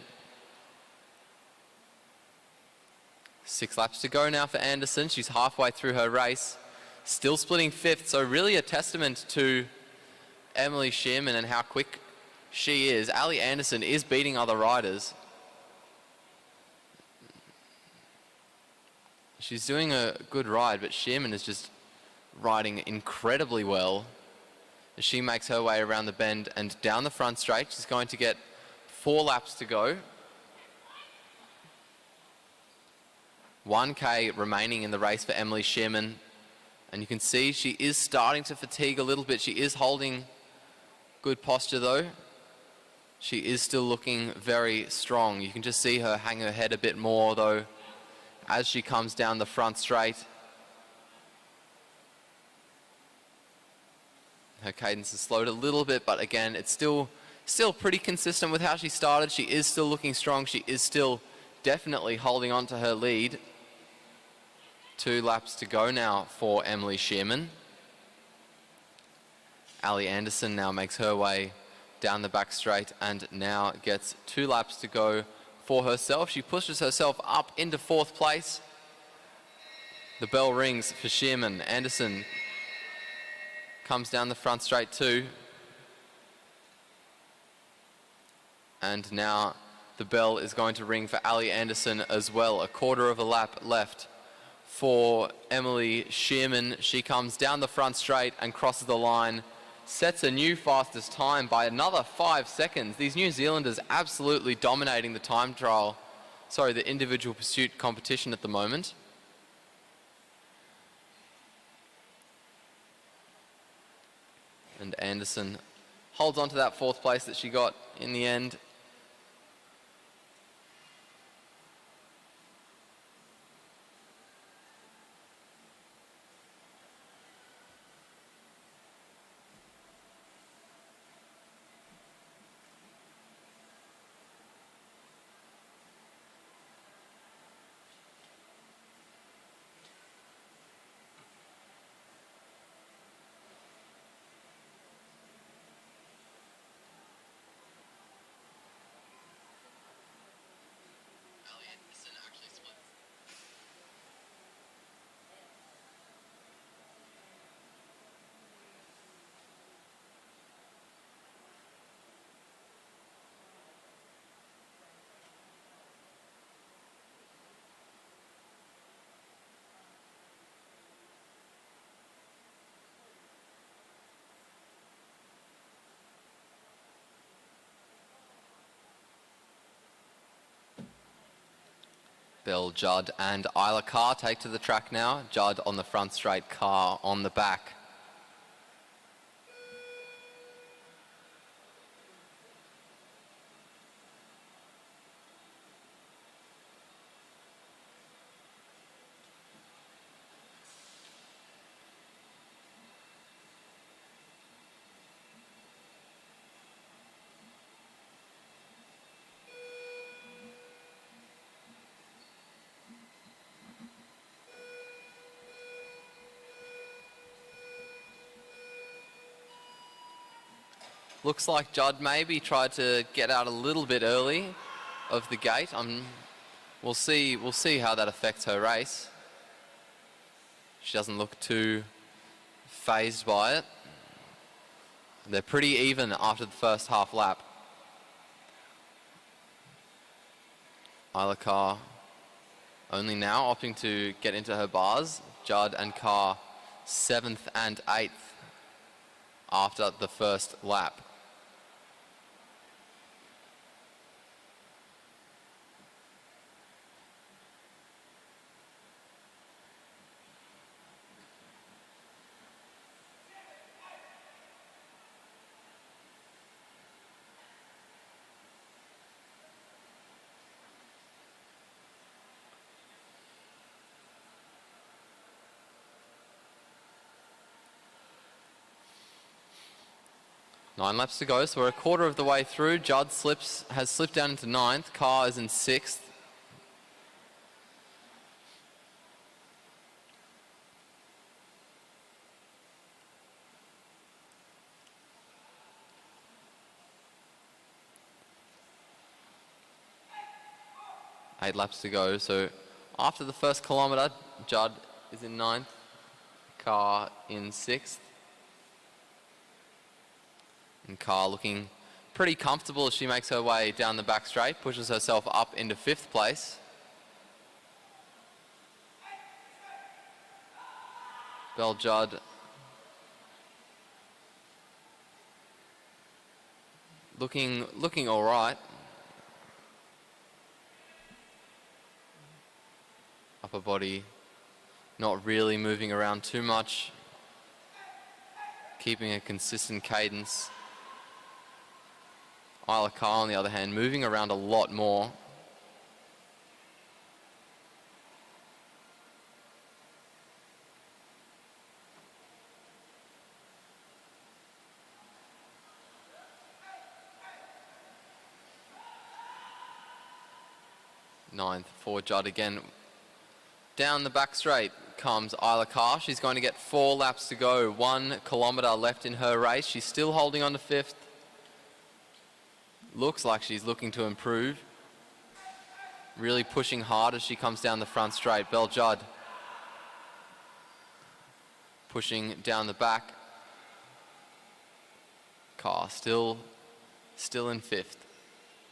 6 laps to go now for Anderson. She's halfway through her race. Still splitting fifth, so really a testament to Emily Shearman and how quick she is. Ali Anderson is beating other riders. She's doing a good ride, but Shearman is just riding incredibly well as she makes her way around the bend and down the front straight. She's going to get 4 laps to go. 1K remaining in the race for Emily Shearman. And you can see she is starting to fatigue a little bit. She is holding good posture though. She is still looking very strong. You can just see her hang her head a bit more though as she comes down the front straight. Her cadence has slowed a little bit, but again, it's still pretty consistent with how she started. She is still looking strong. She is still definitely holding on to her lead. 2 laps to go now for Emily Shearman. Ali Anderson now makes her way down the back straight and now gets 2 laps to go for herself. She pushes herself up into 4th place. The bell rings for Shearman. Anderson comes down the front straight too. And now the bell is going to ring for Ali Anderson as well. A quarter of a lap left for Emily Shearman. She comes down the front straight and crosses the line, sets a new fastest time by another 5 seconds. These New Zealanders absolutely dominating the time trial, the individual pursuit competition at the moment. And Anderson holds on to that 4th place that she got in the end. Bell, Judd and Isla Carr take to the track now. Judd on the front straight, Carr on the back. Looks like Judd maybe tried to get out a little bit early of the gate. We'll see how that affects her race. She doesn't look too phased by it. They're pretty even after the first half lap. Isla Carr only now opting to get into her bars. Judd and Carr 7th and 8th after the first lap. Nine laps to go, so we're a quarter of the way through. Judd has slipped down into 9th. Carr is in 6th. Eight laps to go, so after the first kilometre, Judd is in 9th. Carr in 6th. And Carr looking pretty comfortable as she makes her way down the back straight, pushes herself up into 5th place. Belle Judd looking all right. Upper body not really moving around too much, keeping a consistent cadence. Isla Carr, on the other hand, moving around a lot more. Ninth for Judd again. Down the back straight comes Isla Carr. She's going to get 4 laps to go. 1 kilometre left in her race. She's still holding on to 5th. Looks like she's looking to improve. Really pushing hard as she comes down the front straight. Belle Judd pushing down the back. Carr still in 5th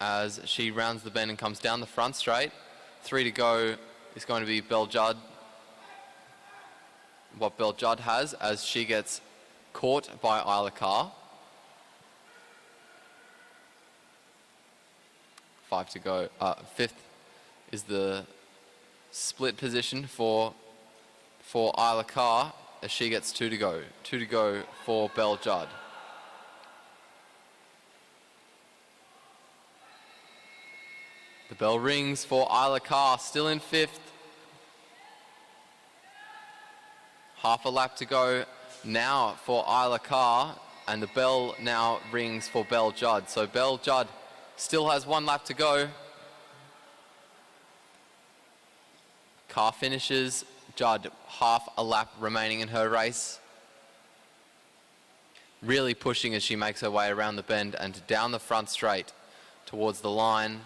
as she rounds the bend and comes down the front straight. 3 to go is going to be Belle Judd. What Belle Judd has as she gets caught by Isla Carr. 5 to go. 5th is the split position for Isla Carr as she gets 2 to go. 2 to go for Belle Judd. The bell rings for Isla Carr, still in 5th. Half a lap to go now for Isla Carr, and the bell now rings for Belle Judd. So Belle Judd still has 1 lap to go. Carr finishes. Judd, half a lap remaining in her race. Really pushing as she makes her way around the bend and down the front straight towards the line.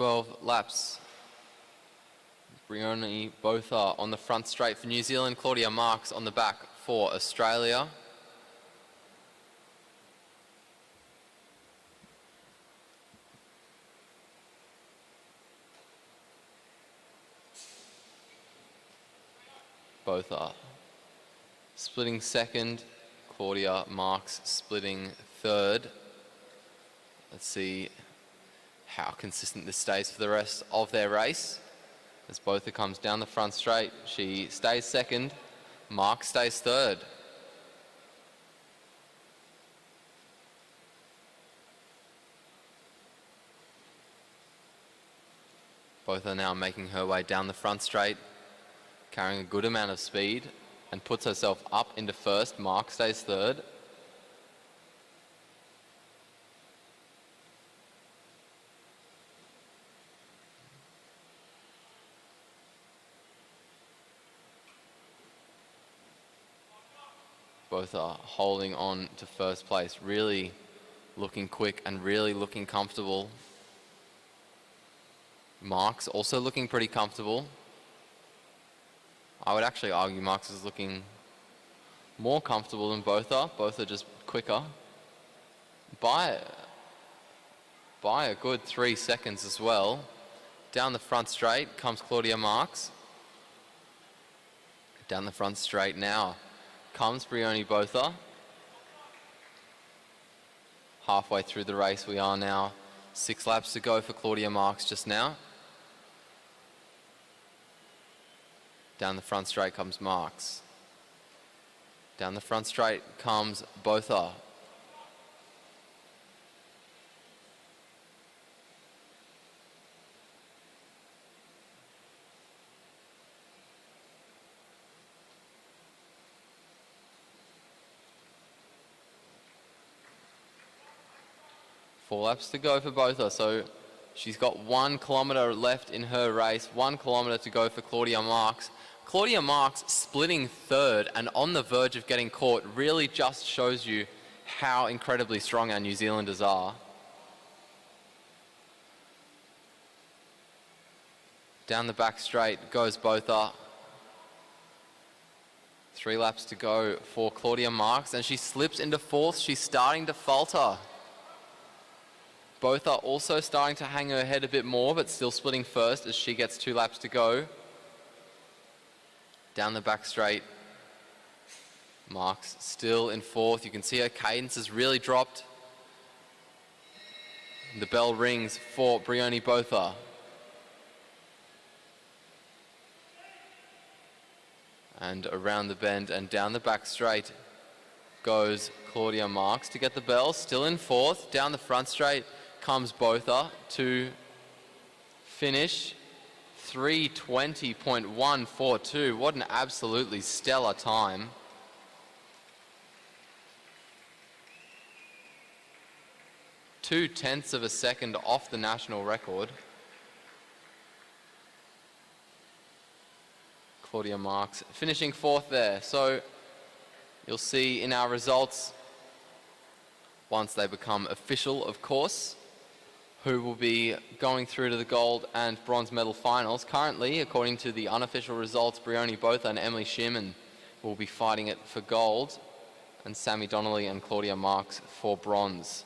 12 laps. Brioni Botha on the front straight for New Zealand. Claudia Marks on the back for Australia. Botha splitting second. Claudia Marks splitting third. Let's see how consistent this stays for the rest of their race. As Botha comes down the front straight, she stays second. Marks stays third. Botha now making her way down the front straight, carrying a good amount of speed, and puts herself up into first. Marks stays third. Both are holding on to first place, really looking quick and really looking comfortable. Marks also looking pretty comfortable. I would actually argue Marks is looking more comfortable than both are. Both are just quicker by a good 3 seconds as well. Down the front straight comes Claudia Marks. Down the front straight now comes Brioni Botha. Halfway through the race we are now. 6 laps to go for Claudia Marks just now. Down the front straight comes Marks. Down the front straight comes Botha. Four laps to go for Botha, so she's got 1 kilometre left in her race, 1 kilometre to go for Claudia Marks. Claudia Marks splitting third and on the verge of getting caught really just shows you how incredibly strong our New Zealanders are. Down the back straight goes Botha. 3 laps to go for Claudia Marks, and she slips into fourth. She's starting to falter. Both are also starting to hang her head a bit more, but still splitting first as she gets 2 laps to go. Down the back straight, Marks still in fourth. You can see her cadence has really dropped. The bell rings for Brioni Botha. And around the bend and down the back straight goes Claudia Marks to get the bell, still in fourth. Down the front straight comes Botha to finish 3:20.142. What an absolutely stellar time. Two-tenths of a second off the national record. Claudia Marks finishing fourth there. So you'll see in our results, once they become official, of course, who will be going through to the gold and bronze medal finals. Currently, according to the unofficial results, Brioni Botha and Emily Shearman will be fighting it for gold, and Sammy Donnelly and Claudia Marks for bronze.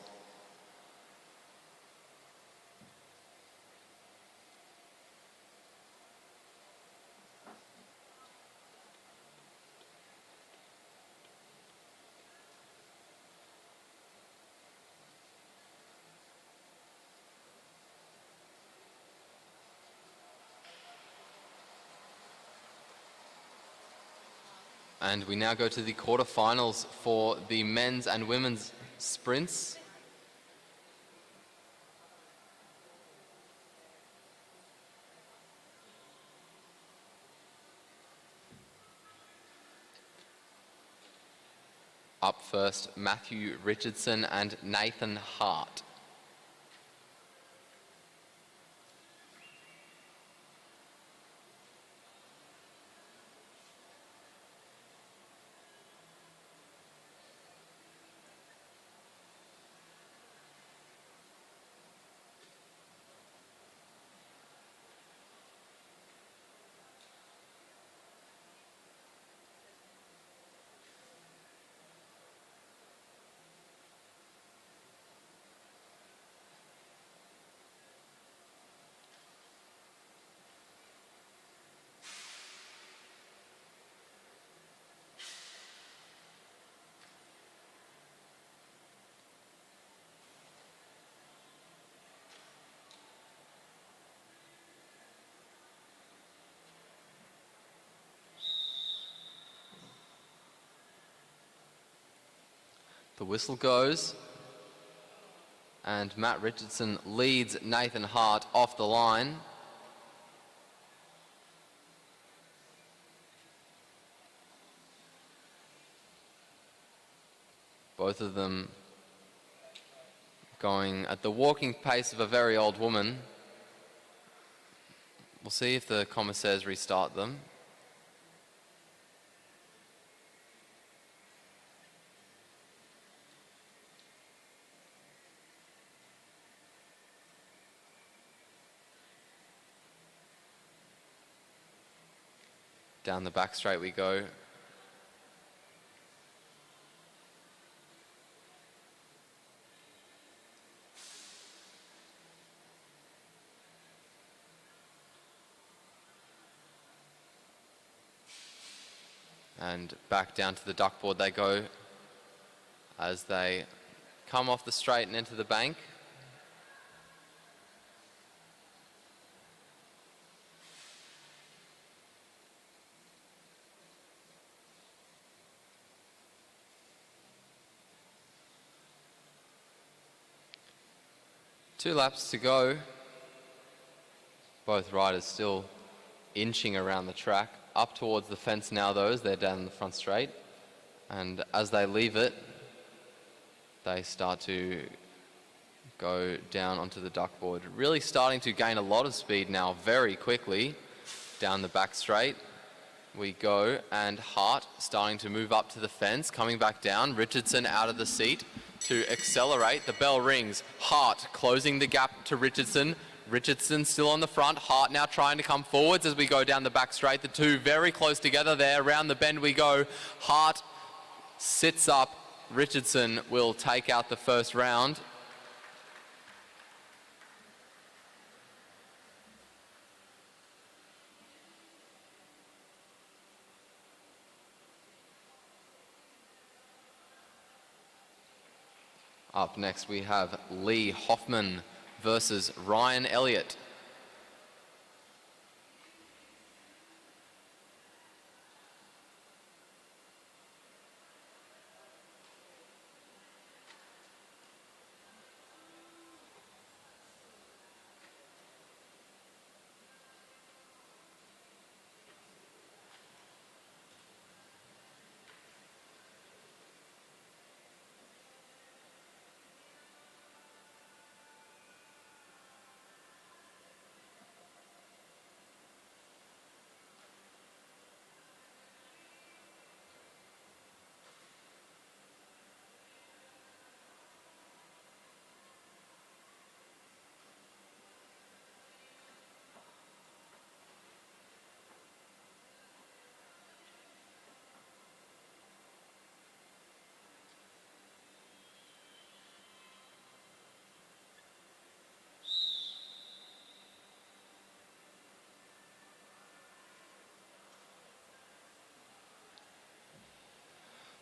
And we now go to the quarterfinals for the men's and women's sprints. Up first, Matthew Richardson and Nathan Hart. The whistle goes, and Matt Richardson leads Nathan Hart off the line. Both of them going at the walking pace of a very old woman. We'll see if the commissaires restart them. Down the back straight we go. And back down to the duckboard they go as they come off the straight and into the bank. Two laps to go. Both riders still inching around the track. Up towards the fence now, though, as they're down the front straight. And as they leave it, they start to go down onto the duckboard. Really starting to gain a lot of speed now very quickly. Down the back straight we go, and Hart starting to move up to the fence, coming back down. Richardson out of the seat to accelerate. The bell rings. Hart closing the gap to Richardson. Richardson still on the front. Hart now trying to come forwards as we go down the back straight. The two very close together there. Around the bend we go. Hart sits up. Richardson will take out the first round. Up next we have Lee Hoffman versus Ryan Elliott.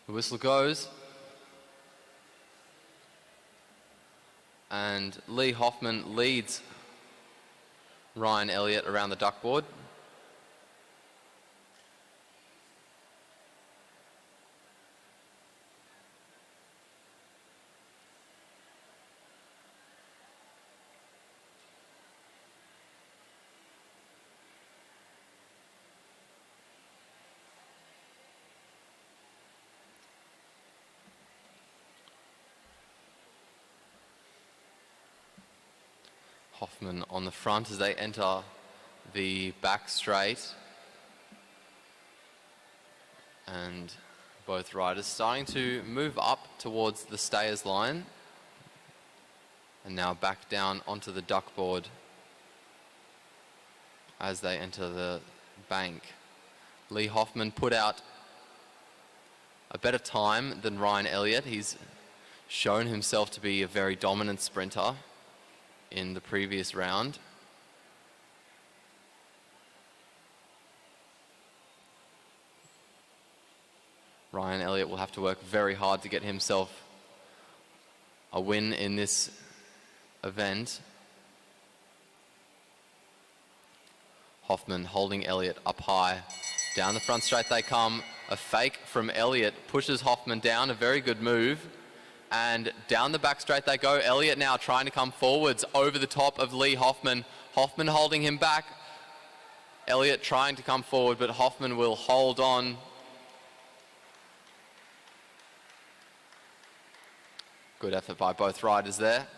The whistle goes. And Lee Hoffman leads Ryan Elliott around the duckboard. Hoffman on the front as they enter the back straight. And both riders starting to move up towards the stayers line. And now back down onto the duckboard as they enter the bank. Lee Hoffman put out a better time than Ryan Elliott. He's shown himself to be a very dominant sprinter in the previous round. Ryan Elliott will have to work very hard to get himself a win in this event. Hoffman holding Elliott up high. Down the front straight they come. A fake from Elliott pushes Hoffman down. A very good move. and down the back straight they go. Elliott now trying to come forwards over the top of Lee Hoffman. Hoffman holding him back. Elliott trying to come forward, but Hoffman will hold on. Good effort by both riders there.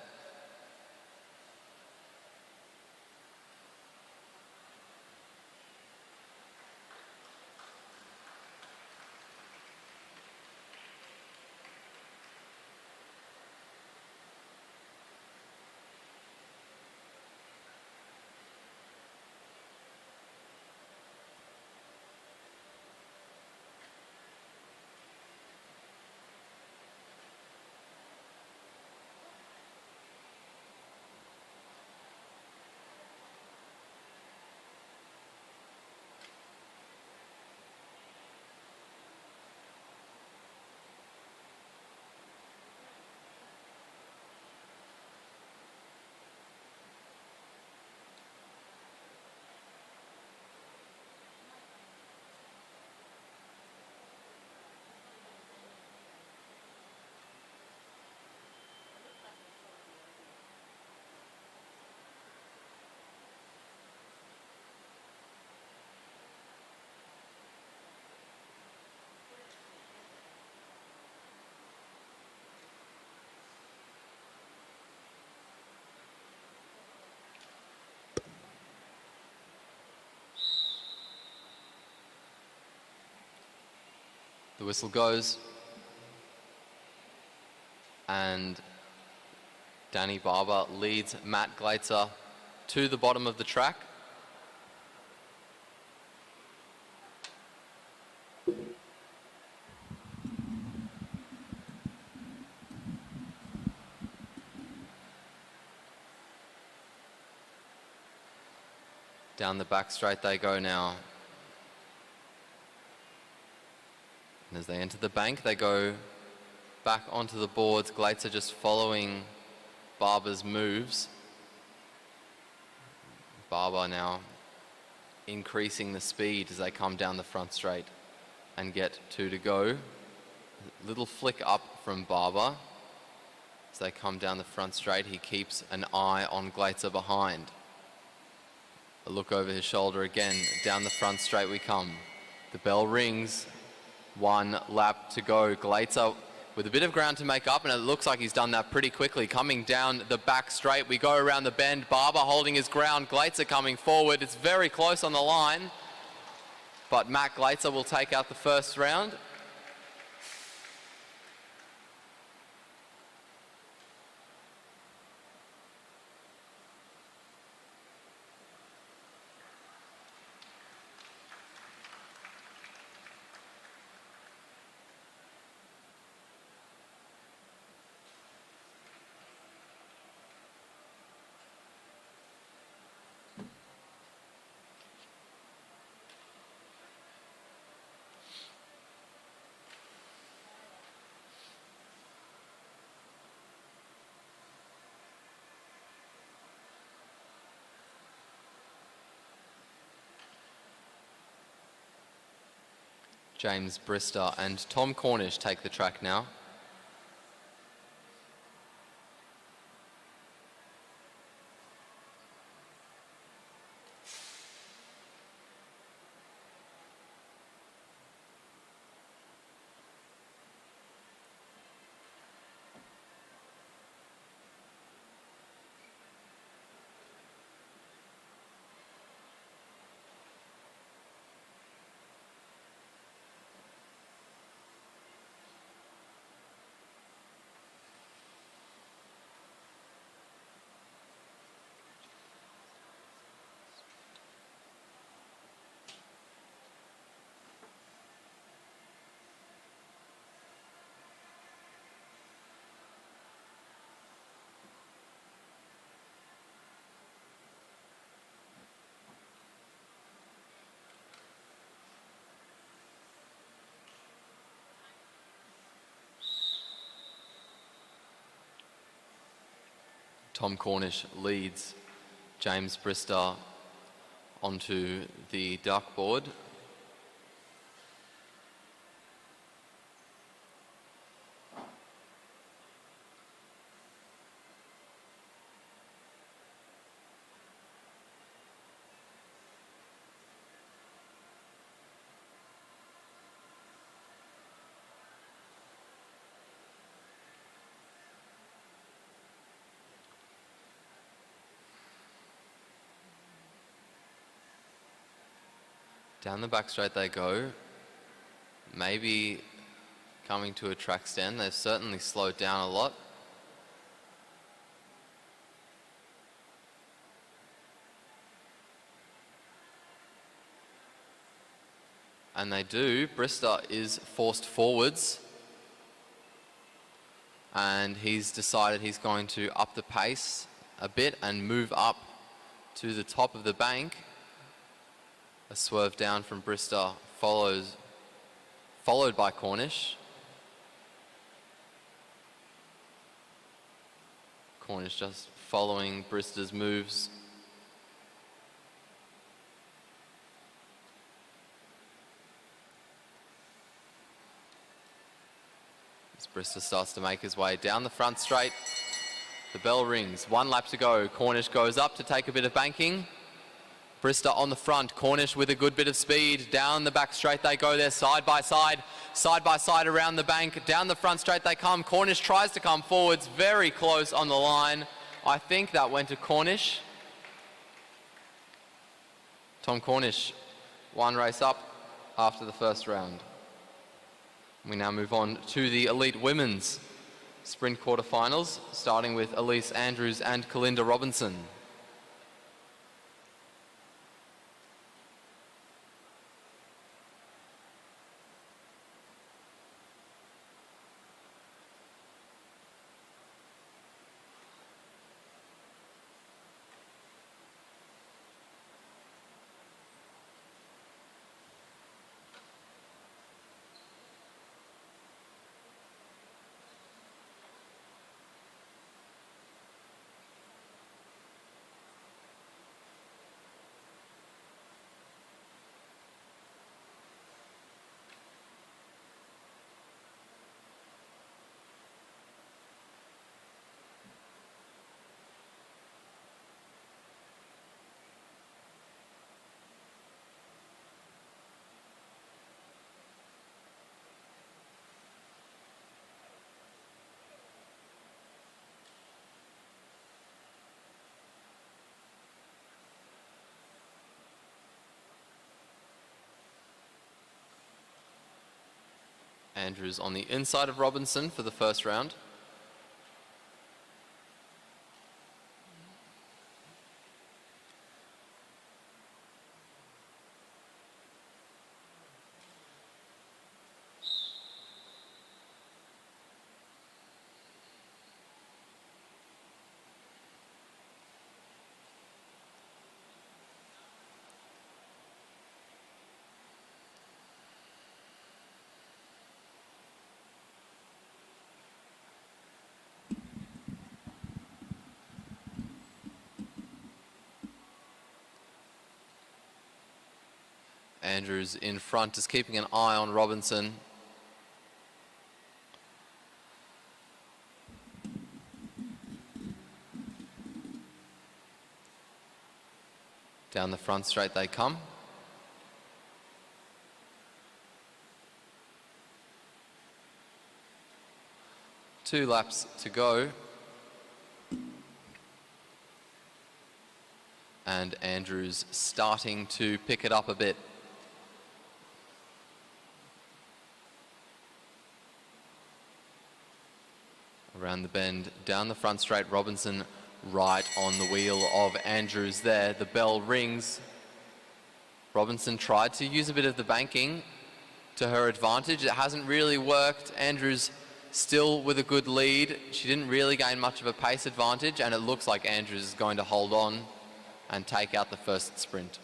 The whistle goes, and Danny Barber leads Matt Glaetzer to the bottom of the track. Down the back straight they go now. And as they enter the bank, they go back onto the boards. Glaetzer just following Barber's moves. Barber now increasing the speed as they come down the front straight and get 2 to go. Little flick up from Barber. As they come down the front straight, he keeps an eye on Glaetzer behind. A look over his shoulder again. Down the front straight we come. The bell rings. 1 lap to go. Glaetzer with a bit of ground to make up, and it looks like he's done that pretty quickly. Coming down the back straight, we go around the bend. Barber holding his ground. Glaetzer coming forward. It's very close on the line, but Matt Glaetzer will take out the first round. James Brister and Tom Cornish take the track now. Tom Cornish leads James Brister onto the dartboard. Down the back straight they go. Maybe coming to a track stand. They've certainly slowed down a lot. And they do. Brister is forced forwards. And he's decided he's going to up the pace a bit and move up to the top of the bank. A swerve down from Brister followed by Cornish. Cornish just following Brister's moves. As Brister starts to make his way down the front straight, the bell rings. 1 lap to go. Cornish goes up to take a bit of banking. Brister on the front. Cornish with a good bit of speed. Down the back straight they go there, side by side around the bank. Down the front straight they come. Cornish tries to come forwards, very close on the line. I think that went to Cornish. Tom Cornish, 1 race up after the first round. We now move on to the elite women's sprint quarterfinals, starting with Elise Andrews and Kalinda Robinson. Andrews on the inside of Robinson for the first round. Andrews in front, is keeping an eye on Robinson. Down the front straight they come. Two laps to go. And Andrews starting to pick it up a bit. Around the bend, down the front straight, Robinson right on the wheel of Andrews there. The bell rings. Robinson tried to use a bit of the banking to her advantage. It hasn't really worked. Andrews still with a good lead. She didn't really gain much of a pace advantage, and it looks like Andrews is going to hold on and take out the first sprint.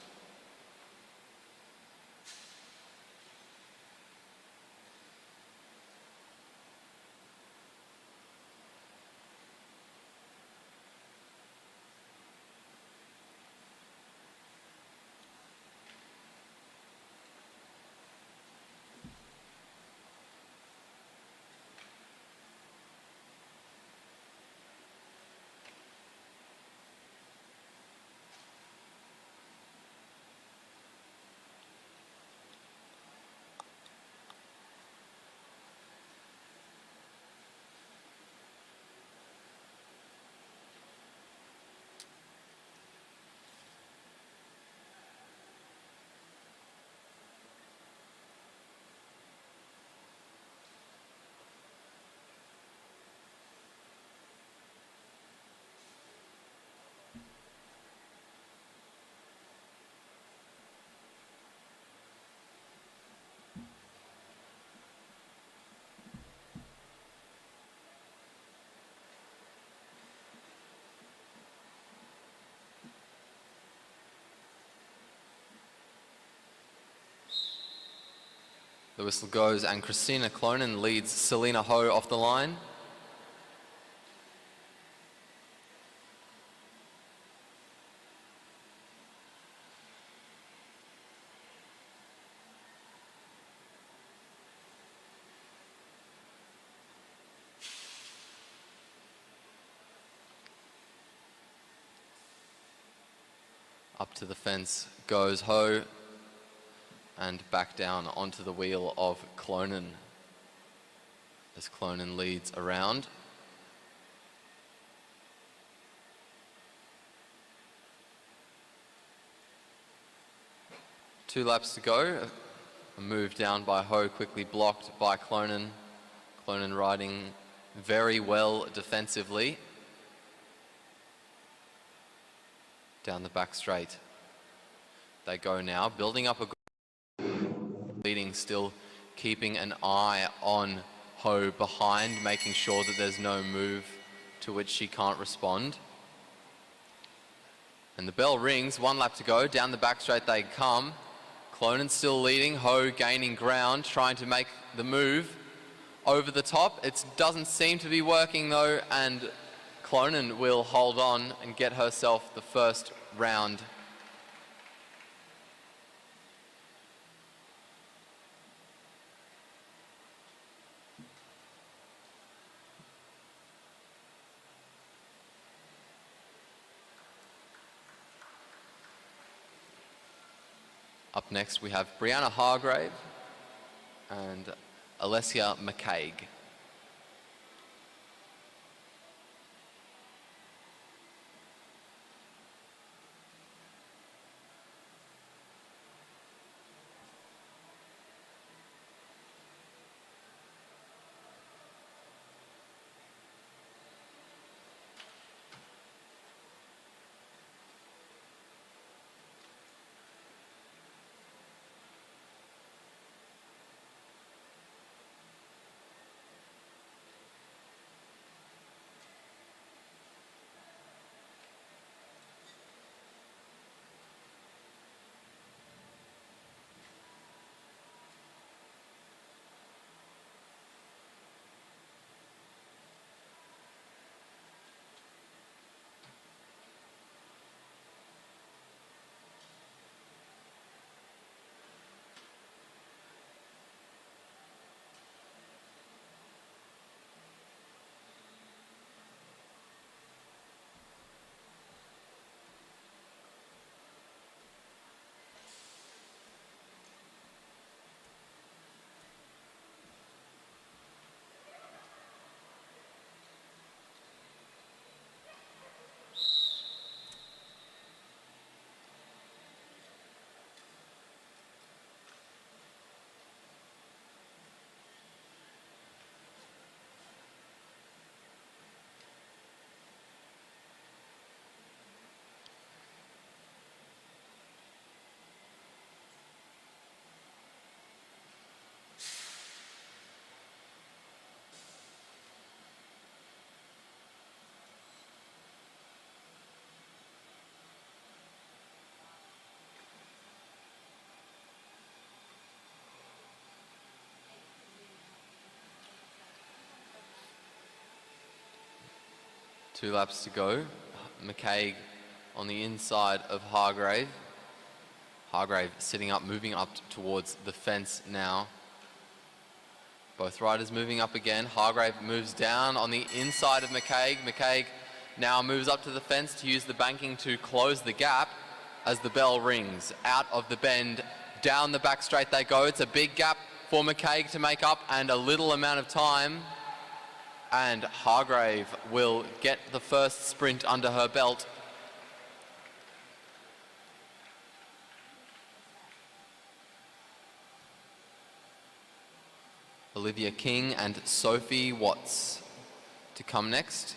The whistle goes and Christina Clonan leads Selena Ho off the line. Up to the fence goes Ho and back down onto the wheel of Clonan as Clonan leads around. Two laps to go. A move down by Ho, quickly blocked by Clonan. Clonan riding very well defensively. Down the back straight. They go now, building up a good leading, still keeping an eye on Ho behind, making sure that there's no move to which she can't respond. And the bell rings, 1 lap to go, down the back straight they come. Clonan still leading, Ho gaining ground, trying to make the move over the top. It doesn't seem to be working though, and Clonan will hold on and get herself the first round. Up next we have Brianna Hargrave and Alessia McCaig. Two laps to go. McCaig on the inside of Hargrave. Hargrave sitting up, moving up towards the fence now. Both riders moving up again. Hargrave moves down on the inside of McCaig. McCaig now moves up to the fence to use the banking to close the gap as the bell rings. Out of the bend, down the back straight they go. It's a big gap for McCaig to make up and a little amount of time. And Hargrave will get the first sprint under her belt. Olivia King and Sophie Watts to come next.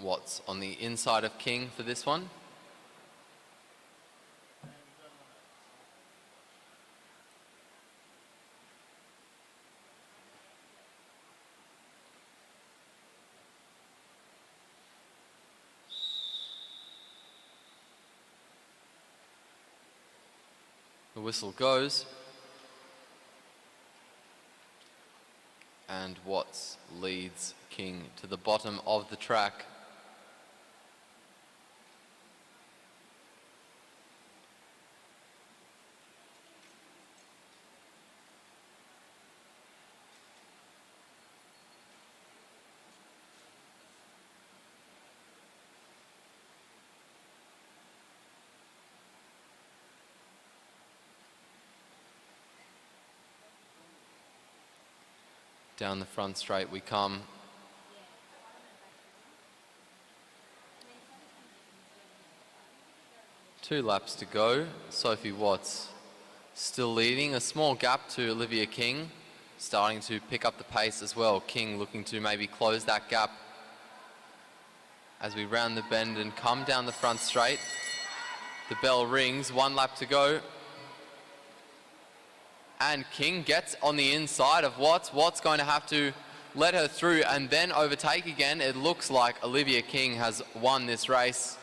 Watts on the inside of King for this one. The whistle goes. And Watts leads King to the bottom of the track. Down the front straight we come. Two laps to go. Sophie Watts still leading. A small gap to Olivia King, starting to pick up the pace as well. King looking to maybe close that gap as we round the bend and come down the front straight. The bell rings, 1 lap to go. And King gets on the inside of Watts. Watts going to have to let her through and then overtake again. It looks like Olivia King has won this race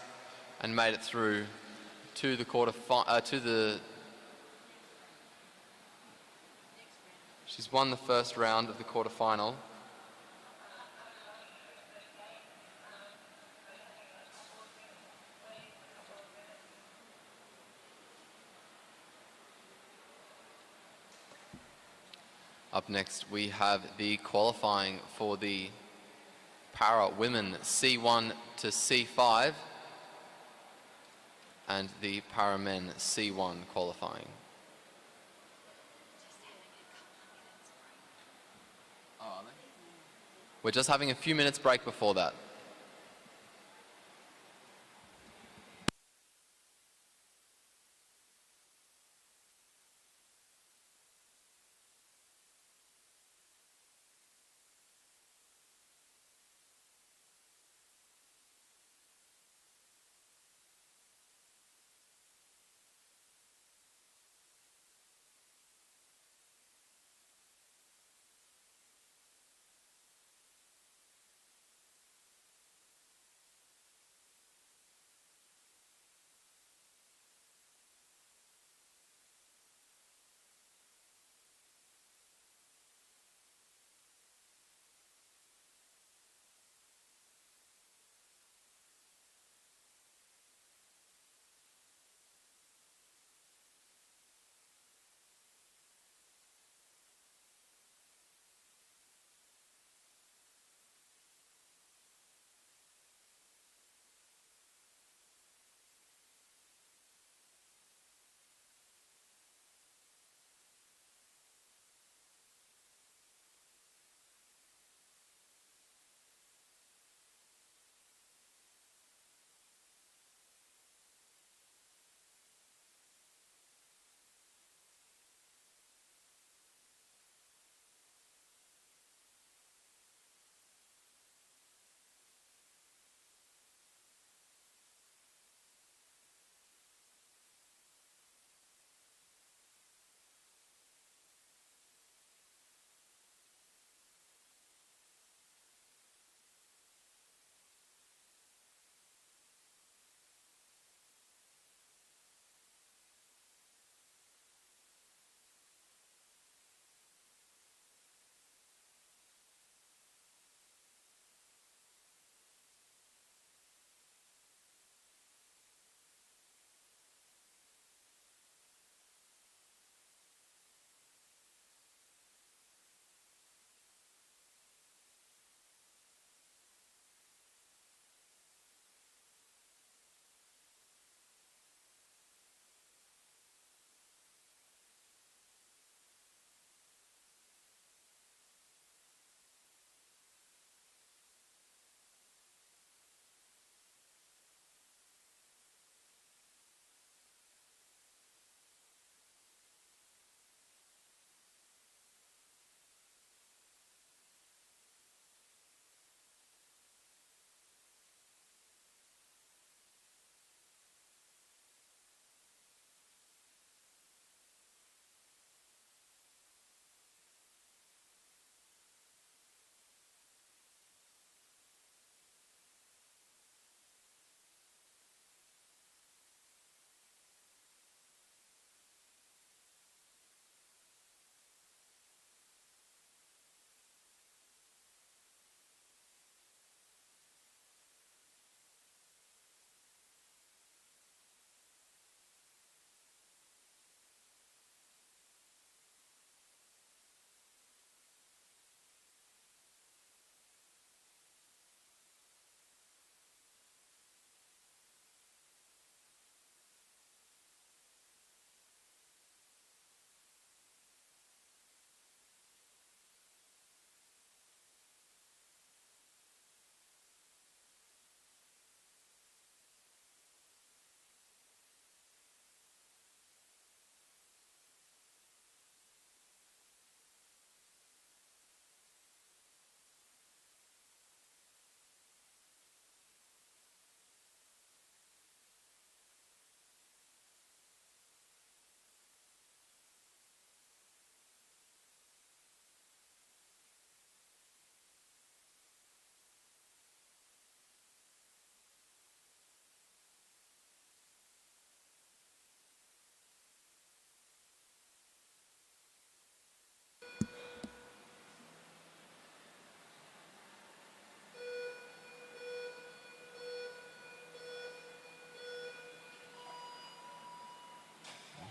and made it through to the she's won the first round of the quarterfinal. Up next, we have the qualifying for the para women C1 to C5 and the para men C1 qualifying. We're just having a few minutes break before that.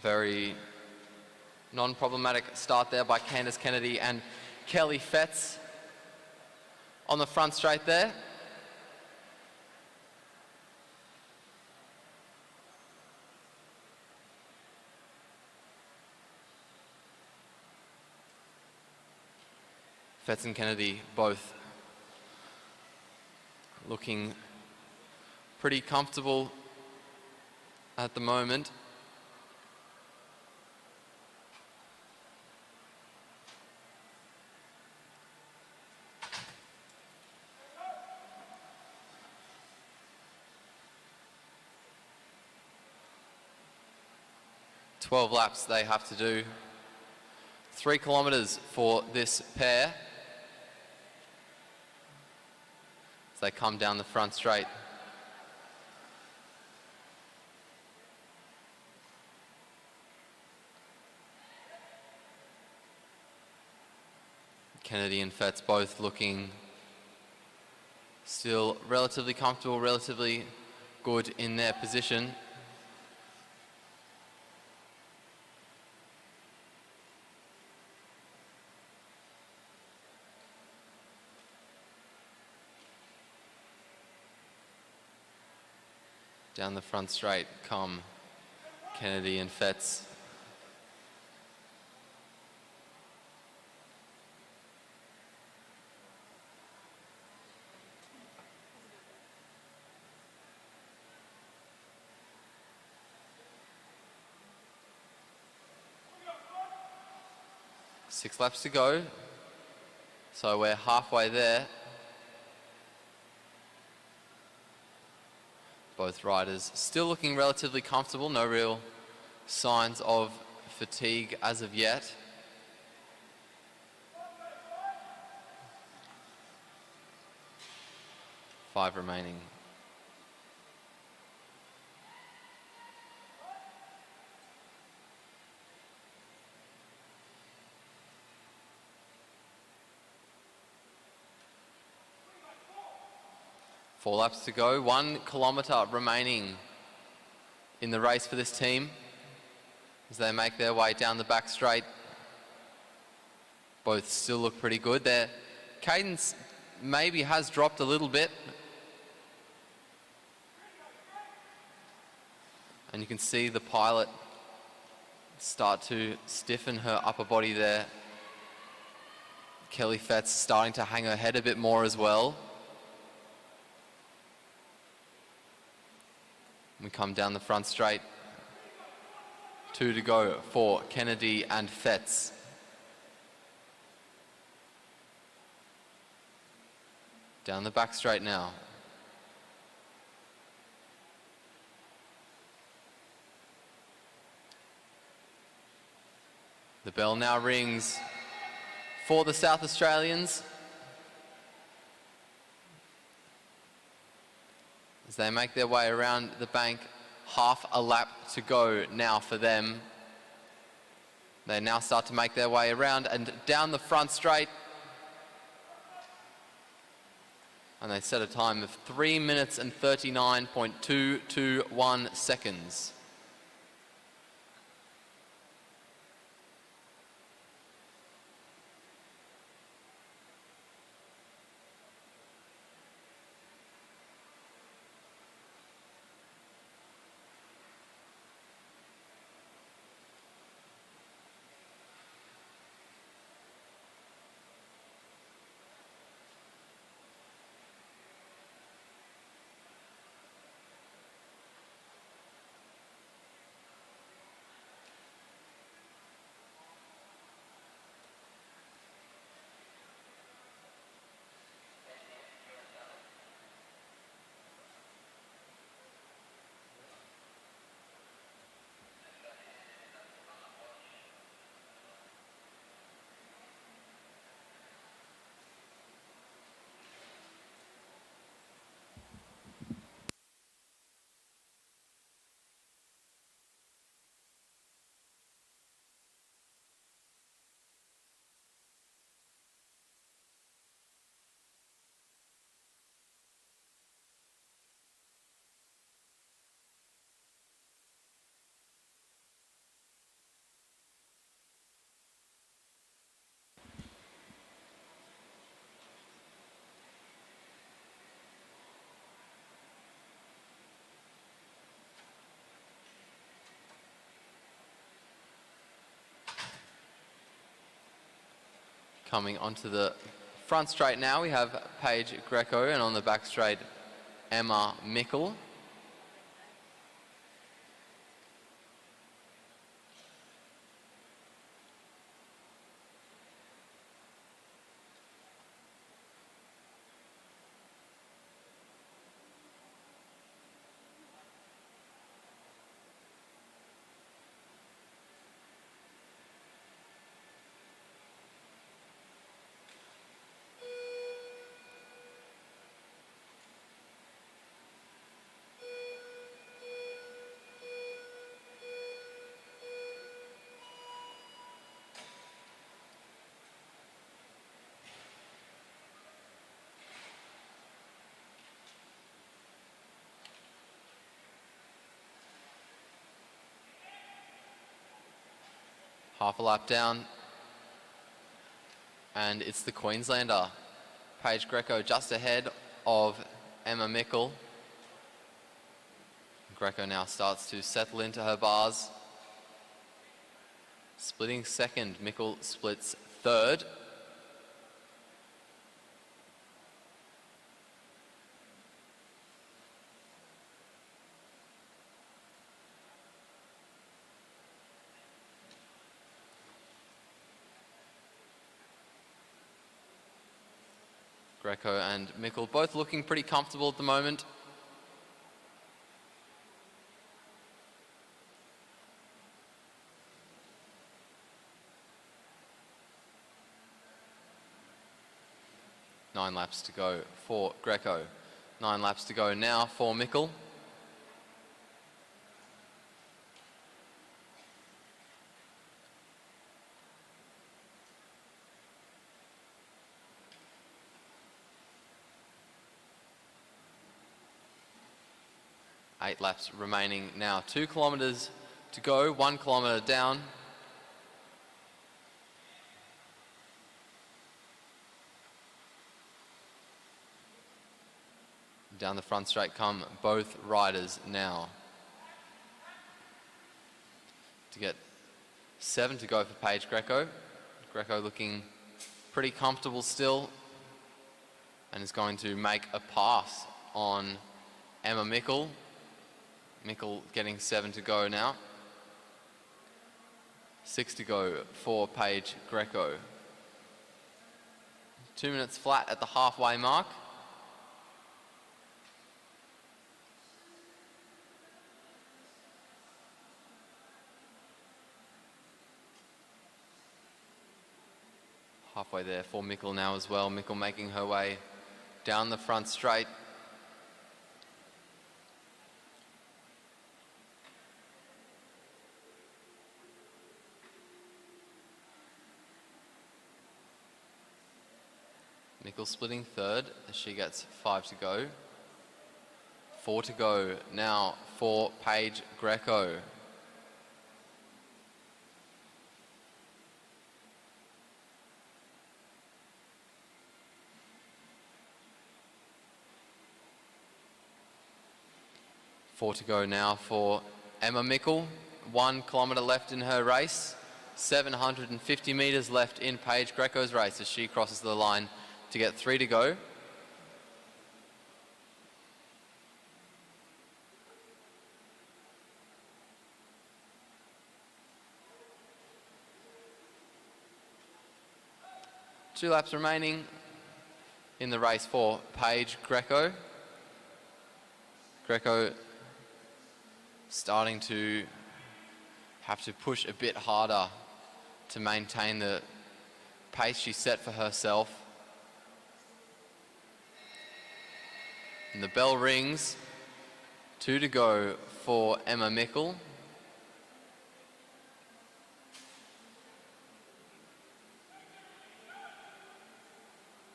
Very non-problematic start there by Candace Kennedy and Kelly Fetz on the front straight there. Fetz and Kennedy both looking pretty comfortable at the moment. Twelve laps they have to do. 3 kilometres for this pair as they come down the front straight. Kennedy and Fetz both looking still relatively comfortable, relatively good in their position. Down the front straight come Kennedy and Fetz. Six laps to go, so we're halfway there. Both riders still looking relatively comfortable, no real signs of fatigue as of yet. Five remaining. Four laps to go, 1 kilometre remaining in the race for this team as they make their way down the back straight. Both still look pretty good. Their cadence maybe has dropped a little bit. And you can see the pilot start to stiffen her upper body there. Kelly Fetz starting to hang her head a bit more as well. We come down the front straight. 2 to go for Kennedy and Fetz. Down the back straight now. The bell now rings for the South Australians as they make their way around the bank. Half a lap to go now for them. They now start to make their way around and down the front straight. And they set a time of 3 minutes and 39.221 seconds. Coming onto the front straight now, we have Paige Greco, and on the back straight, Emma Mickle. Half a lap down, and it's the Queenslander, Paige Greco, just ahead of Emma Mickle. Greco now starts to settle into her bars. Splitting second, Mickle splits third. Greco and Mickle both looking pretty comfortable at the moment. Nine laps to go for Greco. 9 laps to go now for Mickle. Eight laps remaining now. 2 kilometres to go, 1 kilometre down. Down the front straight come both riders now. To get 7 to go for Paige Greco. Greco looking pretty comfortable still, and is going to make a pass on Emma Mickle. Mickle getting 7 to go now. 6 to go for Paige Greco. 2 minutes flat at the halfway mark. Halfway there for Mickle now as well. Mickle making her way down the front straight. Mickle splitting third as she gets 5 to go. 4 to go now for Paige Greco. Four to go now for Emma Mickle. 1 kilometre left in her race. 750 metres left in Paige Greco's race as she crosses the line to get 3 to go. Two laps remaining in the race for Paige Greco. Greco starting to have to push a bit harder to maintain the pace she set for herself. And the bell rings. 2 to go for Emma Mickle.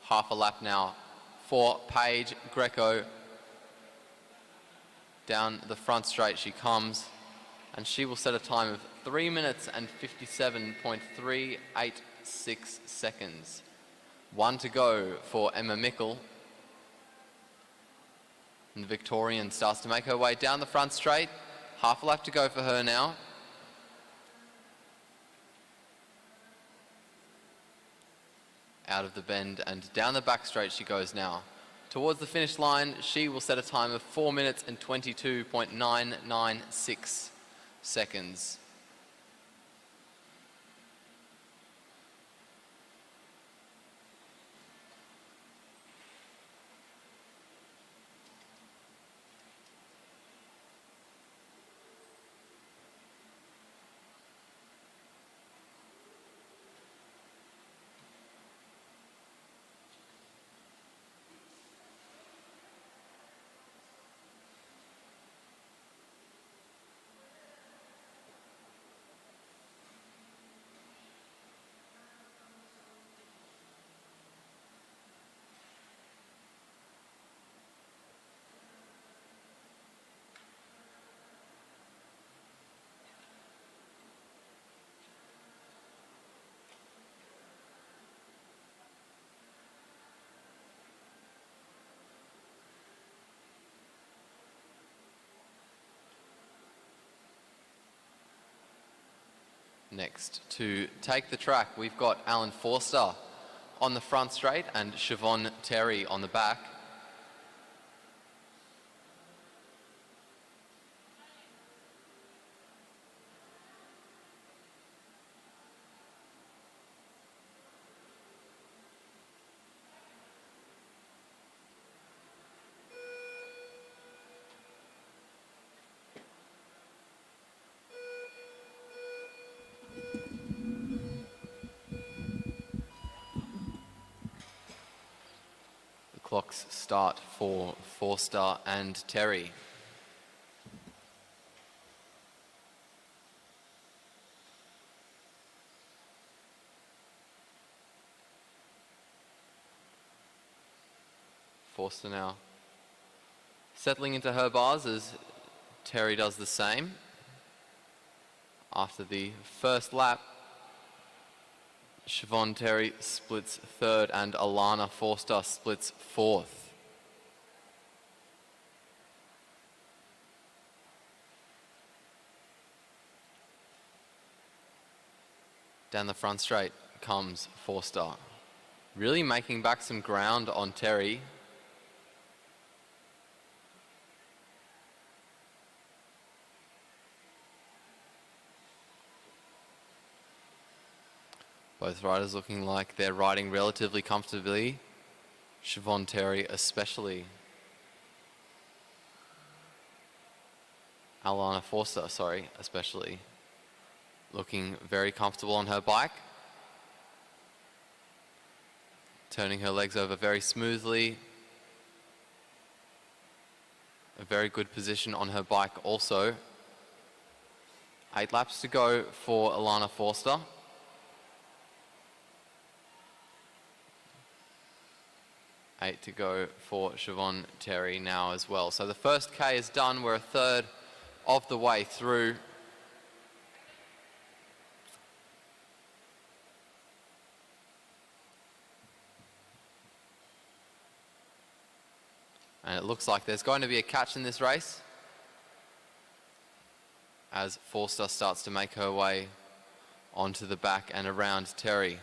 Half a lap now for Paige Greco. Down the front straight she comes, and she will set a time of 3 minutes and 57.386 seconds. 1 to go for Emma Mickle. And the Victorian starts to make her way down the front straight. Half a lap to go for her now. out of the bend, and down the back straight she goes now. Towards the finish line, she will set a time of 4 minutes and 22.996 seconds. Next, to take the track, we've got Alan Forster on the front straight and Siobhan Terry on the back. Clocks start for Forster and Terry. Forster now settling into her bars as Terry does the same. After the first lap, Siobhan Terry splits third and Alana Forster splits fourth. Down the front straight comes Forster, really making back some ground on Terry. Both riders looking like they're riding relatively comfortably. Siobhan Terry especially. Alana Forster, especially. Looking very comfortable on her bike. Turning her legs over very smoothly. A very good position on her bike also. 8 laps to go for Alana Forster. 8 to go for Siobhan Terry now as well. So the first K is done. We're a third of the way through. And it looks like there's going to be a catch in this race as Forster starts to make her way onto the back and around Terry.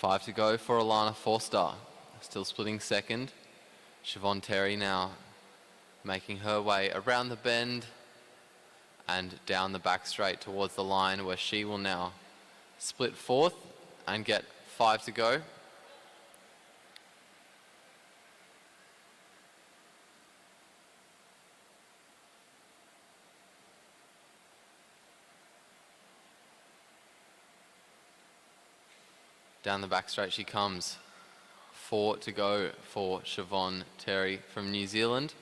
Five to go for Alana Forster, still splitting second. Siobhan Terry now making her way around the bend and down the back straight towards the line where she will now split fourth and get 5 to go. Down the back straight she comes. 4 to go for Siobhan Terry from New Zealand.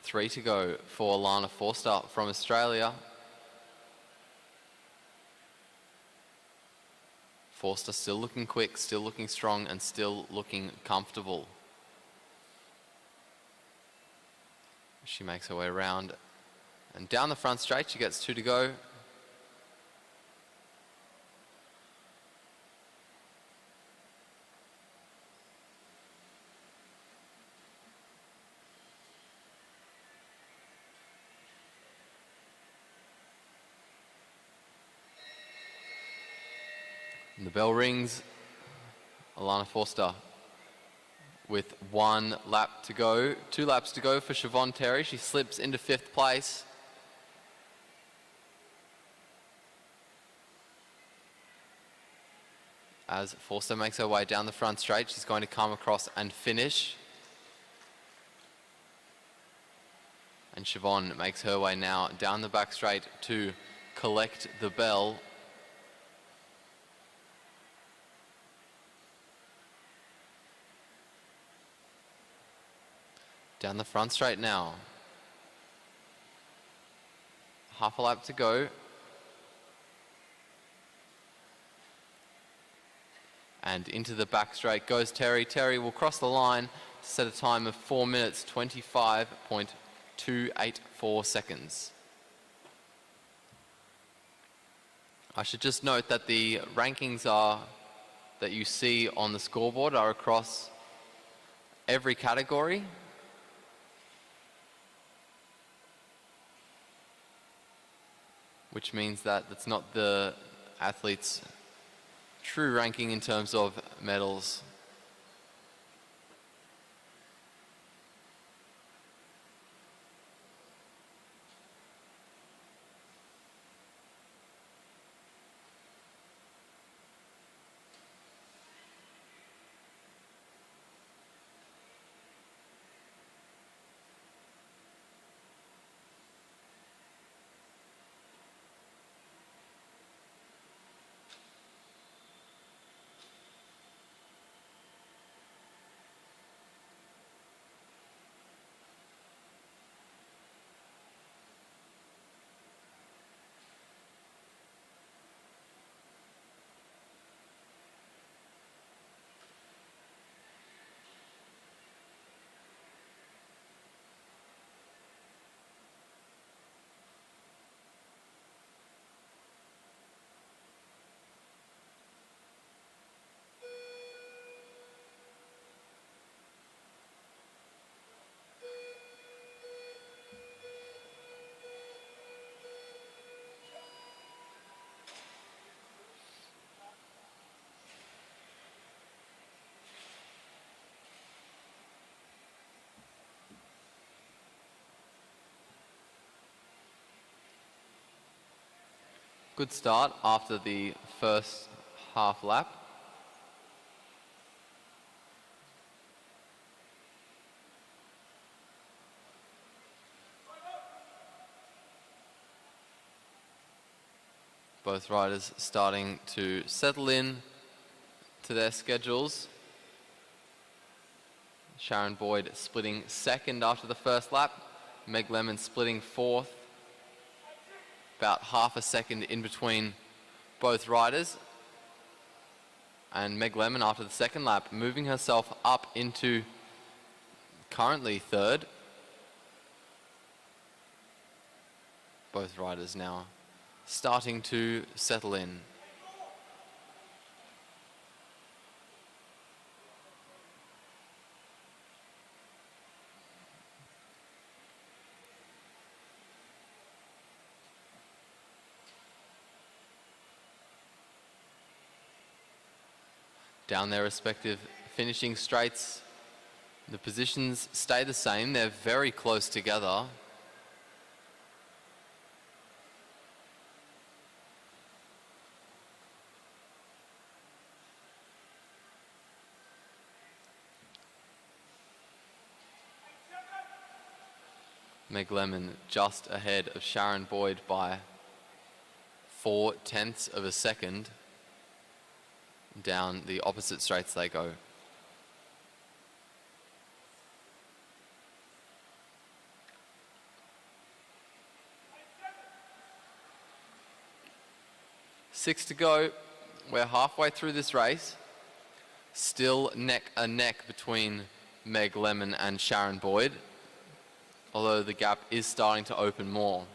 3 to go for Alana Forster from Australia. Forster still looking quick, still looking strong, and still looking comfortable. She makes her way around And down the front straight, she gets 2 to go. And the bell rings. Alana Forster with 1 lap to go, 2 laps to go for Siobhan Terry. She slips into 5th place. As Forster makes her way down the front straight, she's going to come across and finish. And Siobhan makes her way now down the back straight to collect the bell. Down the front straight now. Half a lap to go. And into the back straight goes Terry. Terry will cross the line to set a time of 4 minutes, 25.284 seconds. I should just note that the rankings that you see on the scoreboard are across every category. Which means that that's not the athlete's true ranking in terms of medals. Good start after the first half lap. Both riders starting to settle in to their schedules. Sharon Boyd splitting 2nd after the first lap. Meg Lemon splitting 4th. About half a second in between both riders. And Meg Lemon after the 2nd lap moving herself up into currently 3rd. Both riders now starting to settle in. Down their respective finishing straights, the positions stay the same. They're very close together. Meg Lemon just ahead of Sharon Boyd by 0.4 of a second. Down the opposite straights they go. Six to go. We're halfway through this race. Still neck and neck between Meg Lemon and Sharon Boyd, although the gap is starting to open more.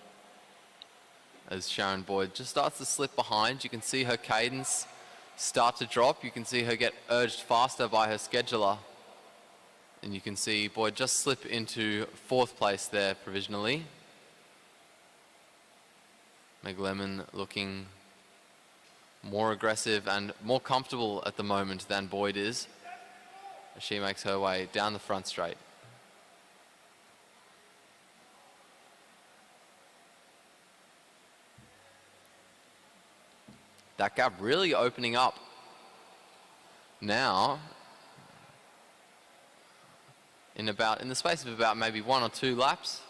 as Sharon Boyd just starts to slip behind. You can see her cadence start to drop. You can see her get urged faster by her scheduler. And you can see Boyd just slip into 4th place there provisionally. Meg Lemon looking more aggressive and more comfortable at the moment than Boyd is, as she makes her way down the front straight. That gap really opening up now in the space of about maybe 1 or 2 laps.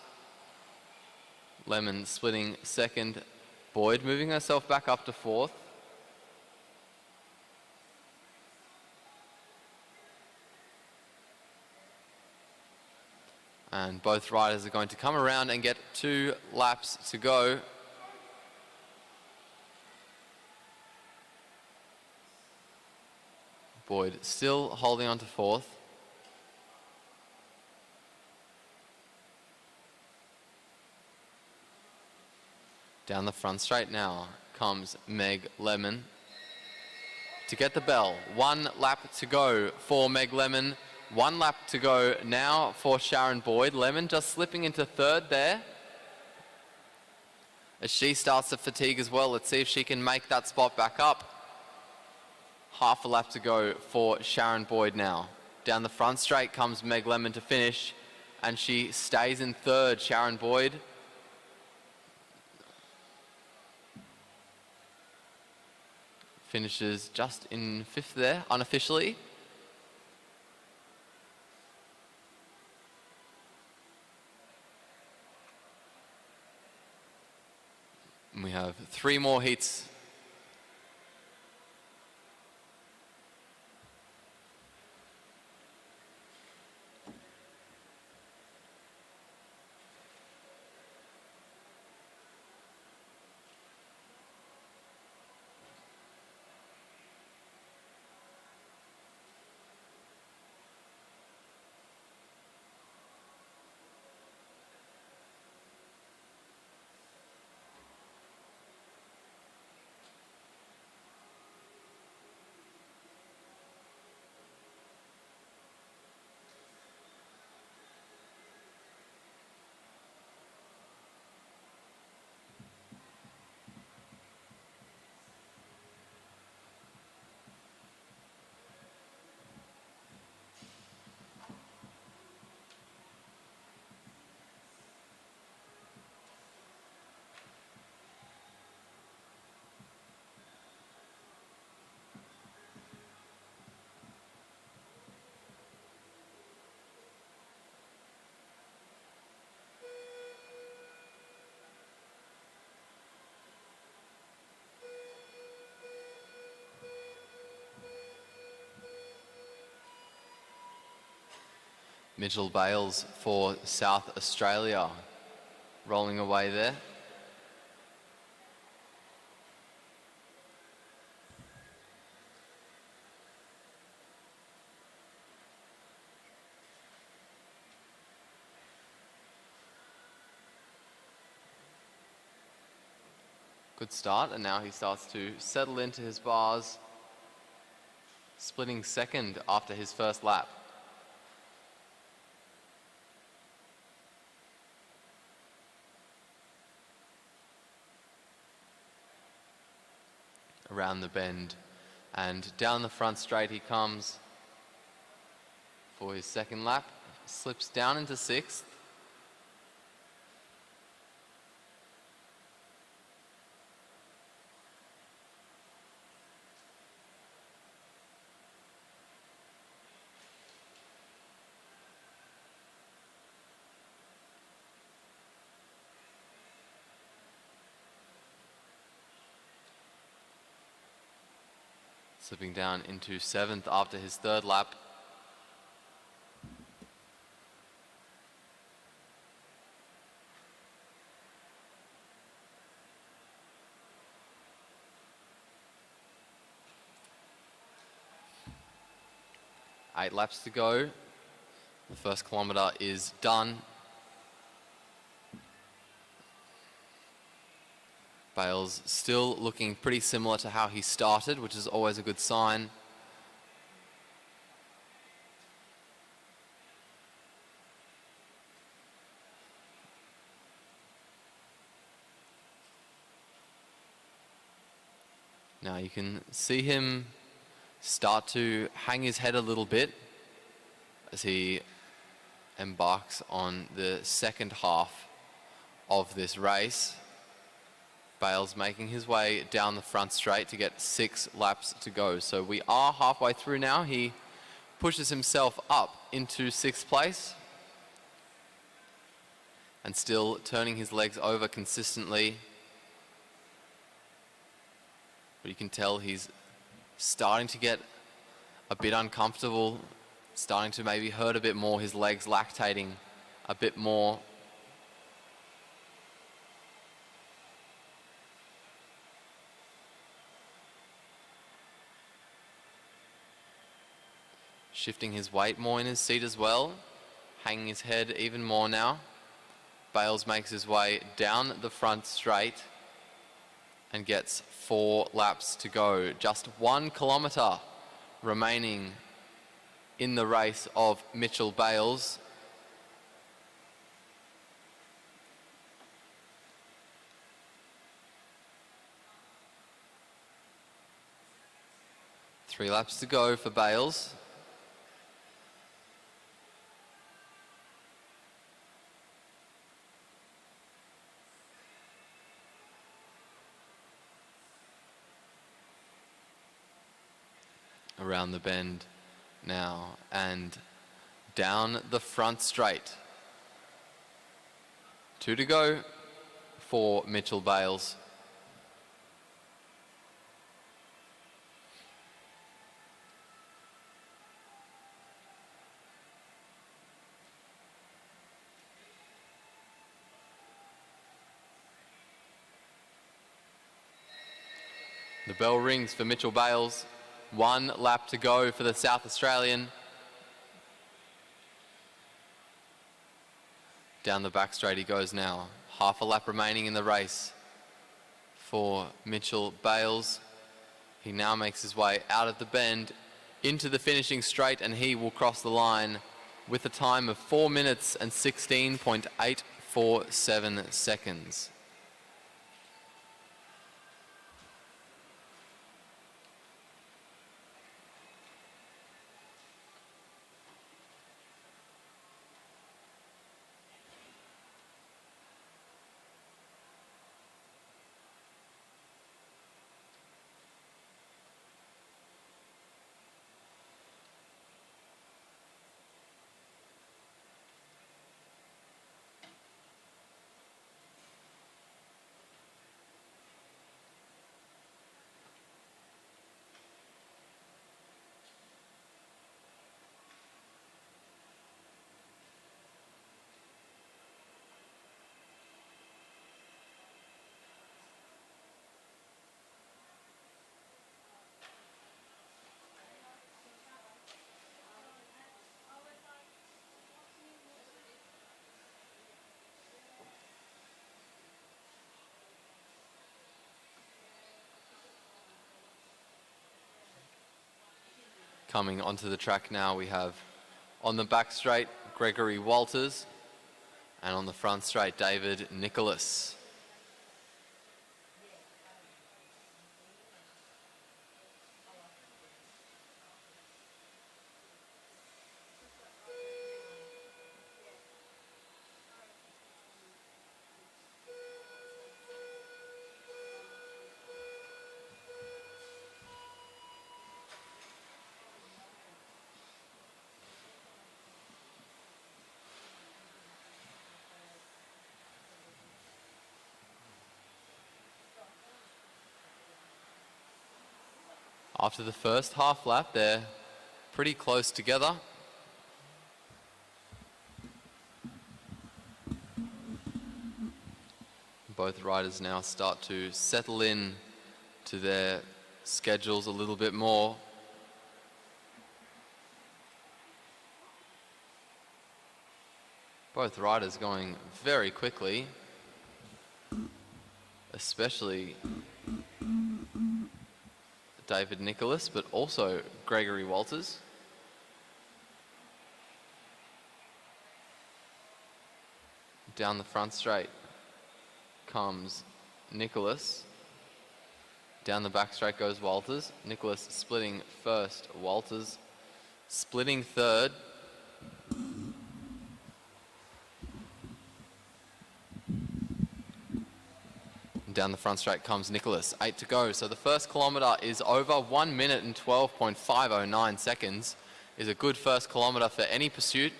Lemon splitting 2nd, Boyd moving herself back up to 4th. And both riders are going to come around and get 2 laps to go. Boyd still holding on to 4th. Down the front straight now comes Meg Lemon to get the bell. 1 lap to go for Meg Lemon. 1 lap to go now for Sharon Boyd. Lemon just slipping into 3rd there, as she starts to fatigue as well. Let's see if she can make that spot back up. Half a lap to go for Sharon Boyd now. Down the front straight comes Meg Lemon to finish, and she stays in 3rd. Sharon Boyd finishes just in 5th there, unofficially. And we have 3 more heats. Mitchell Bales for South Australia, rolling away there. Good start, and now he starts to settle into his bars, splitting 2nd after his first lap. Around the bend and down the front straight he comes for his 2nd lap. Slips down into 6th. Slipping down into 7th after his 3rd lap. Eight laps to go. The first kilometre is done. Bales still looking pretty similar to how he started, which is always a good sign. Now you can see him start to hang his head a little bit as he embarks on the second half of this race. Bales making his way down the front straight to get 6 laps to go. So we are halfway through now. He pushes himself up into 6th place and still turning his legs over consistently. But you can tell he's starting to get a bit uncomfortable, starting to maybe hurt a bit more, his legs lactating a bit more. Shifting his weight more in his seat as well, hanging his head even more now. Bales makes his way down the front straight and gets 4 laps to go. Just 1 kilometre remaining in the race of Mitchell Bales. Three laps to go for Bales. Around the bend now and down the front straight. 2 to go for Mitchell Bales. The bell rings for Mitchell Bales. 1 lap to go for the South Australian. Down the back straight he goes now. Half a lap remaining in the race for Mitchell Bales. He now makes his way out of the bend into the finishing straight, and he will cross the line with a time of 4 minutes and 16.847 seconds. Coming onto the track now, we have on the back straight Gregory Walters, and on the front straight David Nicholas. After the first half lap, they're pretty close together. Both riders now start to settle in to their schedules a little bit more. Both riders going very quickly especially David Nicholas, but also Gregory Walters. Down the front straight comes Nicholas. Down the back straight goes Walters. Nicholas splitting first, Walters splitting third. Down the front straight comes Nicholas. 8 to go. So the first kilometre is over. 1 minute and 12.509 seconds is a good first kilometre for any pursuit.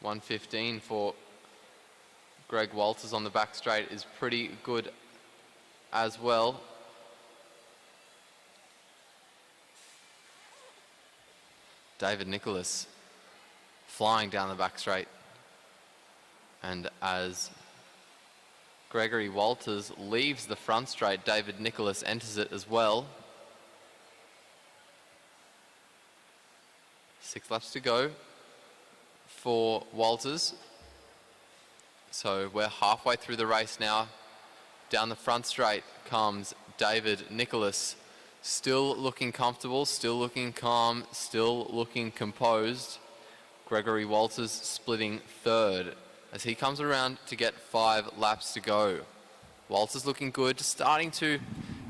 $1:15 for Greg Walters on the back straight is pretty good as well. David Nicholas flying down the back straight. And as Gregory Walters leaves the front straight, David Nicholas enters it as well. 6 laps to go for Walters. So we're halfway through the race now. Down the front straight comes David Nicholas, still looking comfortable, still looking calm, still looking composed. Gregory Walters splitting third as he comes around to get 5 laps to go. Walters looking good, starting to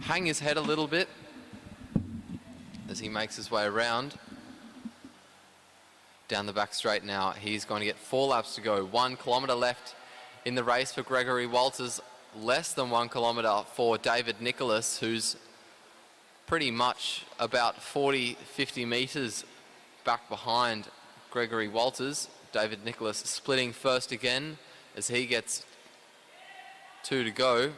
hang his head a little bit as he makes his way around. Down the back straight now, he's going to get 4 laps to go. 1 kilometre left in the race for Gregory Walters, less than 1 kilometre for David Nicholas, who's pretty much about 40-50 metres back behind Gregory Walters. David Nicholas splitting first again as he gets 2 to go.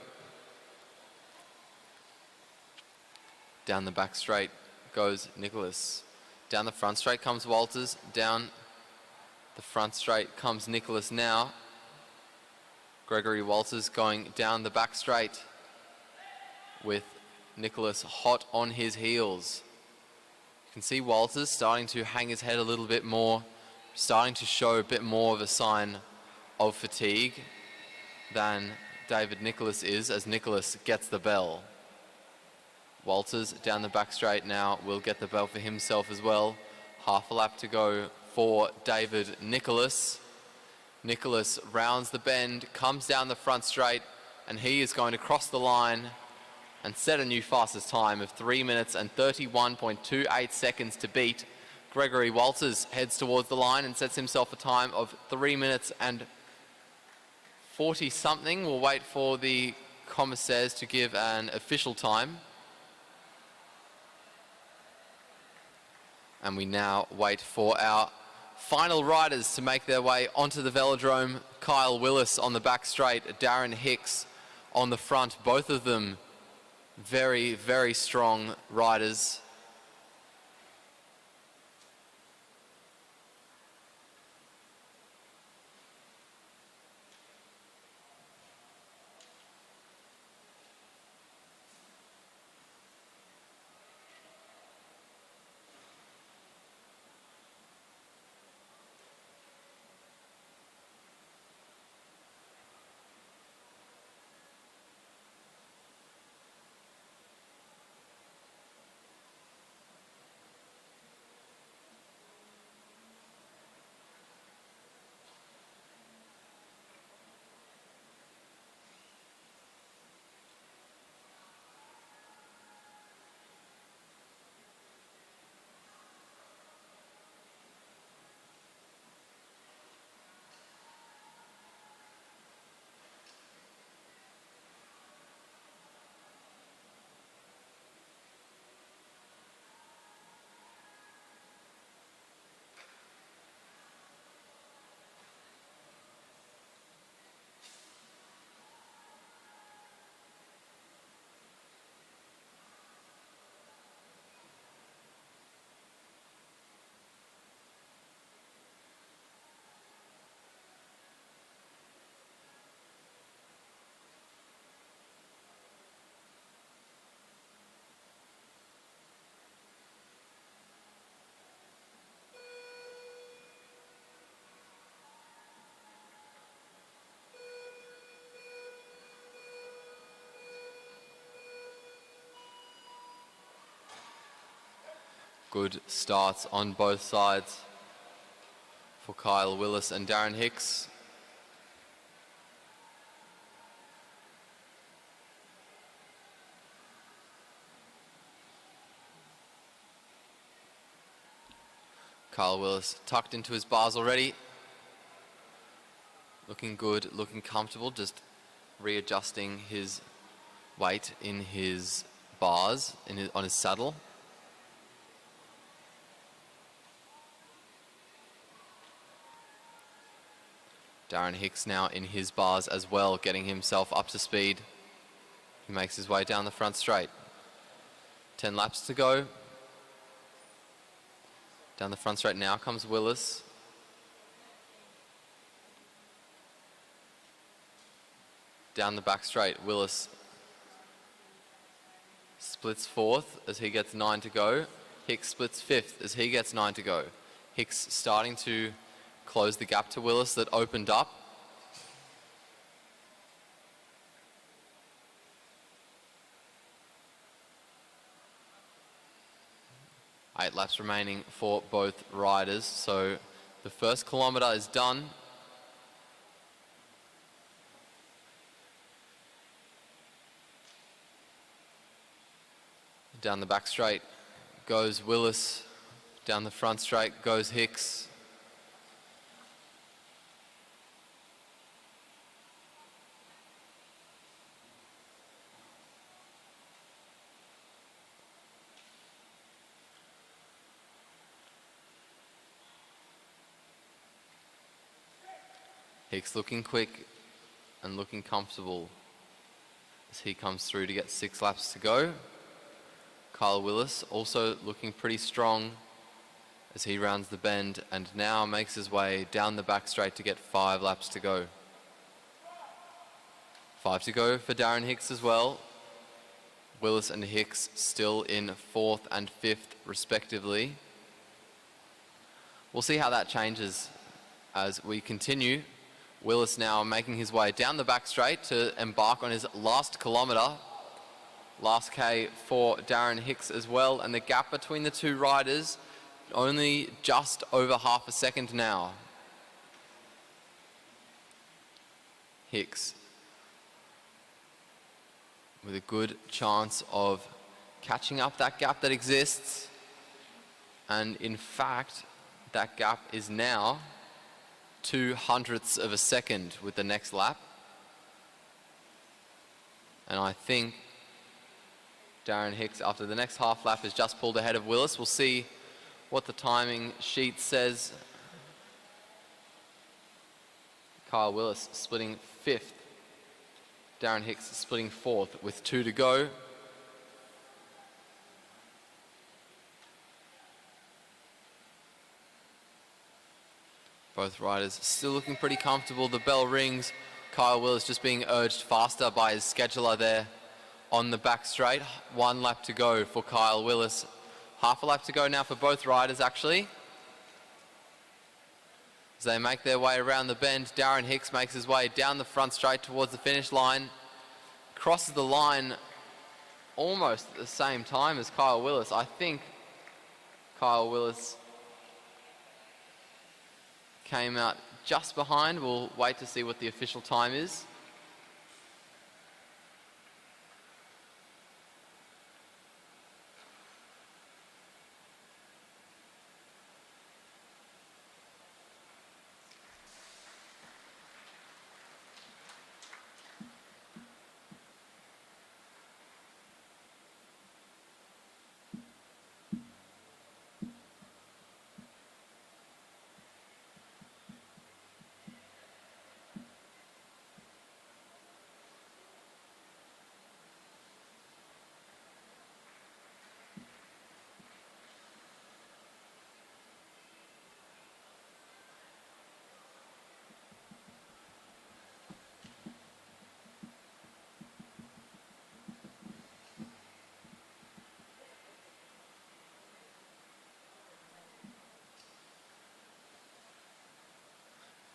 Down the back straight goes Nicholas. Down the front straight comes Walters. Down the front straight comes Nicholas now. Gregory Walters going down the back straight with Nicholas hot on his heels. You can see Walters starting to hang his head a little bit more, starting to show a bit more of a sign of fatigue than David Nicholas is, as Nicholas gets the bell. Walters down the back straight now will get the bell for himself as well. Half a lap to go for David Nicholas. Nicholas rounds the bend, comes down the front straight, and he is going to cross the line and set a new fastest time of 3 minutes and 31.28 seconds to beat. Gregory Walters heads towards the line and sets himself a time of 3 minutes and 40 something. We'll wait for the commissaires to give an official time. And we now wait for our final riders to make their way onto the velodrome. Kyle Willis on the back straight, Darren Hicks on the front. Both of them very, very strong riders. Good starts on both sides for Kyle Willis and Darren Hicks. Kyle Willis tucked into his bars already. Looking good, looking comfortable, just readjusting his weight in his bars, on his saddle. Darren Hicks now in his bars as well, getting himself up to speed. He makes his way down the front straight. 10 laps to go. Down the front straight now comes Willis. Down the back straight, Willis splits fourth as he gets 9 to go. Hicks splits fifth as he gets 9 to go. Hicks starting to close the gap to Willis that opened up. Eight laps remaining for both riders, so the first kilometre is done. Down the back straight goes Willis. Down the front straight goes Hicks. Hicks looking quick and looking comfortable as he comes through to get 6 laps to go. Kyle Willis also looking pretty strong as he rounds the bend and now makes his way down the back straight to get 5 laps to go. 5 to go for Darren Hicks as well. Willis and Hicks still in 4th and 5th respectively. We'll see how that changes as we continue. Willis now making his way down the back straight to embark on his last kilometre. Last K for Darren Hicks as well, and the gap between the two riders only just over half a second now. Hicks with a good chance of catching up that gap that exists, and in fact that gap is now 0.02 of a second with the next lap. And I think Darren Hicks, after the next half lap, has just pulled ahead of Willis. We'll see what the timing sheet says. Kyle Willis splitting 5th. Darren Hicks splitting 4th with 2 to go. Both riders still looking pretty comfortable. The bell rings. Kyle Willis just being urged faster by his scheduler there on the back straight. 1 lap to go for Kyle Willis. Half a lap to go now for both riders actually. As they make their way around the bend, Darren Hicks makes his way down the front straight towards the finish line. Crosses the line almost at the same time as Kyle Willis. I think Kyle Willis came out just behind. We'll wait to see what the official time is.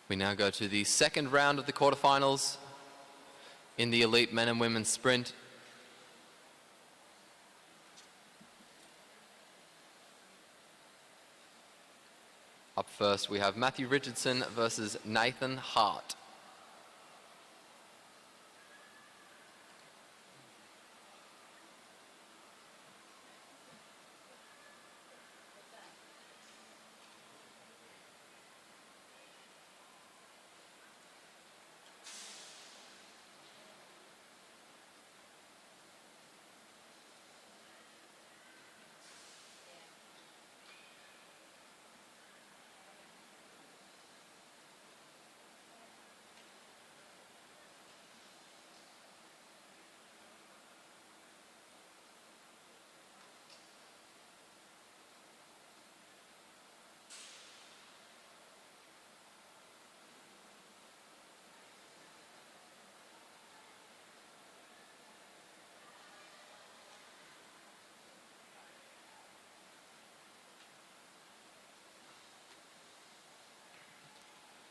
We now go to the second round of the quarterfinals in the elite men and women's sprint. Up first, we have Matthew Richardson versus Nathan Hart.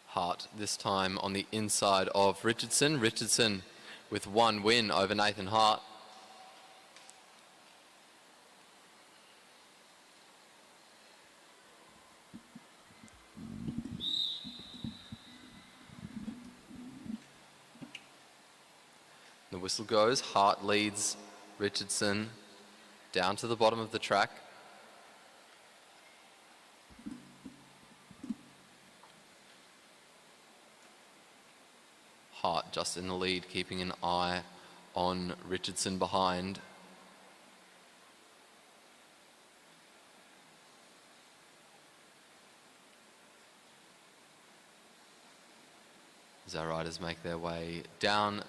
Hart this time on the inside of Richardson. Richardson with one win over Nathan Hart. The whistle goes. Hart leads Richardson down to the bottom of the track. Hart just in the lead, keeping an eye on Richardson behind. As our riders make their way down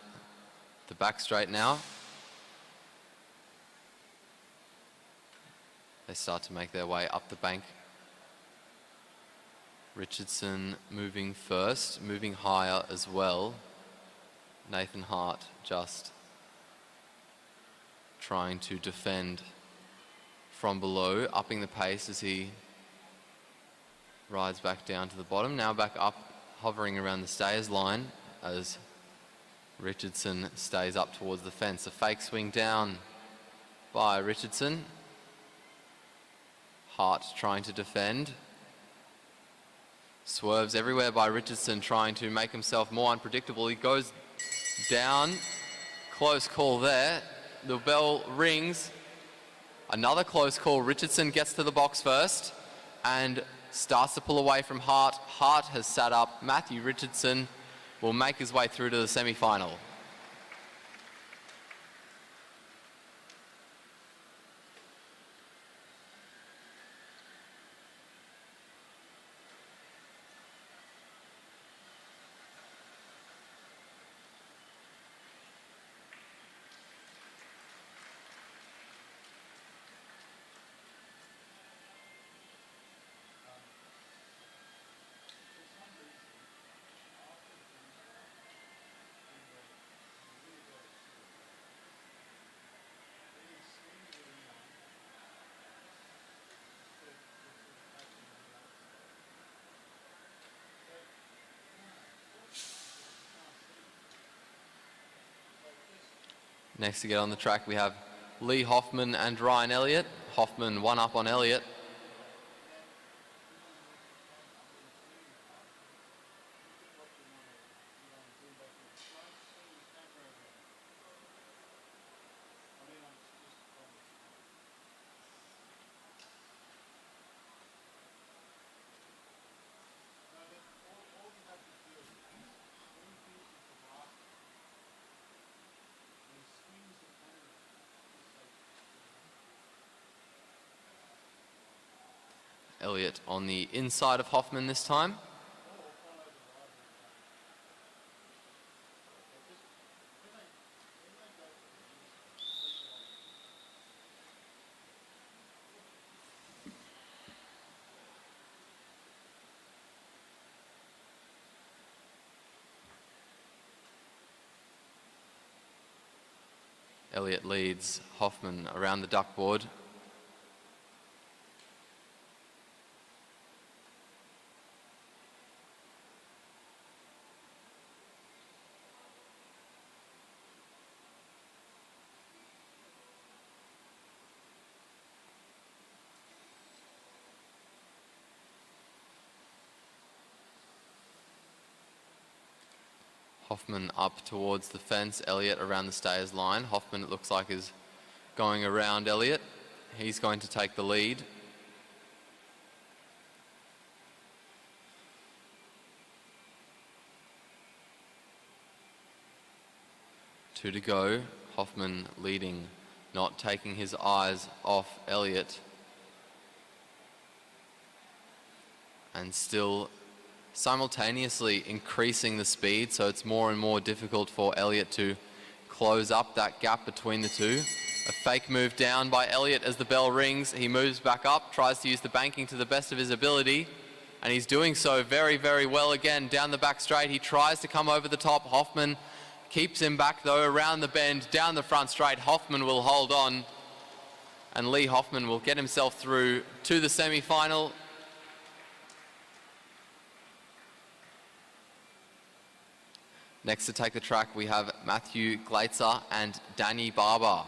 the back straight now. They start to make their way up the bank. Richardson moving first, moving higher as well. Nathan Hart just trying to defend from below, upping the pace as he rides back down to the bottom. Now back up, hovering around the stayers line as Richardson stays up towards the fence. A fake swing down by Richardson. Hart trying to defend. Swerves everywhere by Richardson, trying to make himself more unpredictable. He goes down. Close call there. The bell rings. Another close call. Richardson gets to the box first and starts to pull away from Hart. Hart has sat up. Matthew Richardson will make his way through to the semi-final. Next to get on the track, we have Lee Hoffman and Ryan Elliott. Hoffman one up on Elliott. Elliott on the inside of Hoffman this time. Elliott leads Hoffman around the duckboard. Hoffman up towards the fence, Elliott around the stayers line. Hoffman, it looks like, is going around Elliott. He's going to take the lead. Two to go. Hoffman leading, not taking his eyes off Elliott. And still simultaneously increasing the speed, so it's more and more difficult for Elliott to close up that gap between the two. A fake move down by Elliott as the bell rings. He moves back up, tries to use the banking to the best of his ability, and he's doing so very, very well again down the back straight. He tries to come over the top. Hoffman keeps him back though, around the bend, down the front straight. Hoffman will hold on, and Lee Hoffman will get himself through to the semi-final. Next to take the track, we have Matthew Gleitzer and Danny Barber.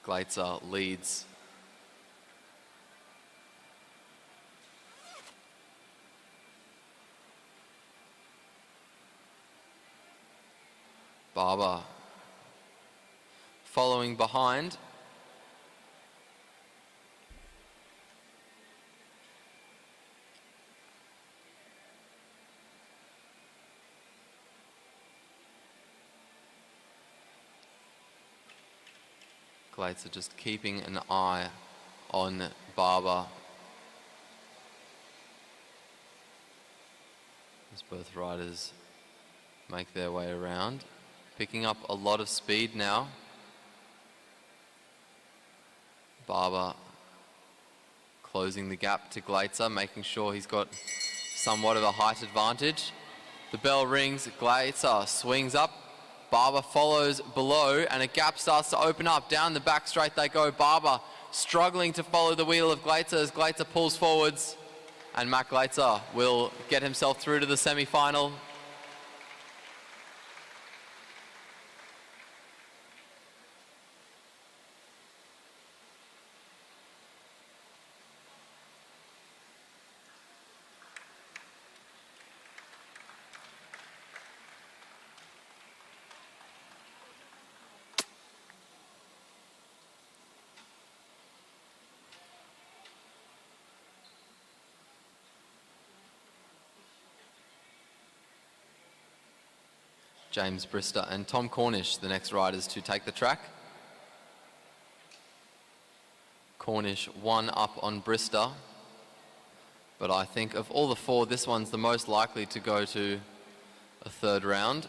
Gleitzer leads. Barber following behind. Gleitzer just keeping an eye on Barber. As both riders make their way around. Picking up a lot of speed now. Barber closing the gap to Gleitzer, making sure he's got somewhat of a height advantage. The bell rings, Gleitzer swings up. Barber follows below, and a gap starts to open up. Down the back straight they go. Barber struggling to follow the wheel of Gleitzer as Gleitzer pulls forwards. And Matt Gleitzer will get himself through to the semi-final. James Brister and Tom Cornish, the next riders to take the track. Cornish one up on Brister, but I think of all the four, this one's the most likely to go to a third round.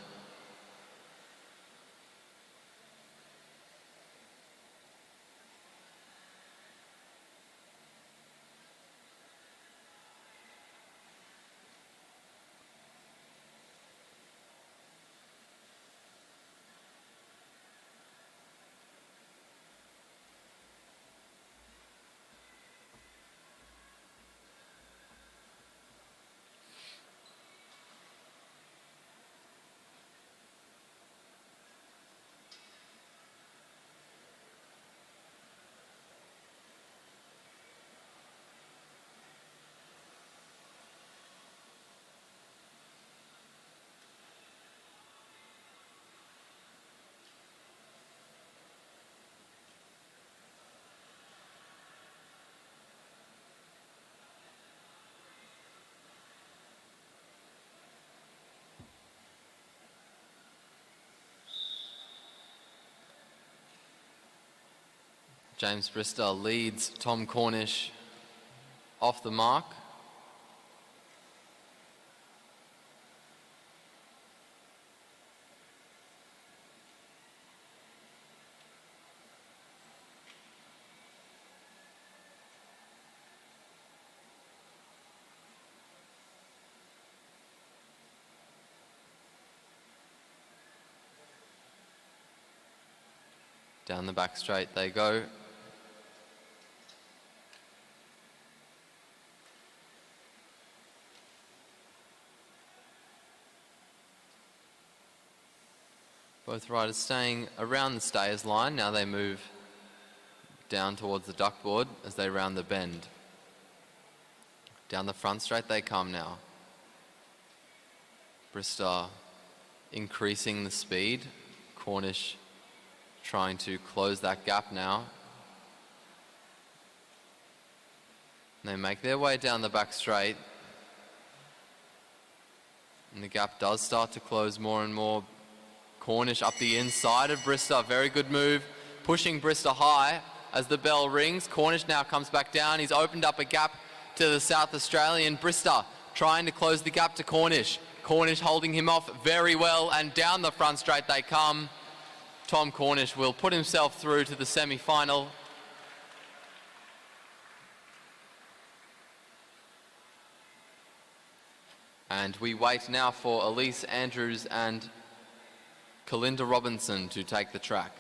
James Brister leads Tom Cornish off the mark. Down the back straight they go. Both riders staying around the stayers line. Now they move down towards the duckboard as they round the bend. Down the front straight they come now. Brister increasing the speed. Cornish trying to close that gap now. They make their way down the back straight. And the gap does start to close more and more. Cornish up the inside of Brister. Very good move. Pushing Brister high as the bell rings. Cornish now comes back down. He's opened up a gap to the South Australian. Brister trying to close the gap to Cornish. Cornish holding him off very well, and down the front straight they come. Tom Cornish will put himself through to the semi-final. And we wait now for Elise Andrews and Kalinda Robinson to take the track.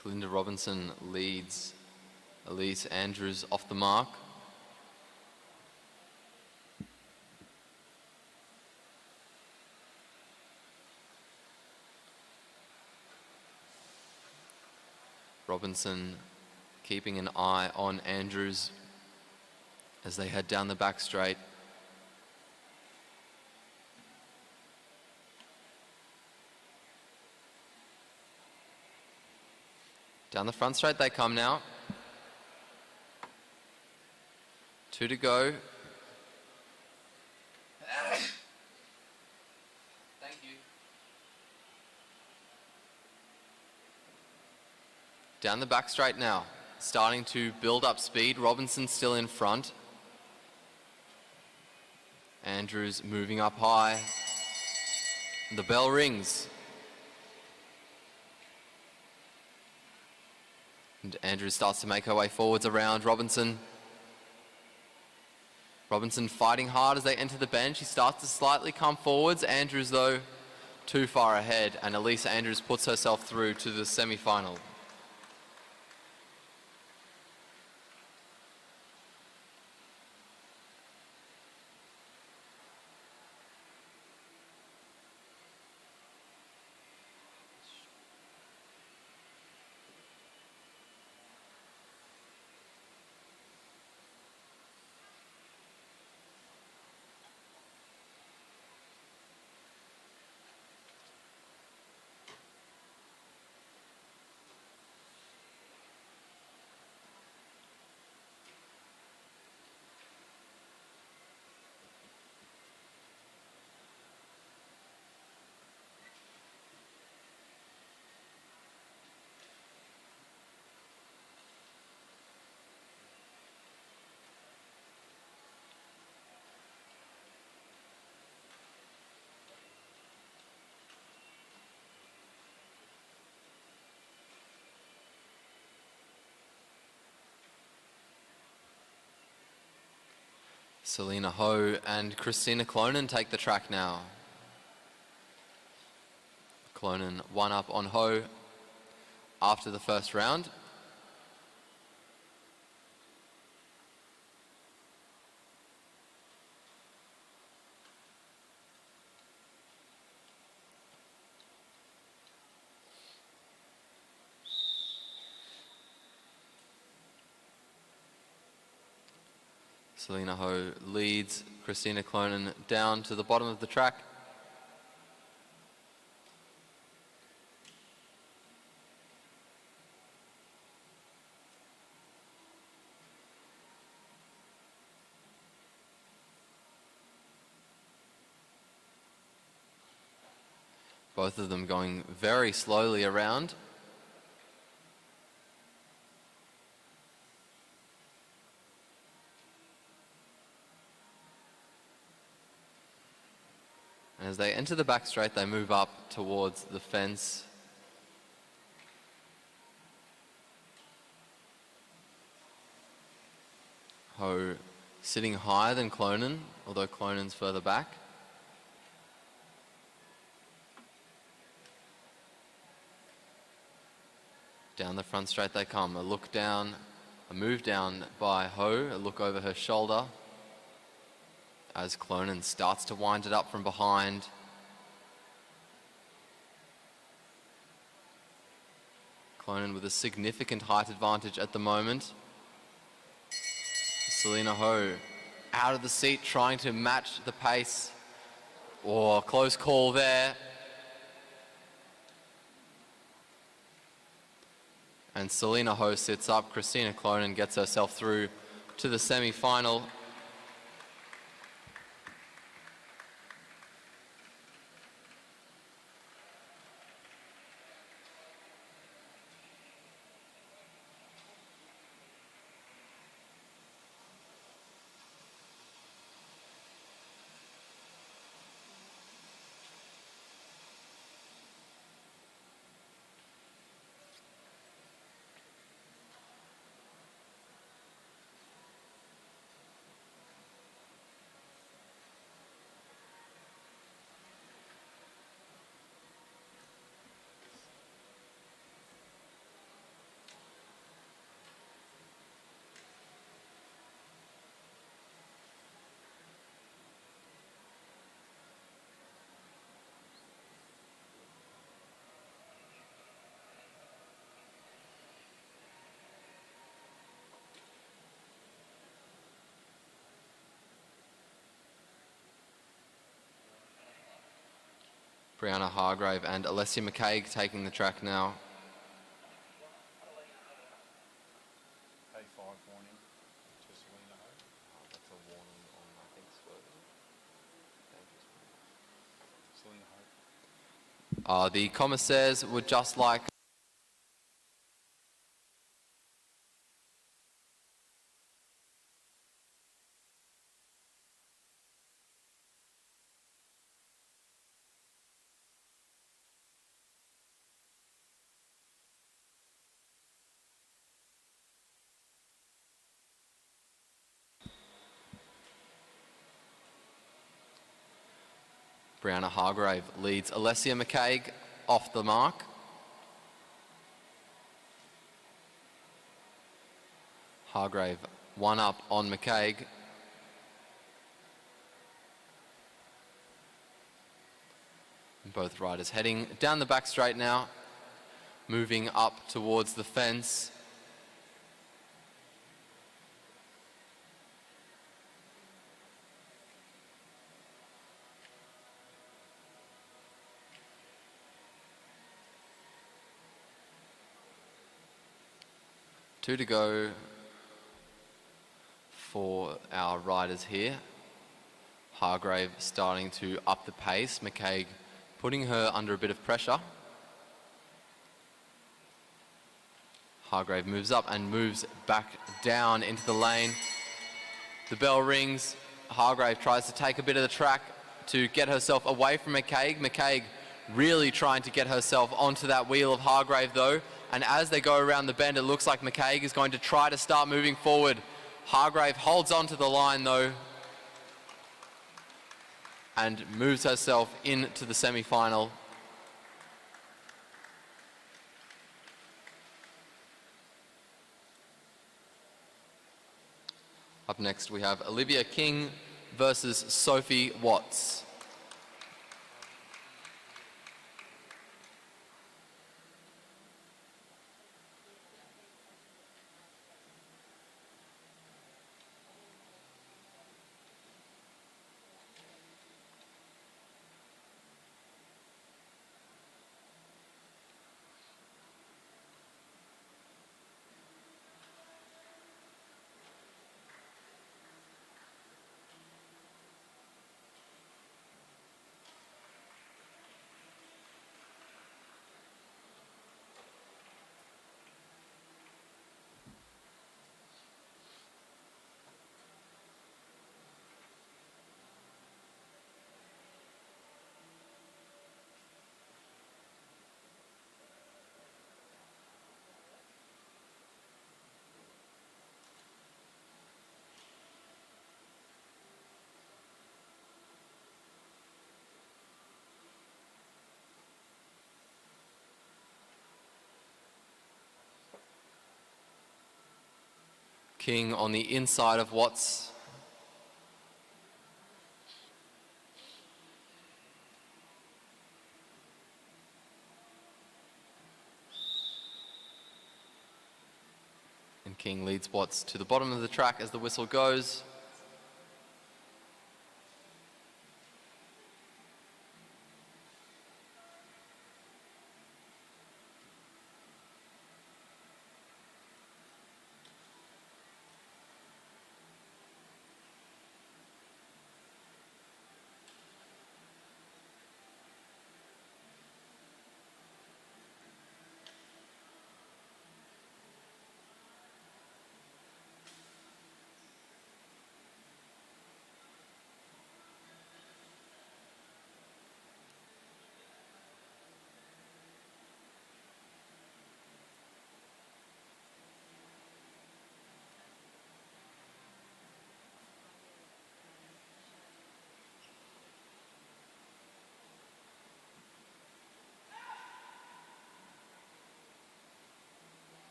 Kalinda Robinson leads Elise Andrews off the mark. Robinson keeping an eye on Andrews as they head down the back straight. Down the front straight they come now. 2 to go. Thank you. Down the back straight now. Starting to build up speed. Robinson still in front. Andrews moving up high. The bell rings. And Andrews starts to make her way forwards around Robinson. Robinson fighting hard as they enter the bend. She starts to slightly come forwards. Andrews, though, too far ahead. And Elise Andrews puts herself through to the semi-final. Selena Ho and Christina Clonan take the track now. Clonan one up on Ho after the first round. Selena Ho leads Christina Clonan down to the bottom of the track. Both of them going very slowly around. As they enter the back straight, they move up towards the fence. Ho sitting higher than Clonan, although Clonan's further back. Down the front straight they come. A look down, a move down by Ho, a look over her shoulder as Clonan starts to wind it up from behind. Clonan with a significant height advantage at the moment. Selena Ho out of the seat trying to match the pace. Oh, close call there. And Selena Ho sits up. Christina Clonan gets herself through to the semi-final. Brianna Hargrave and Alessia McCaig taking the track now. A5 warning to Selena Ho. That's a warning on, I think, swerving. Selena Ho. The commissaires would just like Brianna Hargrave leads Alessia McCaig off the mark. Hargrave one up on McCaig. Both riders heading down the back straight now, moving up towards the fence. Two to go for our riders here. Hargrave starting to up the pace. McCaig putting her under a bit of pressure. Hargrave moves up and moves back down into the lane. The bell rings. Hargrave tries to take a bit of the track to get herself away from McCaig. McCaig really trying to get herself onto that wheel of Hargrave though. And as they go around the bend, it looks like McCaig is going to try to start moving forward. Hargrave holds on to the line though. and moves herself into the semi-final. Up next we have Olivia King versus Sophie Watts. King on the inside of Watts. And King leads Watts to the bottom of the track as the whistle goes.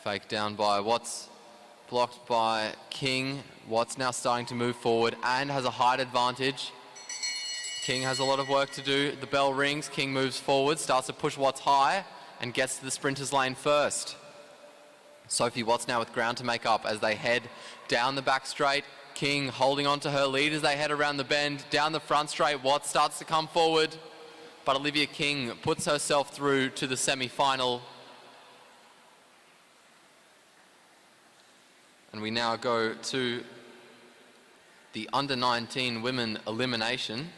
Fake down by Watts, blocked by King. Watts now starting to move forward and has a height advantage. King has a lot of work to do. The bell rings, King moves forward, starts to push Watts high and gets to the sprinters lane first. Sophie Watts now with ground to make up as they head down the back straight. King holding on to her lead as they head around the bend. Down the front straight, Watts starts to come forward, but Olivia King puts herself through to the semi-final. And we now go to the under-19 women elimination.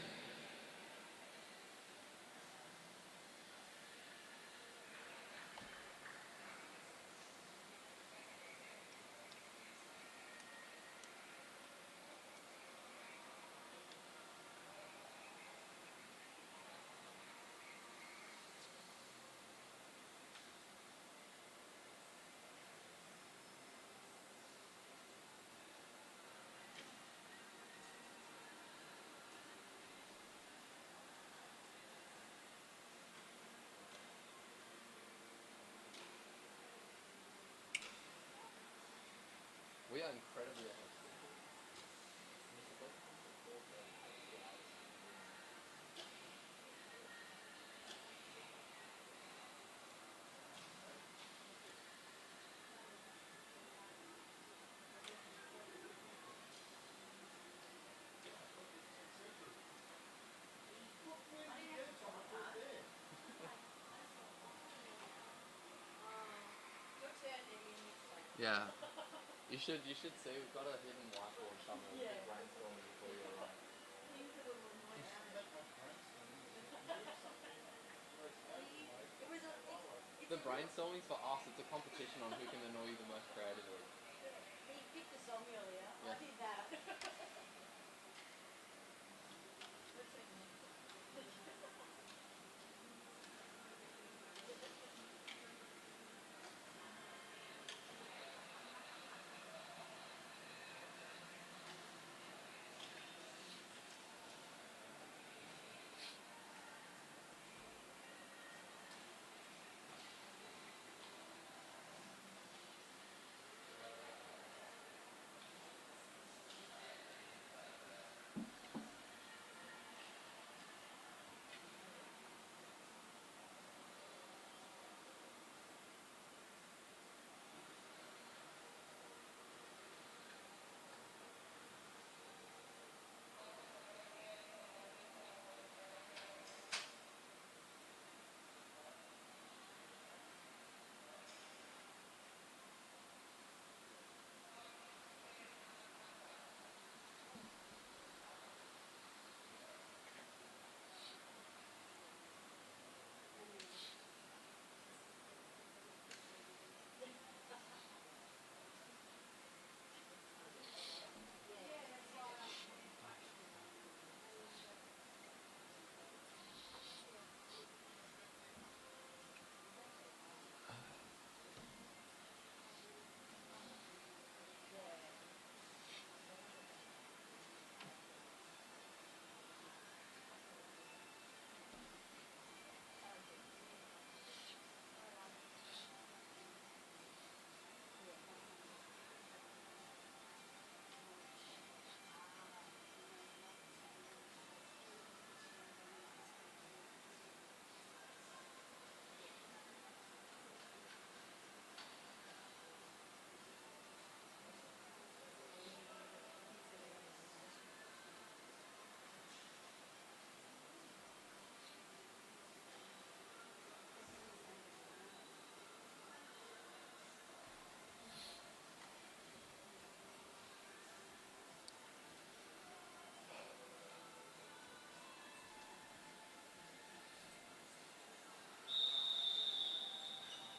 We are incredibly ahead. Yeah. You should see, we've got a hidden whiteboard somewhere. Yeah. Brainstorming before you arrive. The brainstorming's for us, it's a competition on who can annoy you the most creatively. He picked a song earlier. Yeah. I did that.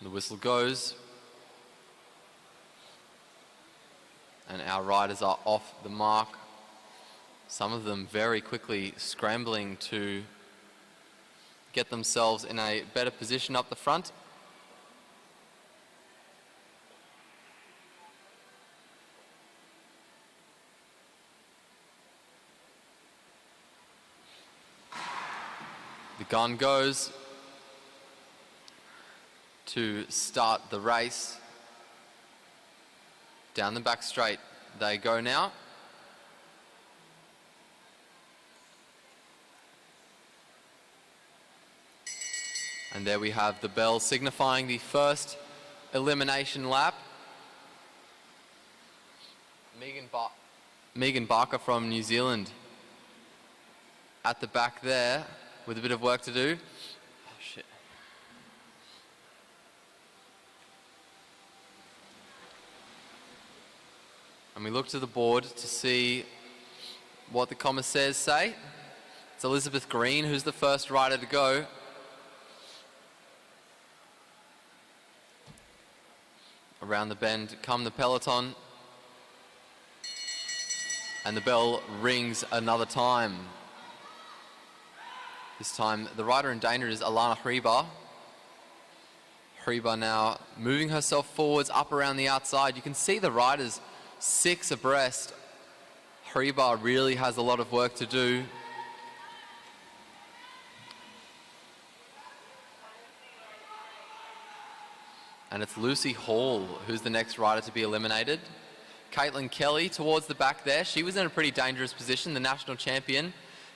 The whistle goes. And our riders are off the mark. Some of them very quickly scrambling to get themselves in a better position up the front. The gun goes to start the race. Down the back straight they go now. And there we have the bell signifying the first elimination lap. Megan Barker from New Zealand at the back there with a bit of work to do. Oh, shit. And we look to the board to see what the commissaires say. It's Elizabeth Green who's the first rider to go. Around the bend come the peloton. And the bell rings another time. This time the rider in danger is Alana Hribar. Hribar now moving herself forwards up around the outside. You can see the riders 6 abreast. Hribar really has a lot of work to do. And it's Lucy Hall who's the next rider to be eliminated. Caitlin Kelly towards the back there. She was in a pretty dangerous position. The national champion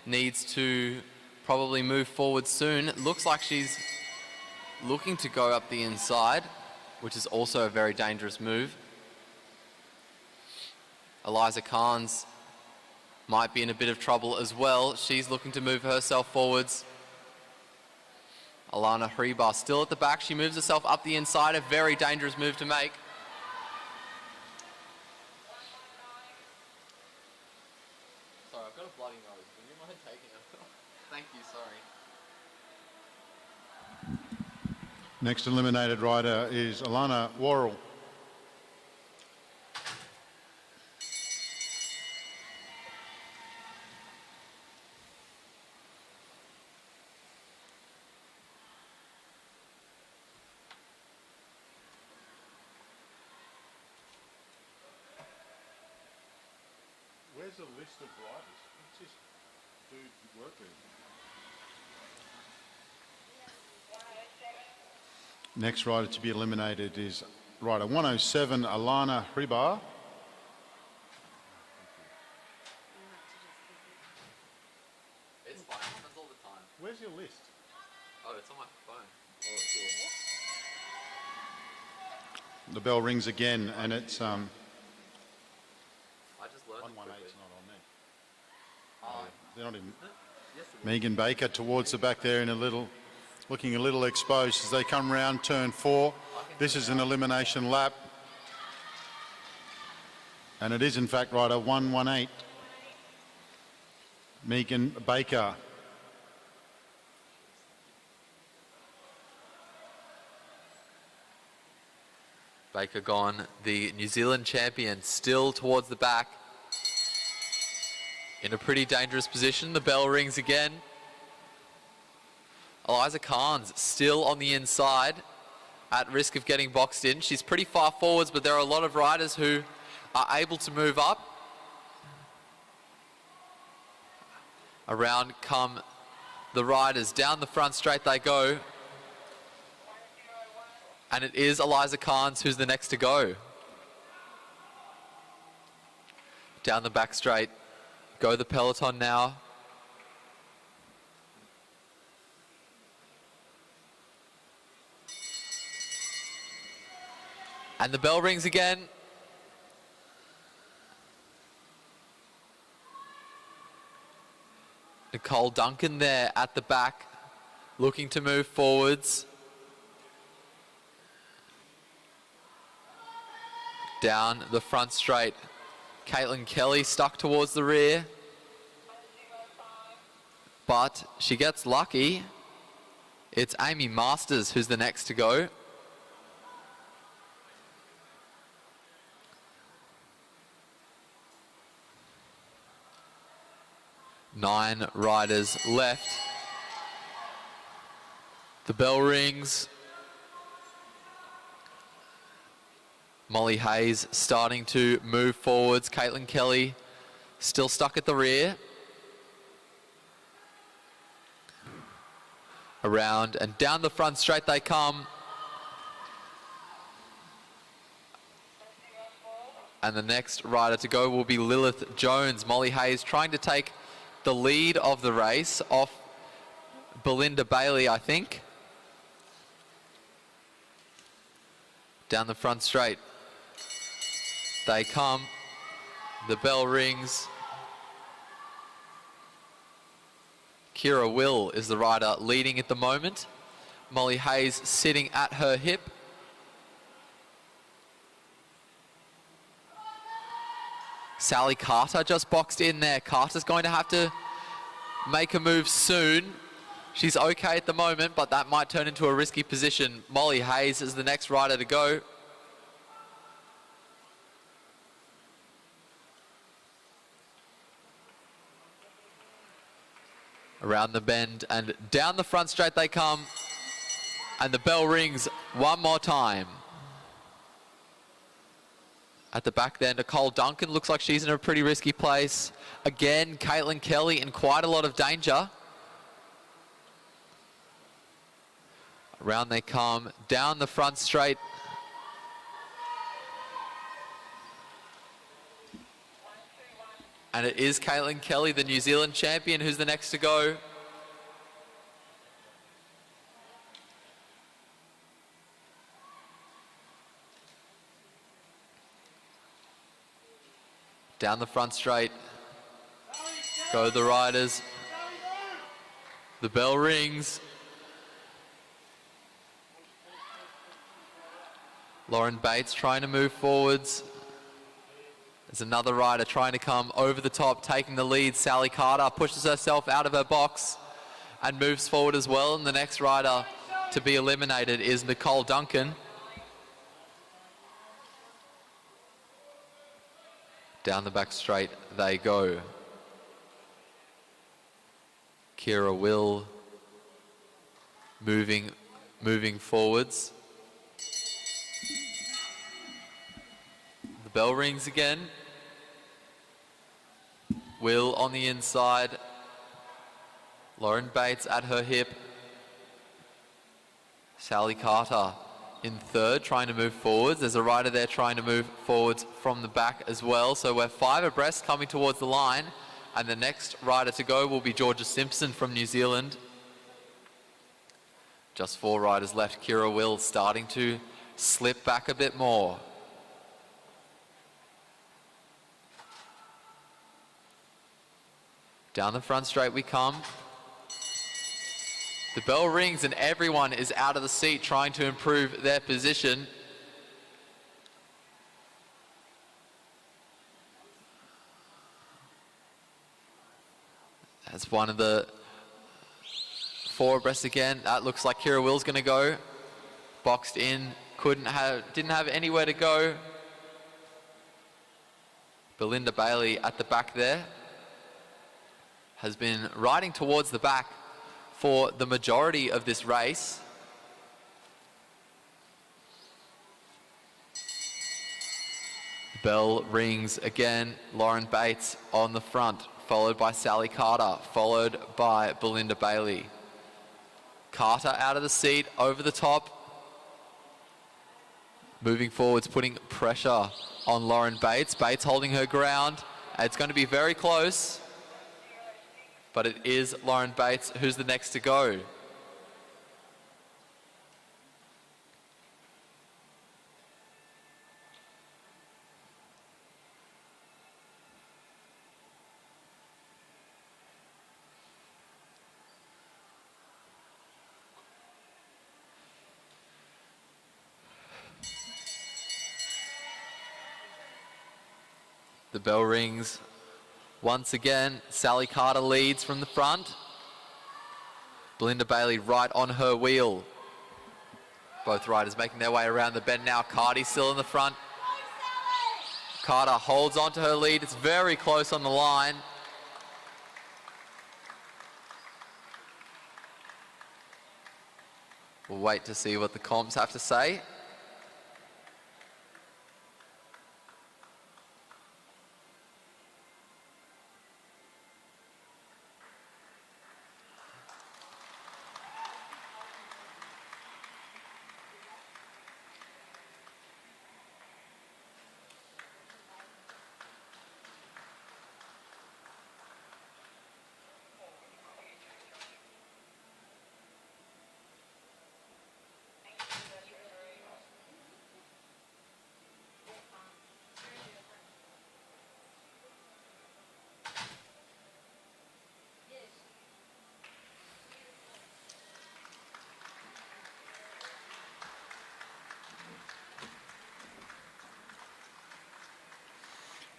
needs to probably move forward soon. It looks like she's looking to go up the inside, which is also a very dangerous move. Eliza Carnes might be in a bit of trouble as well. She's looking to move herself forwards. Alana Hribar still at the back. She moves herself up the inside. A very dangerous move to make. Sorry, I've got a bloody nose. Would you mind taking it? Thank you, sorry. Next eliminated rider is Alana Worrell. Where's the list of riders? What's this dude work with? Next rider to be eliminated is rider 107, Alana Hribar. It's fine. It happens all the time. Where's your list? Oh, it's on my phone. Oh, it's here. The bell rings again, and it's I just learned 118 it is not on there. quickly. They're not even. Yes, it Megan Baker towards the back there in a little, looking a little exposed as they come round turn 4. This is an elimination lap. And it is in fact rider 118. Megan Baker. Baker gone, the New Zealand champion, still towards the back. In a pretty dangerous position. The bell rings again. Eliza Carnes still on the inside, at risk of getting boxed in. She's pretty far forwards, but there are a lot of riders who are able to move up. Around come the riders. Down the front straight they go. And it is Eliza Carnes who's the next to go. Down the back straight go the peloton now. And the bell rings again. Nicole Duncan there at the back, looking to move forwards. Down the front straight, Caitlin Kelly stuck towards the rear. But she gets lucky. It's Amy Masters who's the next to go. 9 riders left. The bell rings. Molly Hayes starting to move forwards. Caitlin Kelly still stuck at the rear. Around and down the front straight they come. And the next rider to go will be Lilith Jones. Molly Hayes trying to take the lead of the race off Belinda Bailey, I think. Down the front straight they come. The bell rings. Kira Will is the rider leading at the moment. Molly Hayes sitting at her hip. Sally Carter just boxed in there. Carter's going to have to make a move soon. She's okay at the moment, but that might turn into a risky position. Molly Hayes is the next rider to go. Around the bend and down the front straight they come. And the bell rings one more time. At the back there, Nicole Duncan looks like she's in a pretty risky place. Again, Caitlin Kelly in quite a lot of danger. Around they come, down the front straight. And it is Caitlin Kelly, the New Zealand champion, who's the next to go. Down the front straight go the riders. The bell rings. Lauren Bates trying to move forwards. There's another rider trying to come over the top, taking the lead. Sally Carter pushes herself out of her box and moves forward as well. And the next rider to be eliminated is Nicole Duncan. Down the back straight they go. Kira Will moving forwards. The bell rings again. Will on the inside. Lauren Bates at her hip. Sally Carter in third, trying to move forwards. There's a rider there trying to move forwards from the back as well. So we're 5 abreast coming towards the line. And the next rider to go will be Georgia Simpson from New Zealand. Just 4 riders left. Kira Will starting to slip back a bit more. Down the front straight we come. The bell rings and everyone is out of the seat trying to improve their position. That's one of the 4 abreast again. That looks like Kira Will's going to go. Boxed in, didn't have anywhere to go. Belinda Bailey at the back there has been riding towards the back for the majority of this race. Bell rings again. Lauren Bates on the front, followed by Sally Carter, followed by Belinda Bailey. Carter out of the seat, over the top. Moving forwards, putting pressure on Lauren Bates. Bates holding her ground. It's going to be very close. But it is Lauren Bates who's the next to go. The bell rings. Once again, Sally Carter leads from the front. Belinda Bailey right on her wheel. Both riders making their way around the bend now. Carty's still in the front. Carter holds on to her lead. It's very close on the line. We'll wait to see what the comps have to say.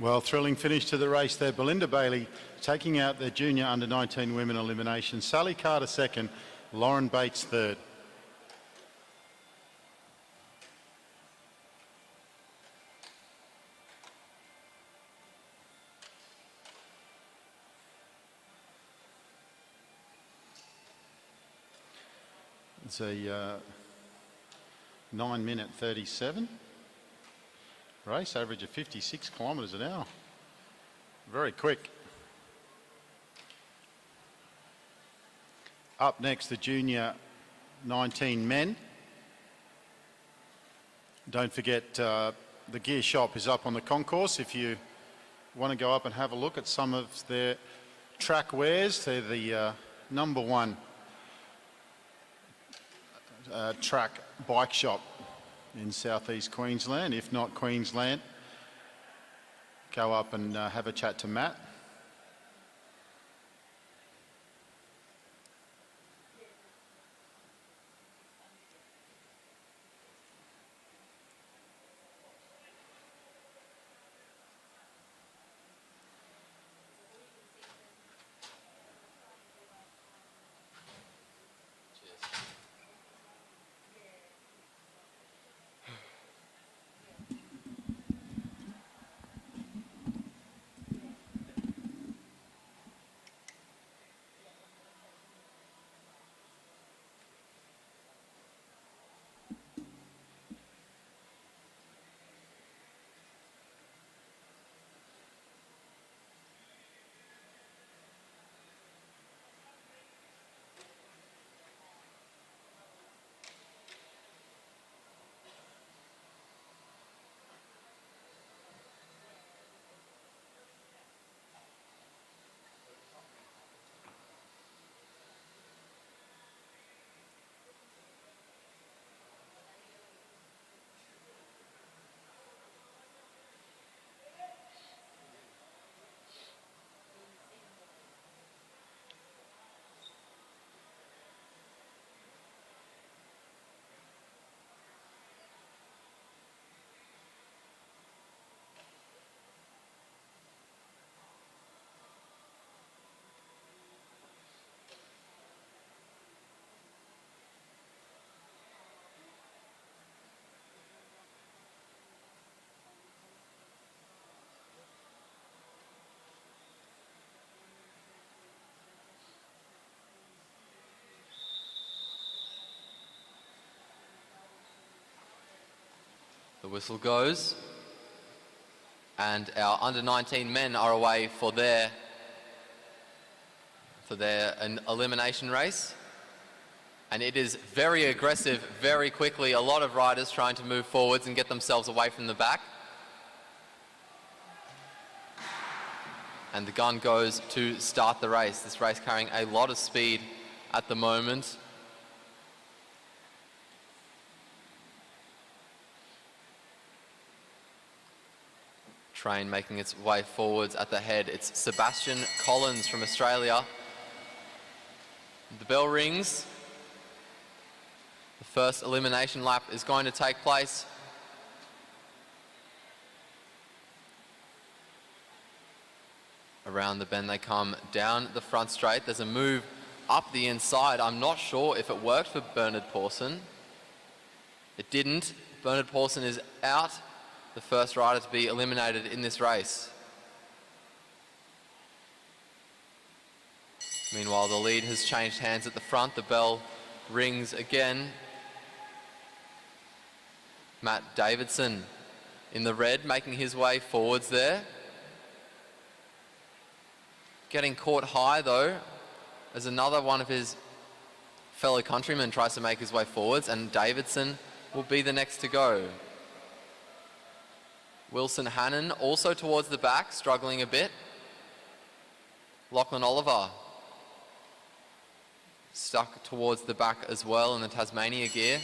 Well, thrilling finish to the race there. Belinda Bailey taking out the junior under-19 women elimination. Sally Carter second, Lauren Bates third. It's a 9-minute 37 race, average of 56 kilometres an hour. Very quick. Up next, the junior 19 men. Don't forget the gear shop is up on the concourse. If you want to go up and have a look at some of their track wares, they're the number one track bike shop in southeast Queensland, if not Queensland. Go up and have a chat to Matt. The whistle goes, and our under-19 men are away for their an elimination race. And it is very aggressive, very quickly. A lot of riders trying to move forwards and get themselves away from the back. And the gun goes to start the race. This race carrying a lot of speed at the moment. Train making its way forwards at the head. It's Sebastian Collins from Australia. The bell rings. The first elimination lap is going to take place. Around the bend they come, down the front straight. There's a move up the inside. I'm not sure if it worked for Bernard Pawson. It didn't. Bernard Pawson is out, the first rider to be eliminated in this race. Meanwhile, the lead has changed hands at the front. The bell rings again. Matt Davidson in the red, making his way forwards there. Getting caught high though, as another one of his fellow countrymen tries to make his way forwards, and Davidson will be the next to go. Wilson Hannon also towards the back, struggling a bit. Lachlan Oliver stuck towards the back as well in the Tasmania gear,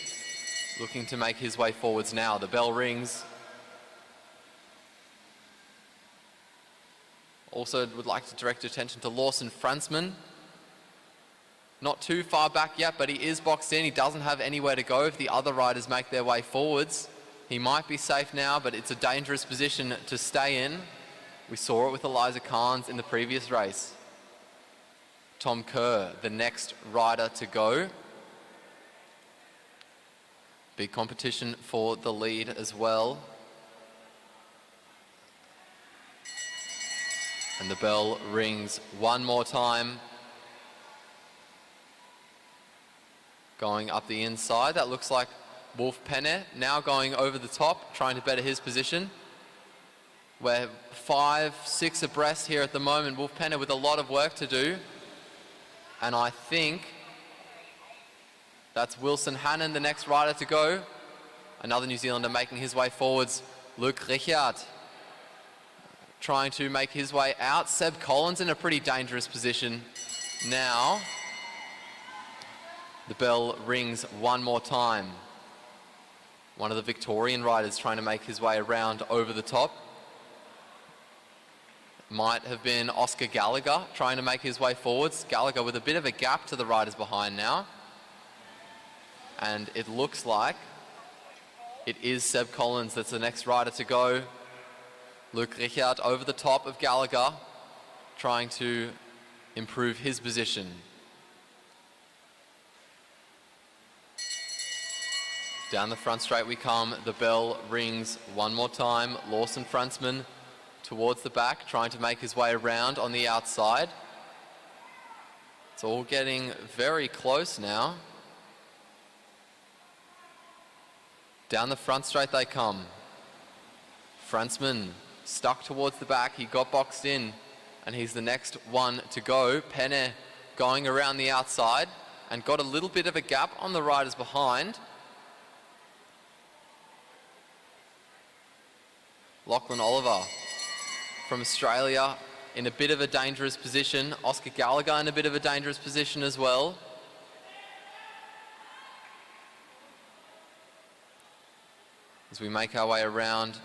looking to make his way forwards now. The bell rings. Also would like to direct attention to Lawson Fransman. Not too far back yet, but he is boxed in. He doesn't have anywhere to go if the other riders make their way forwards. He might be safe now, but it's a dangerous position to stay in. We saw it with Eliza Carnes in the previous race. Tom Kerr, the next rider to go. Big competition for the lead as well. And the bell rings one more time. Going up the inside, that looks like Wolf Penne now going over the top, trying to better his position. We're 5, 6 abreast here at the moment. Wolf Penne with a lot of work to do. And I think that's Wilson Hannon, the next rider to go. Another New Zealander making his way forwards. Luke Richard trying to make his way out. Seb Collins in a pretty dangerous position now. The bell rings one more time. One of the Victorian riders trying to make his way around over the top. Might have been Oscar Gallagher trying to make his way forwards. Gallagher with a bit of a gap to the riders behind now. And it looks like it is Seb Collins that's the next rider to go. Luke Richard over the top of Gallagher, trying to improve his position. Down the front straight we come. The bell rings one more time. Lawson Fransman towards the back, trying to make his way around on the outside. It's all getting very close now. Down the front straight they come. Fransman stuck towards the back. He got boxed in, and he's the next one to go. Penne going around the outside and got a little bit of a gap on the riders behind. Lachlan Oliver from Australia in a bit of a dangerous position. Oscar Gallagher in a bit of a dangerous position as well. As we make our way around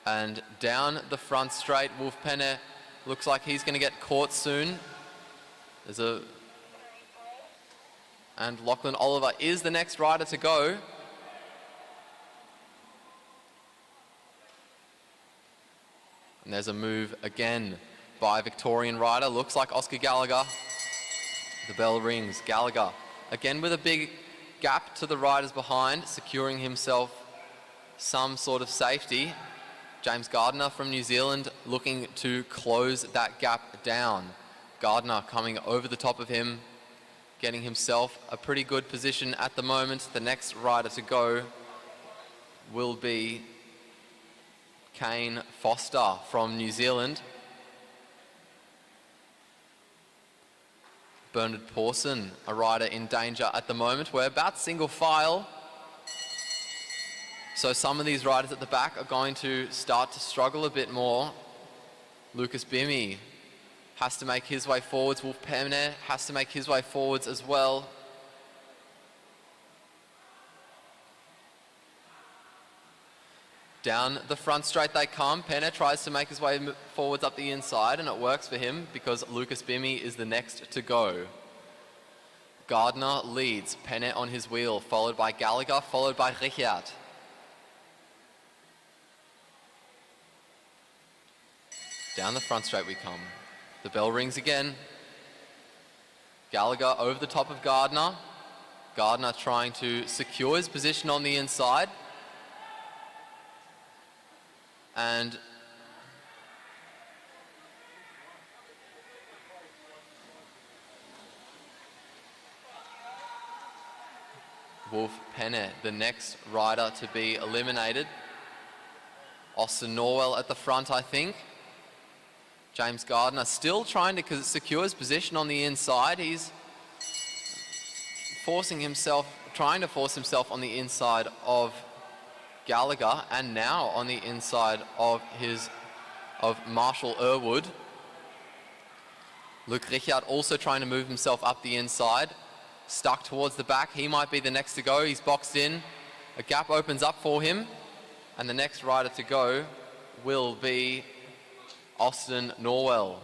and down the front straight, Wolf Penne looks like he's going to get caught soon. And Lachlan Oliver is the next rider to go. And there's a move again by a Victorian rider. Looks like Oscar Gallagher. The bell rings. Gallagher again with a big gap to the riders behind, securing himself some sort of safety. James Gardner from New Zealand looking to close that gap down. Gardner coming over the top of him, getting himself a pretty good position at the moment. The next rider to go will be Kane Foster from New Zealand. Bernard Pawson, a rider in danger at the moment. We're about single file. So some of these riders at the back are going to start to struggle a bit more. Lucas Bimmy has to make his way forwards. Wolf Penne has to make his way forwards as well. Down the front straight they come. Penne tries to make his way forwards up the inside, and it works for him because Lucas Bimmy is the next to go. Gardner leads, Penne on his wheel, followed by Gallagher, followed by Richard. Down the front straight we come. The bell rings again. Gallagher over the top of Gardner. Gardner trying to secure his position on the inside. And Wolf Penne, the next rider to be eliminated. Austin Norwell at the front, I think. James Gardner still trying to secure his position on the inside. He's trying to force himself on the inside of Gallagher, and now on the inside of Marshall Irwood. Luke Richard also trying to move himself up the inside. Stuck towards the back. He might be the next to go. He's boxed in. A gap opens up for him. And the next rider to go will be Austin Norwell.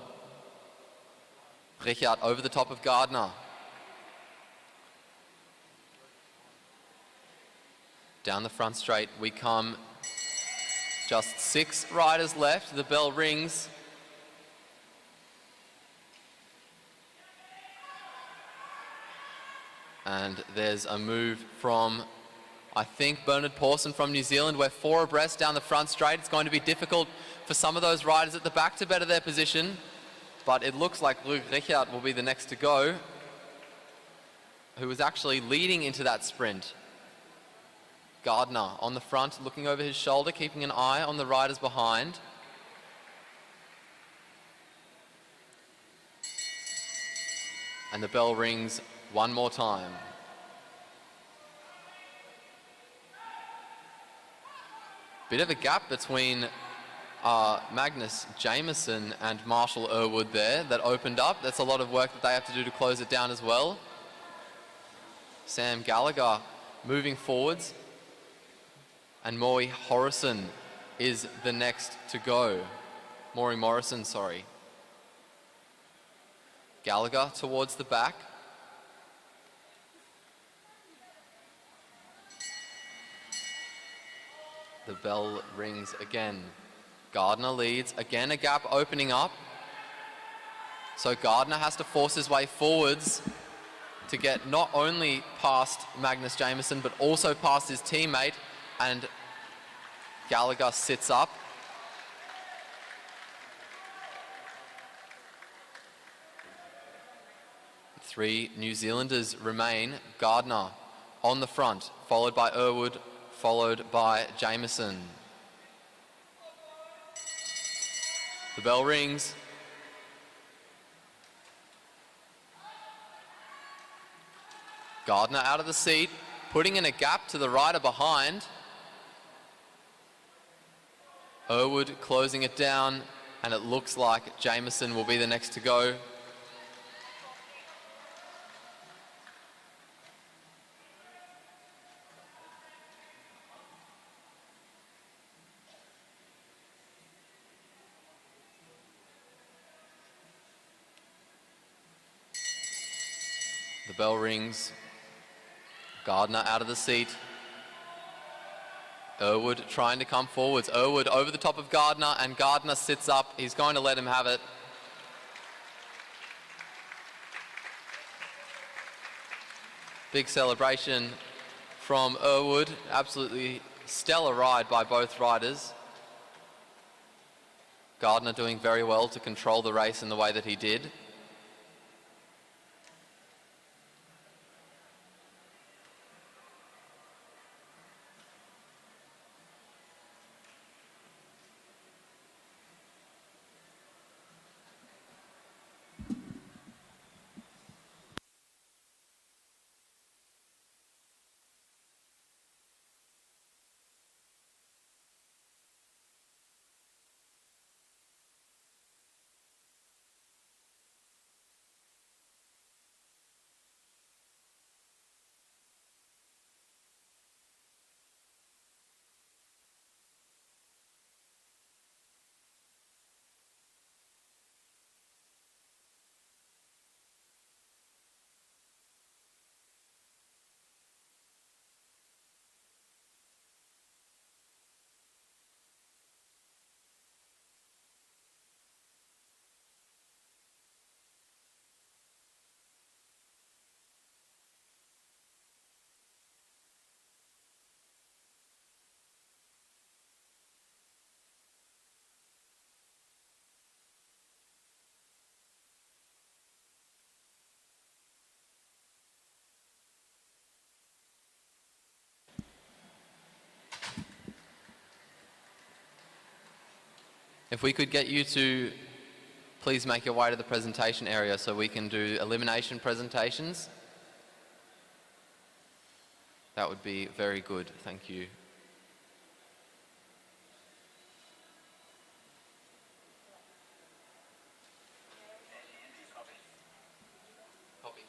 Richard over the top of Gardner. Down the front straight we come. Just 6 riders left. The bell rings. And there's a move from, I think, Bernard Pawson from New Zealand. We're 4 abreast down the front straight. It's going to be difficult for some of those riders at the back to better their position. But it looks like Luke Richard will be the next to go, who was actually leading into that sprint. Gardner on the front, looking over his shoulder, keeping an eye on the riders behind. And the bell rings one more time. Bit of a gap between Magnus Jameson and Marshall Irwood there that opened up. That's a lot of work that they have to do to close it down as well. Sam Gallagher moving forwards. And Maury Morrison is the next to go. Maury Morrison, sorry. Gallagher towards the back. The bell rings again. Gardner leads. Again, a gap opening up. So Gardner has to force his way forwards to get not only past Magnus Jameson, but also past his teammate. And Gallagher sits up. Three New Zealanders remain. Gardner on the front, followed by Irwood, followed by Jameson. The bell rings. Gardner out of the seat, putting in a gap to the rider behind. Irwood closing it down, and it looks like Jameson will be the next to go. The bell rings. Gardner out of the seat. Irwood trying to come forwards. Irwood over the top of Gardner, and Gardner sits up. He's going to let him have it. Big celebration from Irwood. Absolutely stellar ride by both riders. Gardner doing very well to control the race in the way that he did. If we could get you to please make your way to the presentation area so we can do elimination presentations, that would be very good. Thank you. Copy.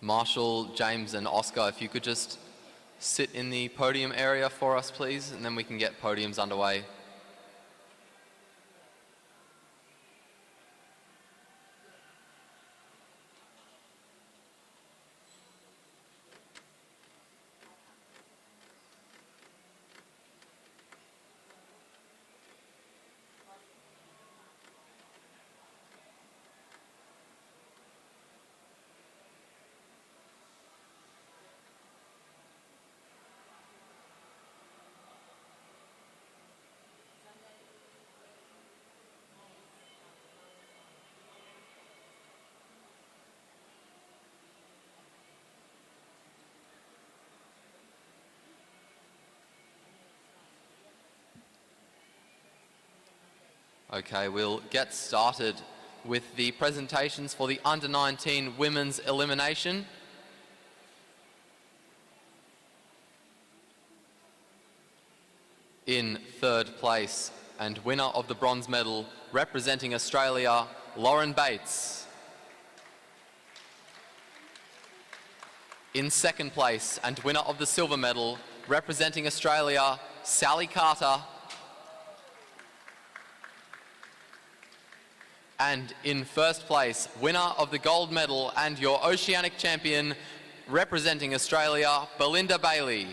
Marshall, James and Oscar, if you could just sit in the podium area for us, please, and then we can get podiums underway. Okay, we'll get started with the presentations for the under-19 women's elimination. In third place and winner of the bronze medal, representing Australia, Lauren Bates. In second place and winner of the silver medal, representing Australia, Sally Carter. And in first place, winner of the gold medal and your Oceanic champion, representing Australia, Belinda Bailey.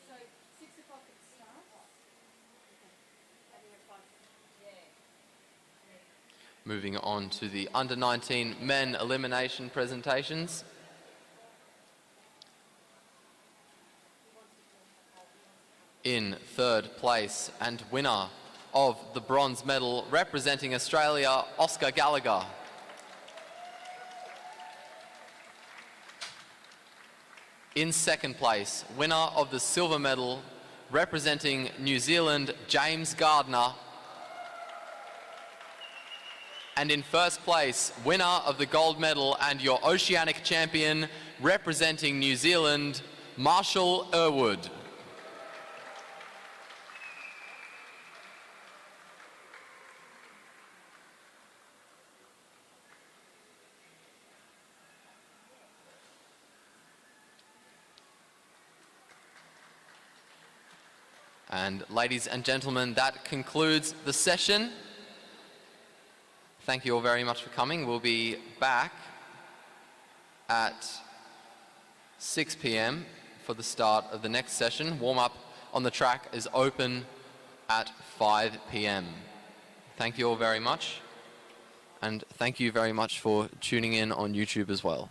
So 6 o'clock it starts. Moving on to the under-19 men elimination presentations. In third place and winner of the bronze medal, representing Australia, Oscar Gallagher. In second place, winner of the silver medal, representing New Zealand, James Gardner. And in first place, winner of the gold medal and your Oceanic champion, representing New Zealand, Marshall Irwood. And ladies and gentlemen, that concludes the session. Thank you all very much for coming. We'll be back at 6 p.m. for the start of the next session. Warm-up on the track is open at 5 p.m. Thank you all very much. And thank you very much for tuning in on YouTube as well.